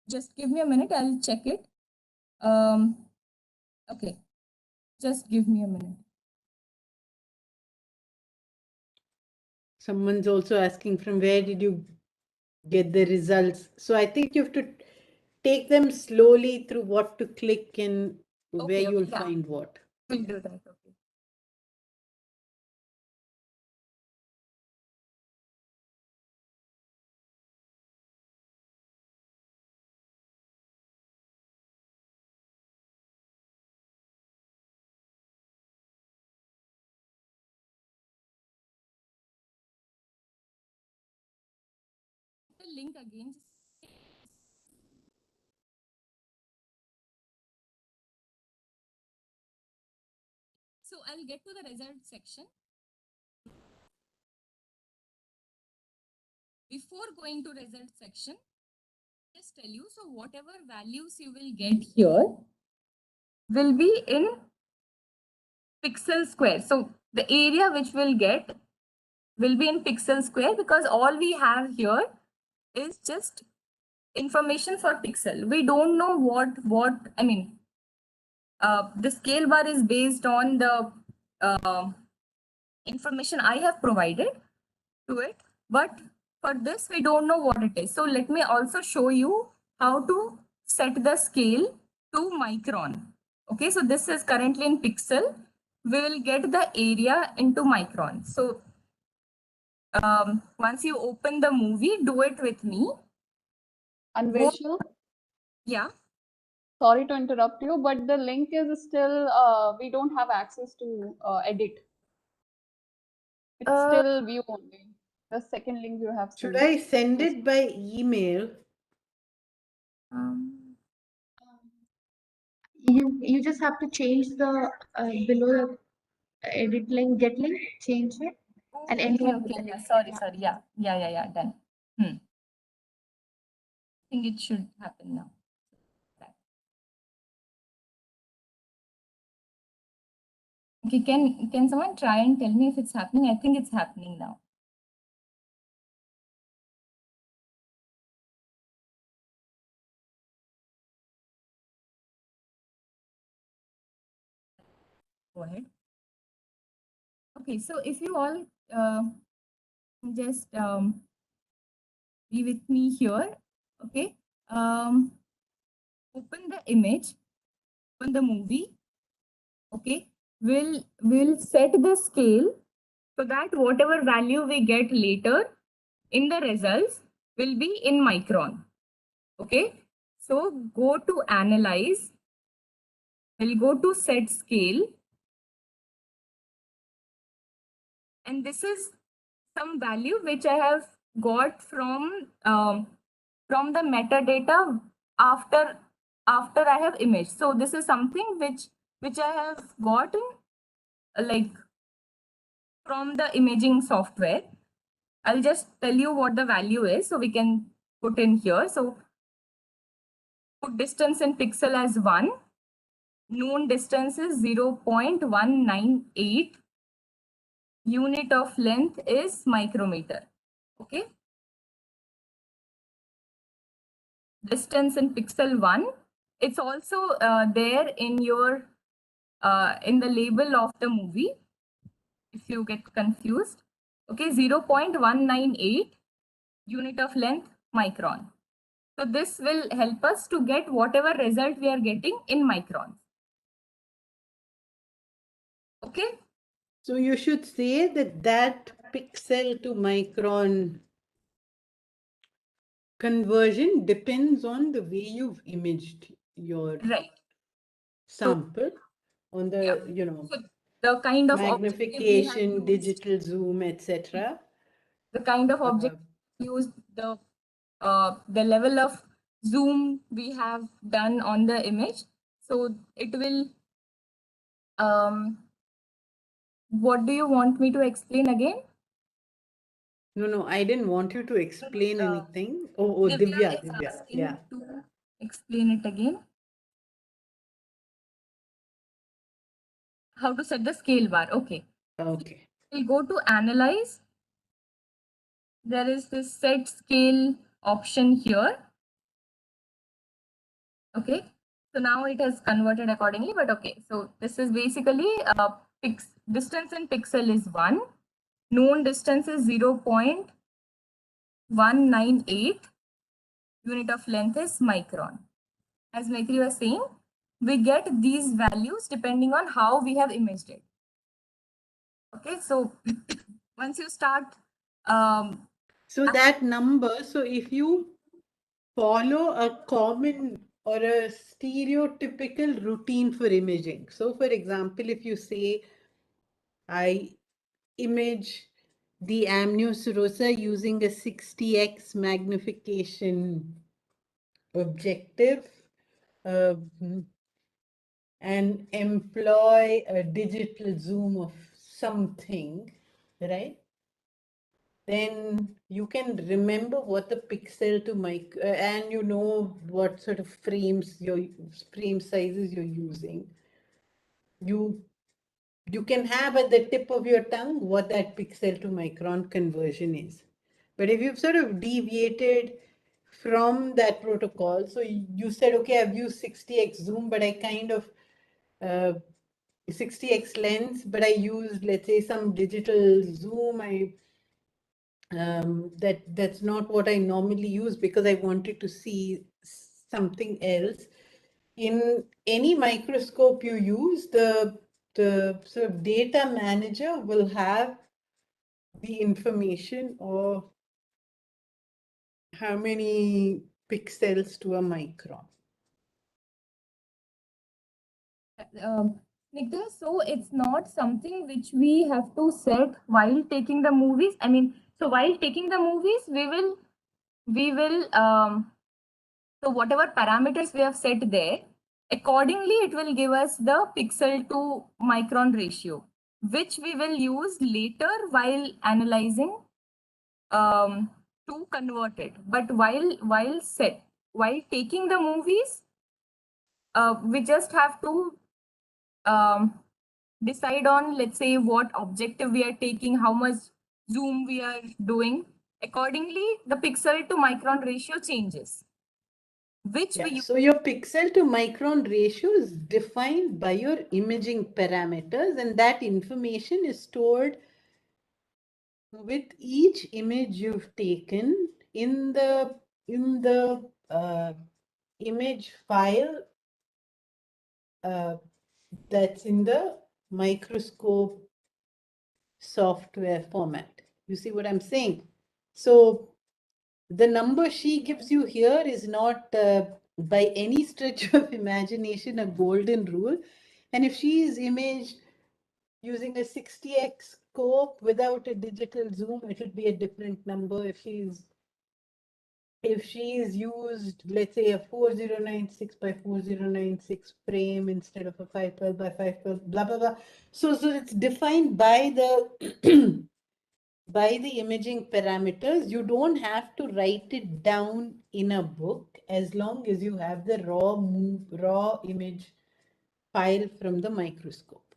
just give me a minute, I'll check it. Okay, just give me a minute.
someone's also asking from where did you get the results? So I think you have to take them slowly through what to click and where
Okay,
you'll
yeah.
find what.
We'll do that. Okay. The link again. So I'll get to the result section. Before going to result section, just tell you, so whatever values you will get here will be in pixel square. So the area which we'll get will be in pixel square, because all we have here is just information for pixel. We don't know what I mean. The scale bar is based on the information I have provided to it, but for this we don't know what it is. So let me also show you how to set the scale to micron. Okay, so this is currently in pixel. We will get the area into micron. So once you open the movie, do it with me.
Anwesha,
Yeah.
sorry to interrupt you, but the link is still, we don't have access to edit. It's still view only. The second link you have
Should
seen.
I send it by email?
You just have to change the below the edit link, get link, change it, and enter.
Okay. Yeah. Sorry. Yeah. Done. I think it should happen now. Okay. Can someone try and tell me if it's happening? I think it's happening now. Go ahead. Okay, so if you all just be with me here, okay. Open the image, open the movie, okay. We'll set the scale so that whatever value we get later in the results will be in micron, okay. So go to analyze, we'll go to set scale, and this is some value which I have got from the metadata after I have image. So this is something which I have gotten like from the imaging software. I'll just tell you what the value is so we can put in here. So put distance in pixel as 1, known distance is 0.198, unit of length is micrometer, okay. Distance in pixel 1, it's also there in your in the label of the movie if you get confused, okay. 0.198 unit of length micron. So this will help us to get whatever result we are getting in microns. Okay.
So you should say that pixel to micron conversion depends on the way you've imaged your
Right.
sample on the,
So the kind of objective we have
magnification,
used,
digital zoom, etc.
the kind of object used, the level of zoom we have done on the image. So it will, what do you want me to explain again?
No, I didn't want you to explain anything. Oh,
Divya is
Divya,
asking
yeah.
to explain it again. How to set the scale bar. Okay.
Okay.
We'll go to analyze. There is this set scale option here. Okay. So now it has converted accordingly, but okay. So this is basically distance in pixel is 1. Known distance is 0.198. Unit of length is micron. As Maithreyi was saying, we get these values depending on how we have imaged it. Okay, so once you start,
So that number, so if you follow a common or a stereotypical routine for imaging. So for example, if you say, I image the amnioserosa using a 60x magnification objective, and employ a digital zoom of something, right? Then you can remember what the pixel to mic and you know what sort of frame sizes you're using. You can have at the tip of your tongue what that pixel to micron conversion is. But if you've sort of deviated from that protocol, so you said, okay, I've used 60x zoom, but I kind of 60x lens, but I used, let's say, some digital zoom. That's not what I normally use because I wanted to see something else. In any microscope you use, the sort of data manager will have the information of how many pixels to a micron.
Nikta, so it's not something which we have to set while taking the movies. I mean, so while taking the movies, we will, so whatever parameters we have set there, accordingly, it will give us the pixel to micron ratio, which we will use later while analyzing to convert it. But while taking the movies, we just have to decide on, let's say, what objective we are taking, how much zoom we are doing. Accordingly, the pixel to micron ratio changes.
So your pixel to micron ratio is defined by your imaging parameters, and that information is stored with each image you've taken in the image file that's in the microscope software format. You see what I'm saying? So the number she gives you here is not by any stretch of imagination a golden rule. And if she is imaged using a 60x scope without a digital zoom, it would be a different number. If she's used, let's say, a 4096 by 4096 frame instead of a 512 by 512, blah, blah, blah. So it's defined by the by the imaging parameters. You don't have to write it down in a book as long as you have the raw image file from the microscope.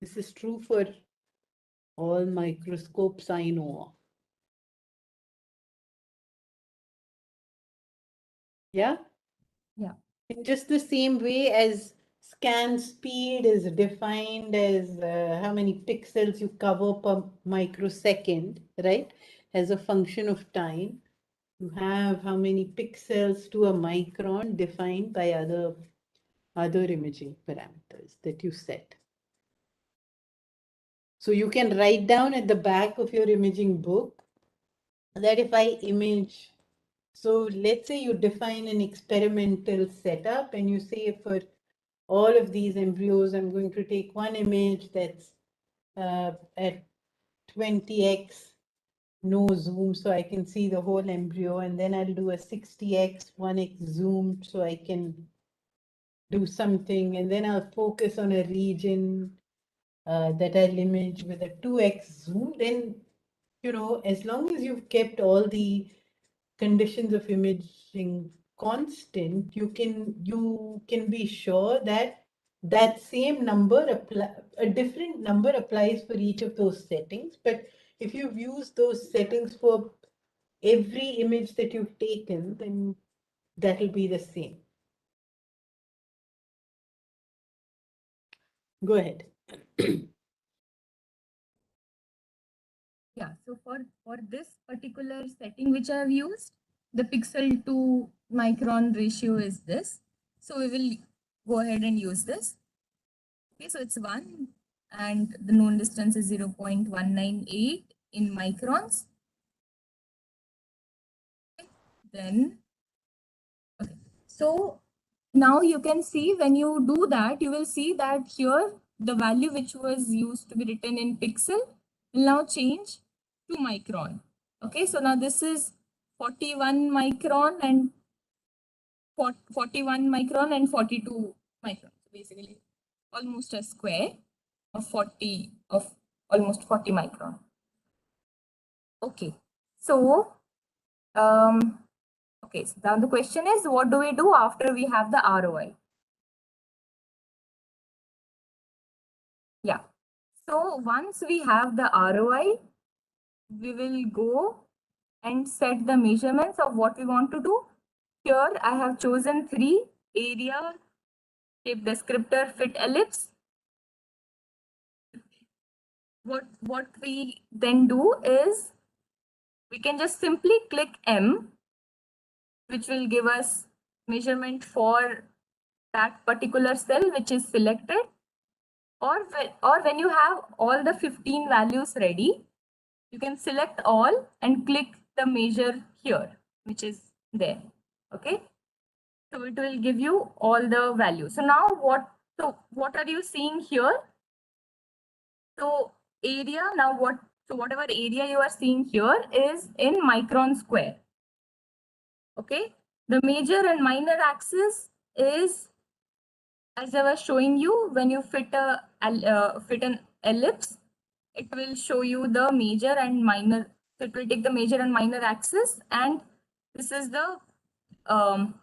This is true for all microscopes I know of. Yeah?
Yeah.
In just the same way as scan speed is defined as how many pixels you cover per microsecond, right? as a function of time. You have how many pixels to a micron defined by other imaging parameters that you set. So you can write down at the back of your imaging book that if I image, so let's say you define an experimental setup and you say for all of these embryos, I'm going to take one image that's at 20x no zoom so I can see the whole embryo, and then I'll do a 60x 1x zoom so I can do something, and then I'll focus on a region that I'll image with a 2x zoom. Then, you know, as long as you've kept all the conditions of imaging constant, you can be sure that that same number a different number applies for each of those settings. But if you've used those settings for every image that you've taken, then that'll be the same. Go ahead.
Yeah, so for this particular setting which I have used, the pixel to micron ratio is this. So we will go ahead and use this. Okay, so it's 1 and the known distance is 0.198 in microns. Okay, then, okay, so now you can see when you do that, you will see that here the value which was used to be written in pixel will now change to micron. Okay, so now this is 41 micron and 41 micron and 42 micron. So basically almost a square of almost 40 micron. Okay, so okay, so now the question is, what do we do after we have the ROI? Yeah, so once we have the ROI, we will go and set the measurements of what we want to do. Here I have chosen 3: area, shape descriptor, fit ellipse. What we then do is we can just simply click M, which will give us measurement for that particular cell which is selected. Or when you have all the 15 values ready, you can select all and click the measure here, which is there. Okay, so it will give you all the values. So now what are you seeing here? So area, now whatever area you are seeing here is in micron square. Okay, the major and minor axis is, as I was showing you, when you fit an ellipse, it will show you the major and minor. So it will take the major and minor axis, and this is the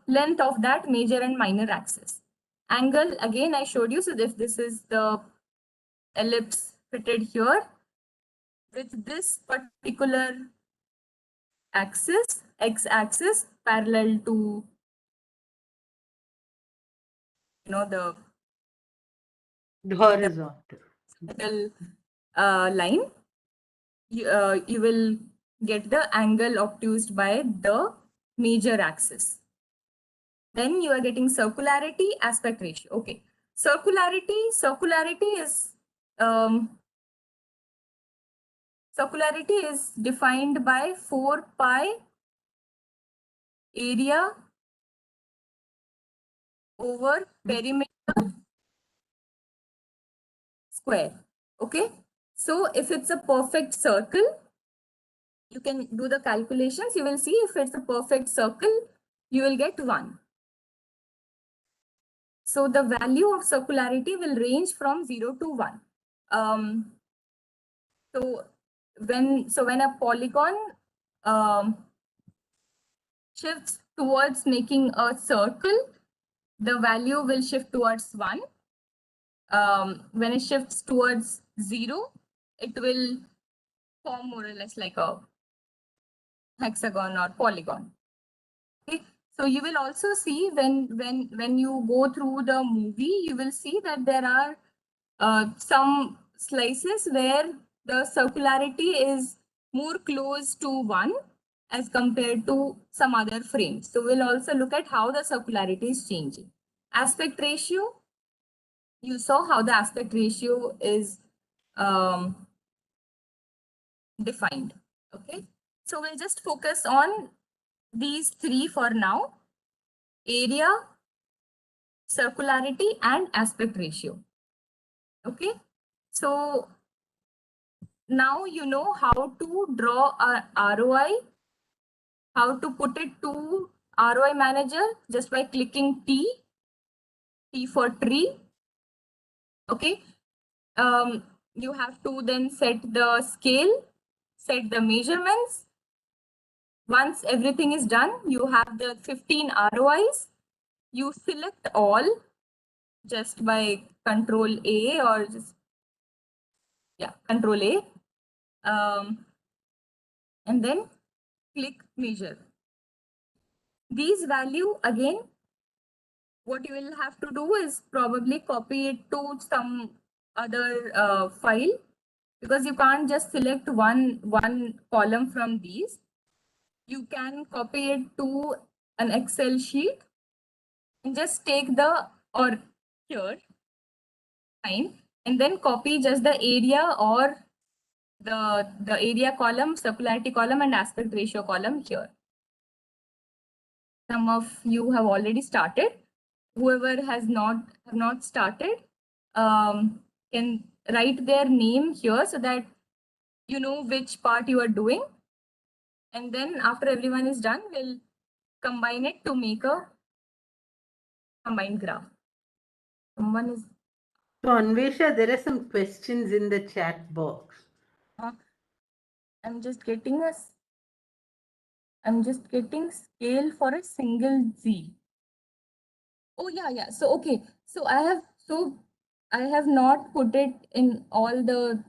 length of that major and minor axis. Angle, again, I showed you. So if this is the ellipse fitted here, with this particular axis, x-axis, parallel to, you know, the
Horizontal
line, you will get the angle obtused by the major axis. Then you are getting circularity, aspect ratio. Okay, circularity is defined by 4 pi area over perimeter square. Okay, so if it's a perfect circle, you can do the calculations. You will see if it's a perfect circle, you will get 1. So the value of circularity will range from 0 to 1. So when a polygon shifts towards making a circle, the value will shift towards 1. When it shifts towards 0, it will form more or less like a hexagon or polygon. Okay, so you will also see when you go through the movie, you will see that there are some slices where the circularity is more close to 1 as compared to some other frames. So we'll also look at how the circularity is changing. Aspect ratio, you saw how the aspect ratio is defined. Okay, so we'll just focus on these three for now: area, circularity, and aspect ratio. Okay, so now you know how to draw a ROI, how to put it to ROI manager just by clicking T for tree. Okay, you have to then set the scale, set the measurements. Once everything is done, you have the 15 ROIs. You select all just by Control A or just, yeah, Control A. And then click measure. These value again, what you will have to do is probably copy it to some other file, because you can't just select one column from these. You can copy it to an Excel sheet and just take the, or here, fine, and then copy just the area or the area column, circularity column, and aspect ratio column here. Some of you have already started. Whoever has not started can write their name here so that you know which part you are doing. And then after everyone is done, we'll combine it to make a combined graph. Someone is.
So Anwesha, there are some questions in the chat box.
I'm just getting scale for a single Z. Oh yeah. So okay. So I have not put it in all the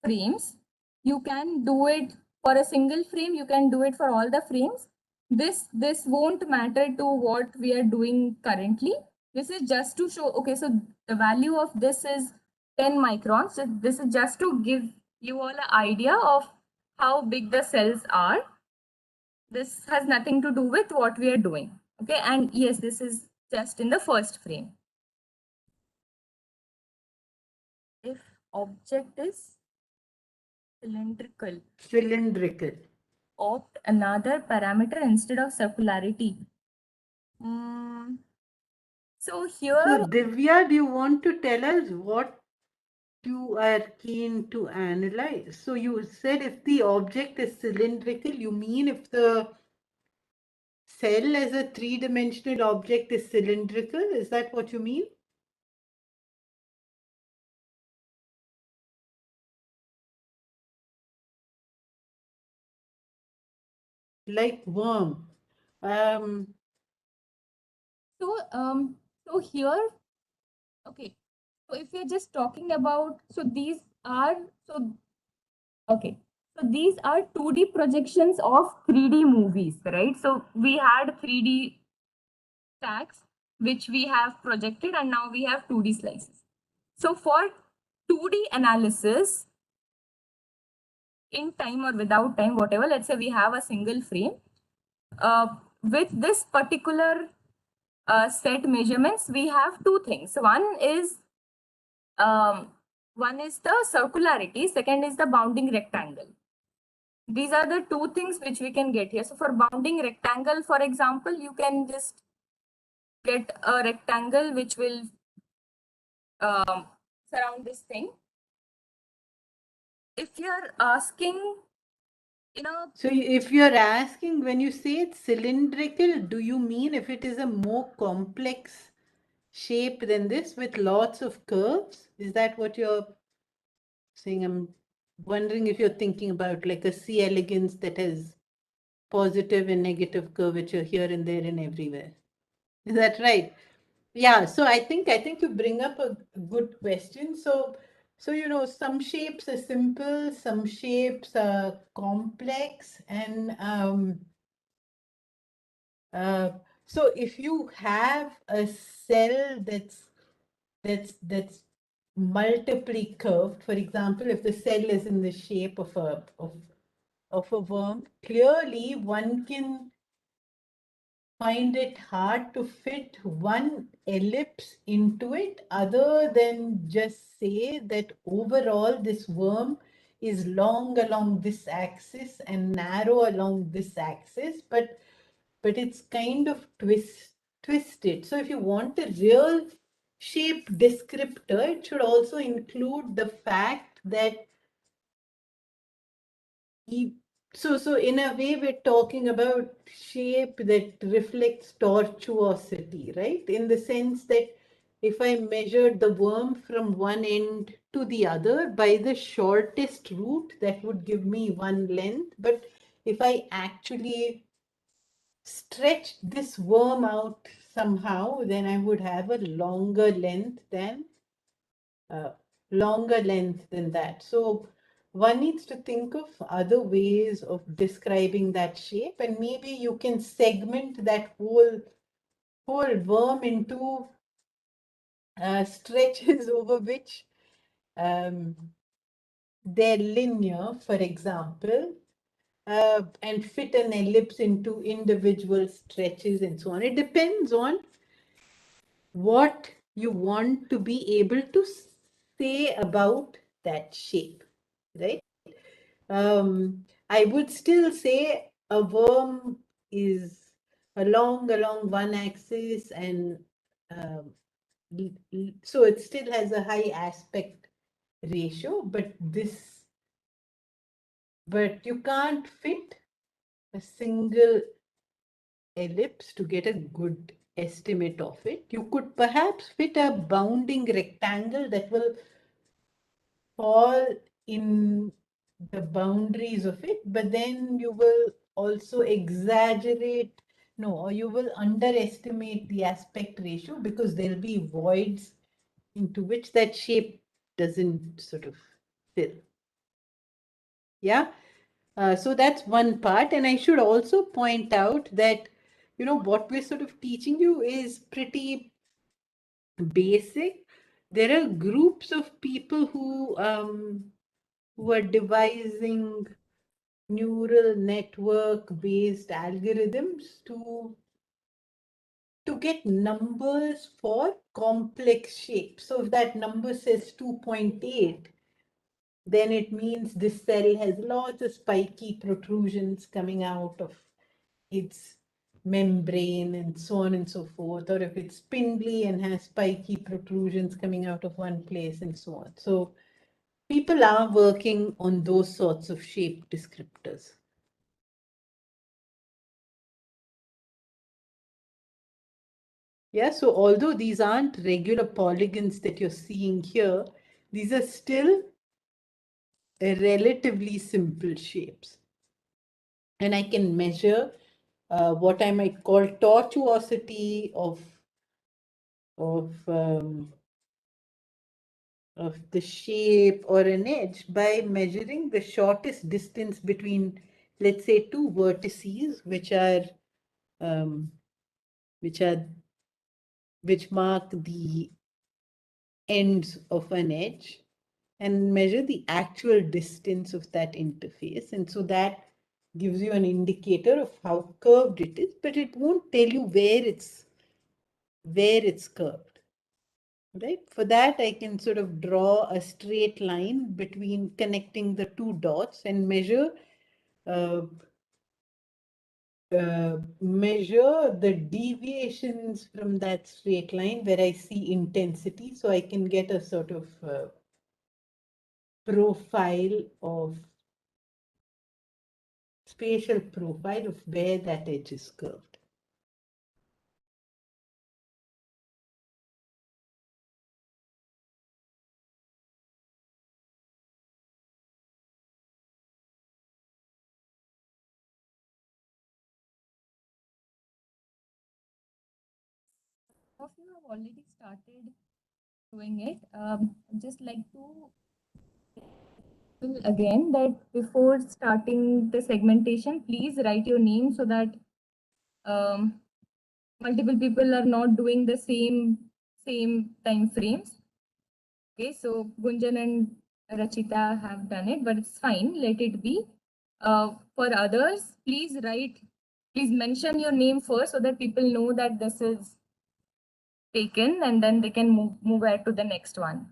frames. You can do it for a single frame. You can do it for all the frames. This won't matter to what we are doing currently. This is just to show. Okay, so the value of this is 10 microns. So this is just to give you all an idea of how big the cells are. This has nothing to do with what we are doing. Okay, and yes, this is just in the first frame. If object is cylindrical, opt another parameter instead of circularity. So here.
So Divya, do you want to tell us what you are keen to analyze? So you said if the object is cylindrical, you mean if the cell as a three-dimensional object is cylindrical? Is that what you mean? Like worm.
So here, okay. So if you're just talking about, so these are, so okay. So these are 2D projections of 3D movies, right? So we had 3D stacks, which we have projected, and now we have 2D slices. So for 2D analysis, in time or without time, whatever, let's say we have a single frame. With this particular set measurements, we have two things. One is the circularity, second is the bounding rectangle. These are the two things which we can get here. So for bounding rectangle, for example, you can just get a rectangle which will surround this thing. If you're asking,
so if you're asking, when you say it's cylindrical, do you mean if it is a more complex shape than this with lots of curves? Is that what you're saying? I'm wondering if you're thinking about like a C. elegans that has positive and negative curvature here and there and everywhere. Is that right? Yeah, so I think you bring up a good question. So you know, some shapes are simple, some shapes are complex, and so if you have a cell that's multiply curved. For example, if the cell is in the shape of a worm, clearly one can find it hard to fit one ellipse into it, other than just say that overall this worm is long along this axis and narrow along this axis, but it's kind of twisted. So if you want a real shape descriptor, it should also include the fact that so in a way we're talking about shape that reflects tortuosity, right? In the sense that if I measured the worm from one end to the other by the shortest route, that would give me one length. But if I actually stretch this worm out somehow, then I would have a longer length than that. So one needs to think of other ways of describing that shape, and maybe you can segment that whole worm into stretches over which they're linear, for example, and fit an ellipse into individual stretches and so on. It depends on what you want to be able to say about that shape, right? I would still say a worm is along one axis, and so it still has a high aspect ratio, but you can't fit a single ellipse to get a good estimate of it. You could perhaps fit a bounding rectangle that will fall in the boundaries of it, but then you will also exaggerate, no, or you will underestimate the aspect ratio because there'll be voids into which that shape doesn't sort of fill. Yeah. So that's one part. And I should also point out that, you know, what we're sort of teaching you is pretty basic. There are groups of people who are devising neural network based algorithms to get numbers for complex shapes. So if that number says 2.8, then it means this cell has lots of spiky protrusions coming out of its membrane and so on and so forth, or if it's spindly and has spiky protrusions coming out of one place and so on. So people are working on those sorts of shape descriptors. Yeah, so although these aren't regular polygons that you're seeing here, these are still relatively simple shapes. And I can measure what I might call tortuosity of the shape or an edge by measuring the shortest distance between, let's say, two vertices, which mark the ends of an edge, and measure the actual distance of that interface. And so that gives you an indicator of how curved it is, but it won't tell you where it's curved. Right? For that, I can sort of draw a straight line between connecting the two dots and measure the deviations from that straight line where I see intensity. So I can get a sort of spatial profile of where that edge is curved.
Of you have already started doing it. Just like to again that before starting the segmentation, please write your name so that multiple people are not doing the same time frames. Okay, so Gunjan and Rachita have done it, but it's fine. Let it be. For others, please mention your name first so that people know that this is taken, and then they can move ahead to the next one.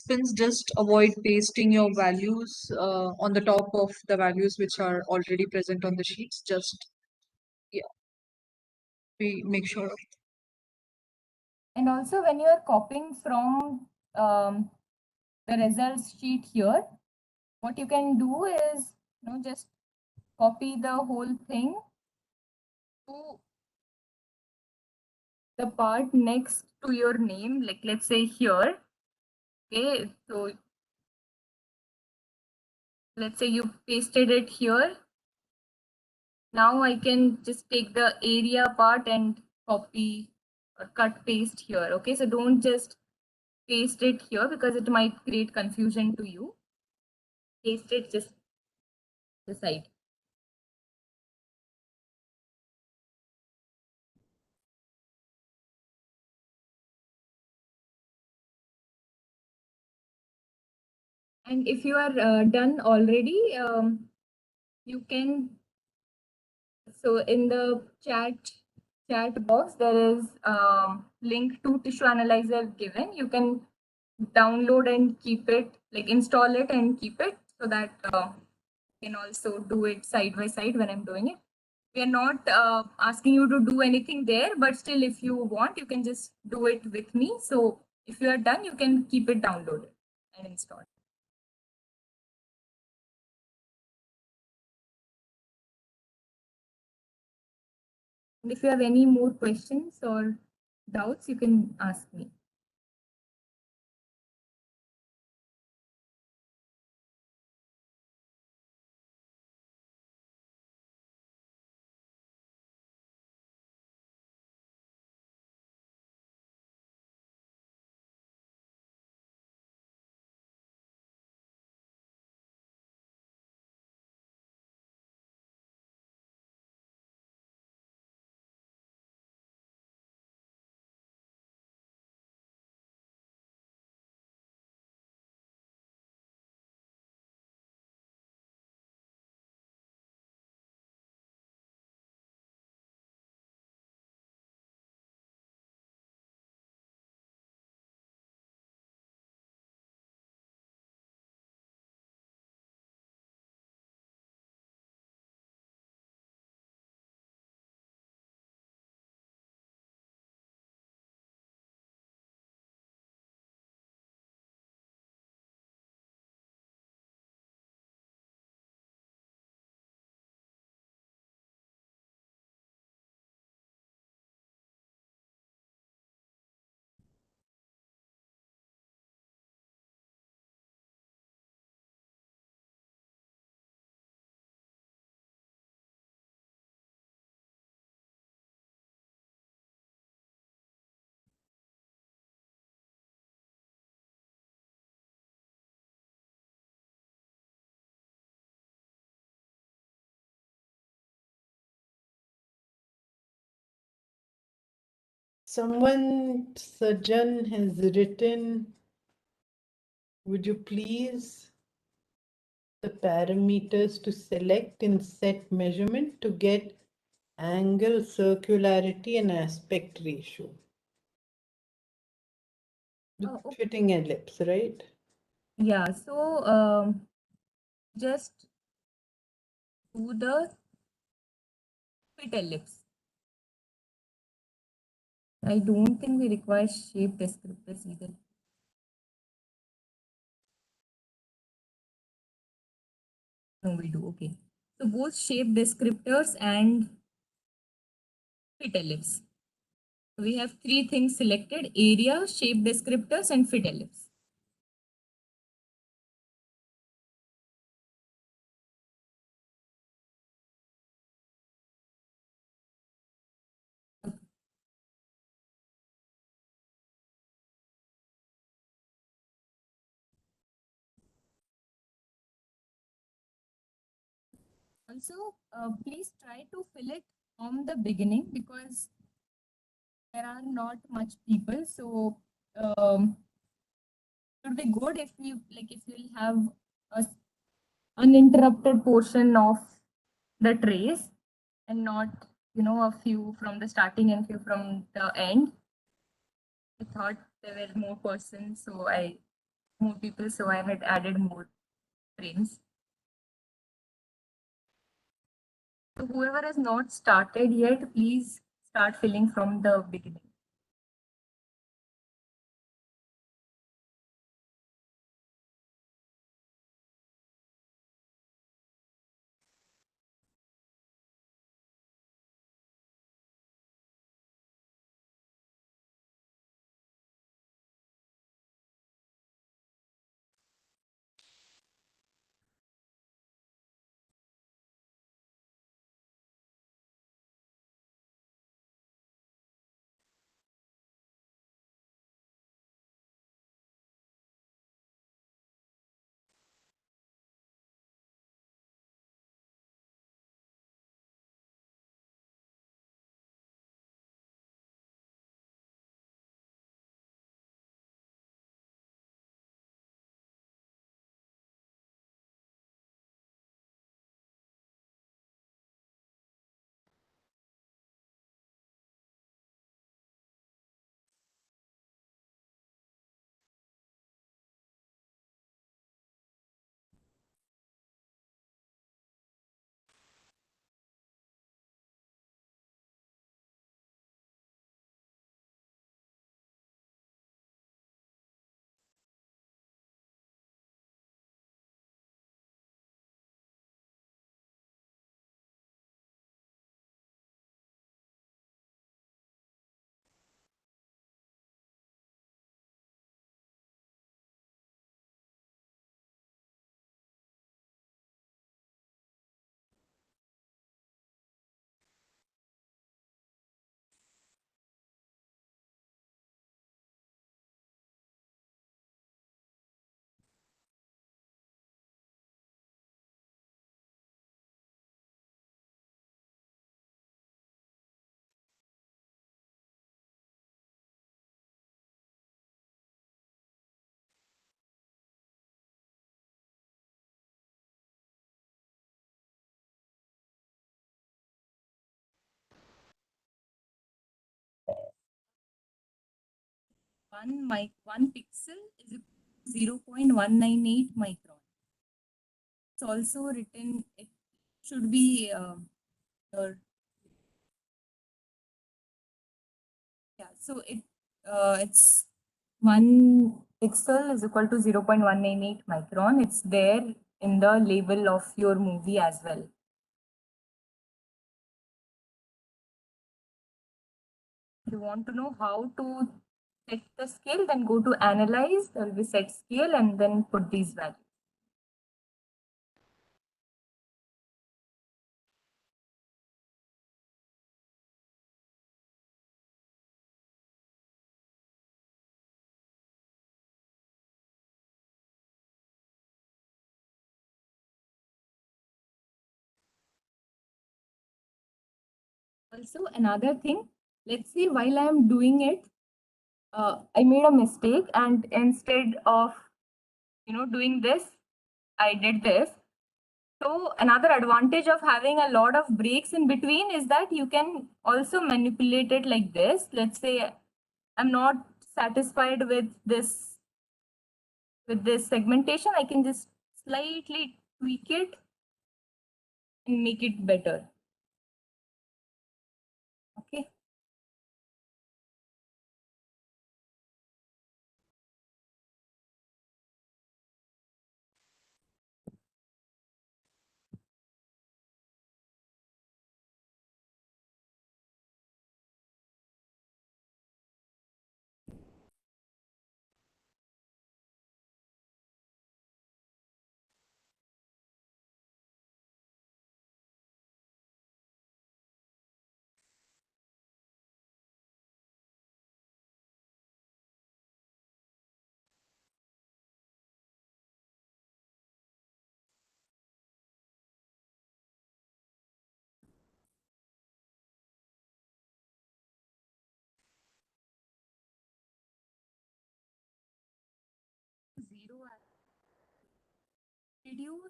Participants, just avoid pasting your values on the top of the values which are already present on the sheets. Just, yeah, we make sure of.
And also, when you are copying from the results sheet here, what you can do is, just copy the whole thing to the part next to your name, like let's say here. Okay, so let's say you pasted it here. Now I can just take the area part and copy or cut paste here. Okay, so don't just paste it here because it might create confusion to you. Paste it just the side. And if you are done already, you can, so in the chat box, there is link to tissue analyzer given. You can download and keep it, like install it and keep it so that you can also do it side by side when I'm doing it. We are not asking you to do anything there, but still if you want, you can just do it with me. So if you are done, you can keep it downloaded and installed. And if you have any more questions or doubts, you can ask me.
Someone, Sajan, has written, would you please the parameters to select in set measurement to get angle, circularity, and aspect ratio? The
Okay.
fitting ellipse, right?
Yeah, so just do the fit ellipse. I don't think we require shape descriptors either. No, we do. Okay. So both shape descriptors and fit ellipse. We have three things selected: area, shape descriptors, and fit ellipse. Also, please try to fill it from the beginning because there are not much people. So it would be good if you'll have a uninterrupted portion of the trace and not a few from the starting and few from the end. I thought there were more persons, more people, so I had added more frames. So whoever has not started yet, please start filling from the beginning. One pixel is 0.198 micron. It's also written, it should be your, so it's 1 pixel is equal to 0.198 micron. It's there in the label of your movie as well. If you want to know how to set the scale, then go to analyze, there will be set scale and then put these values. Also, another thing, let's say while I am doing it, I made a mistake, and instead of doing this, I did this. So another advantage of having a lot of breaks in between is that you can also manipulate it like this. Let's say I'm not satisfied with this segmentation, I can just slightly tweak it and make it better. Okay. Did you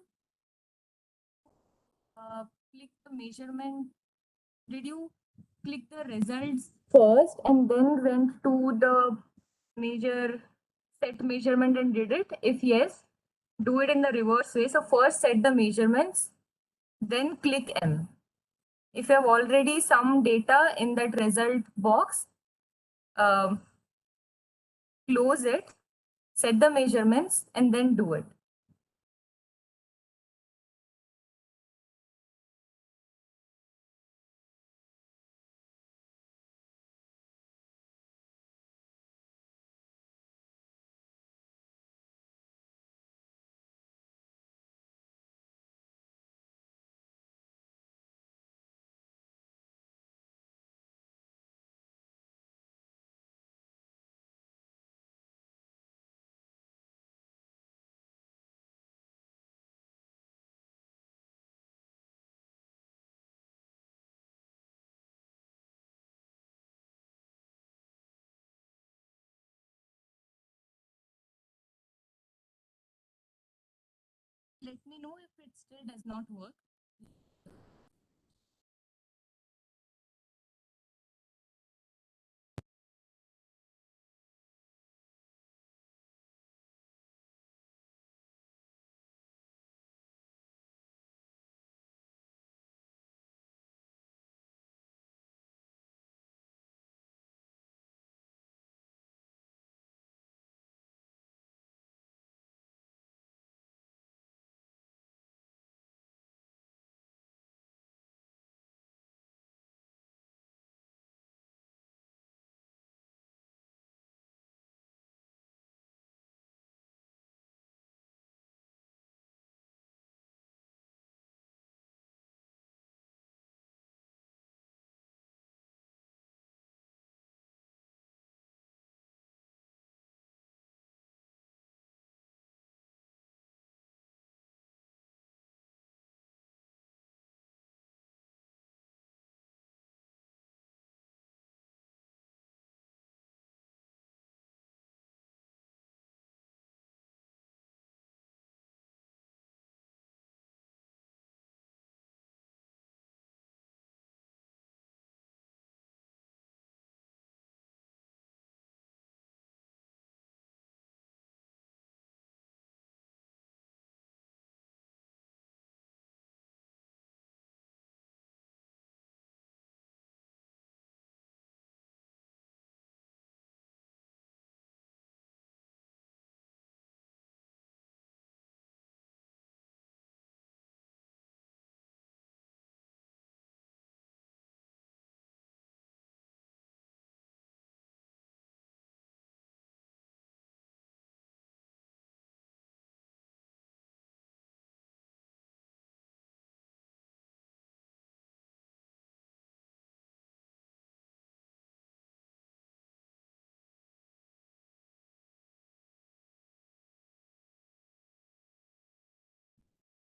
click the measurement? Did you click the results first and then went to the set measurement and did it? If yes, do it in the reverse way. So first set the measurements, then click M. If you have already some data in that result box, close it, set the measurements, and then do it. Let me know if it still does not work.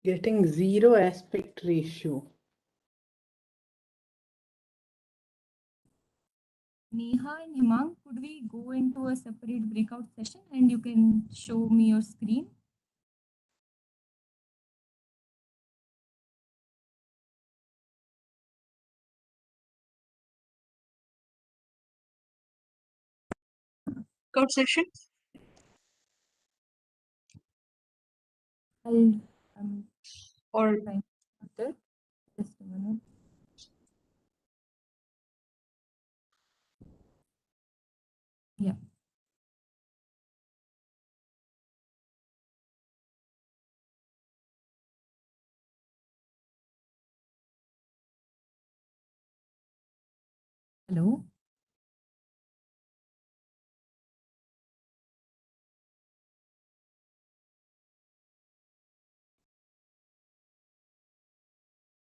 Getting 0 aspect ratio.
Neha and Himang, could we go into a separate breakout session and you can show me your screen?
Breakout session?
I'll
Or
trying to put it. Just a minute. Yeah. Hello.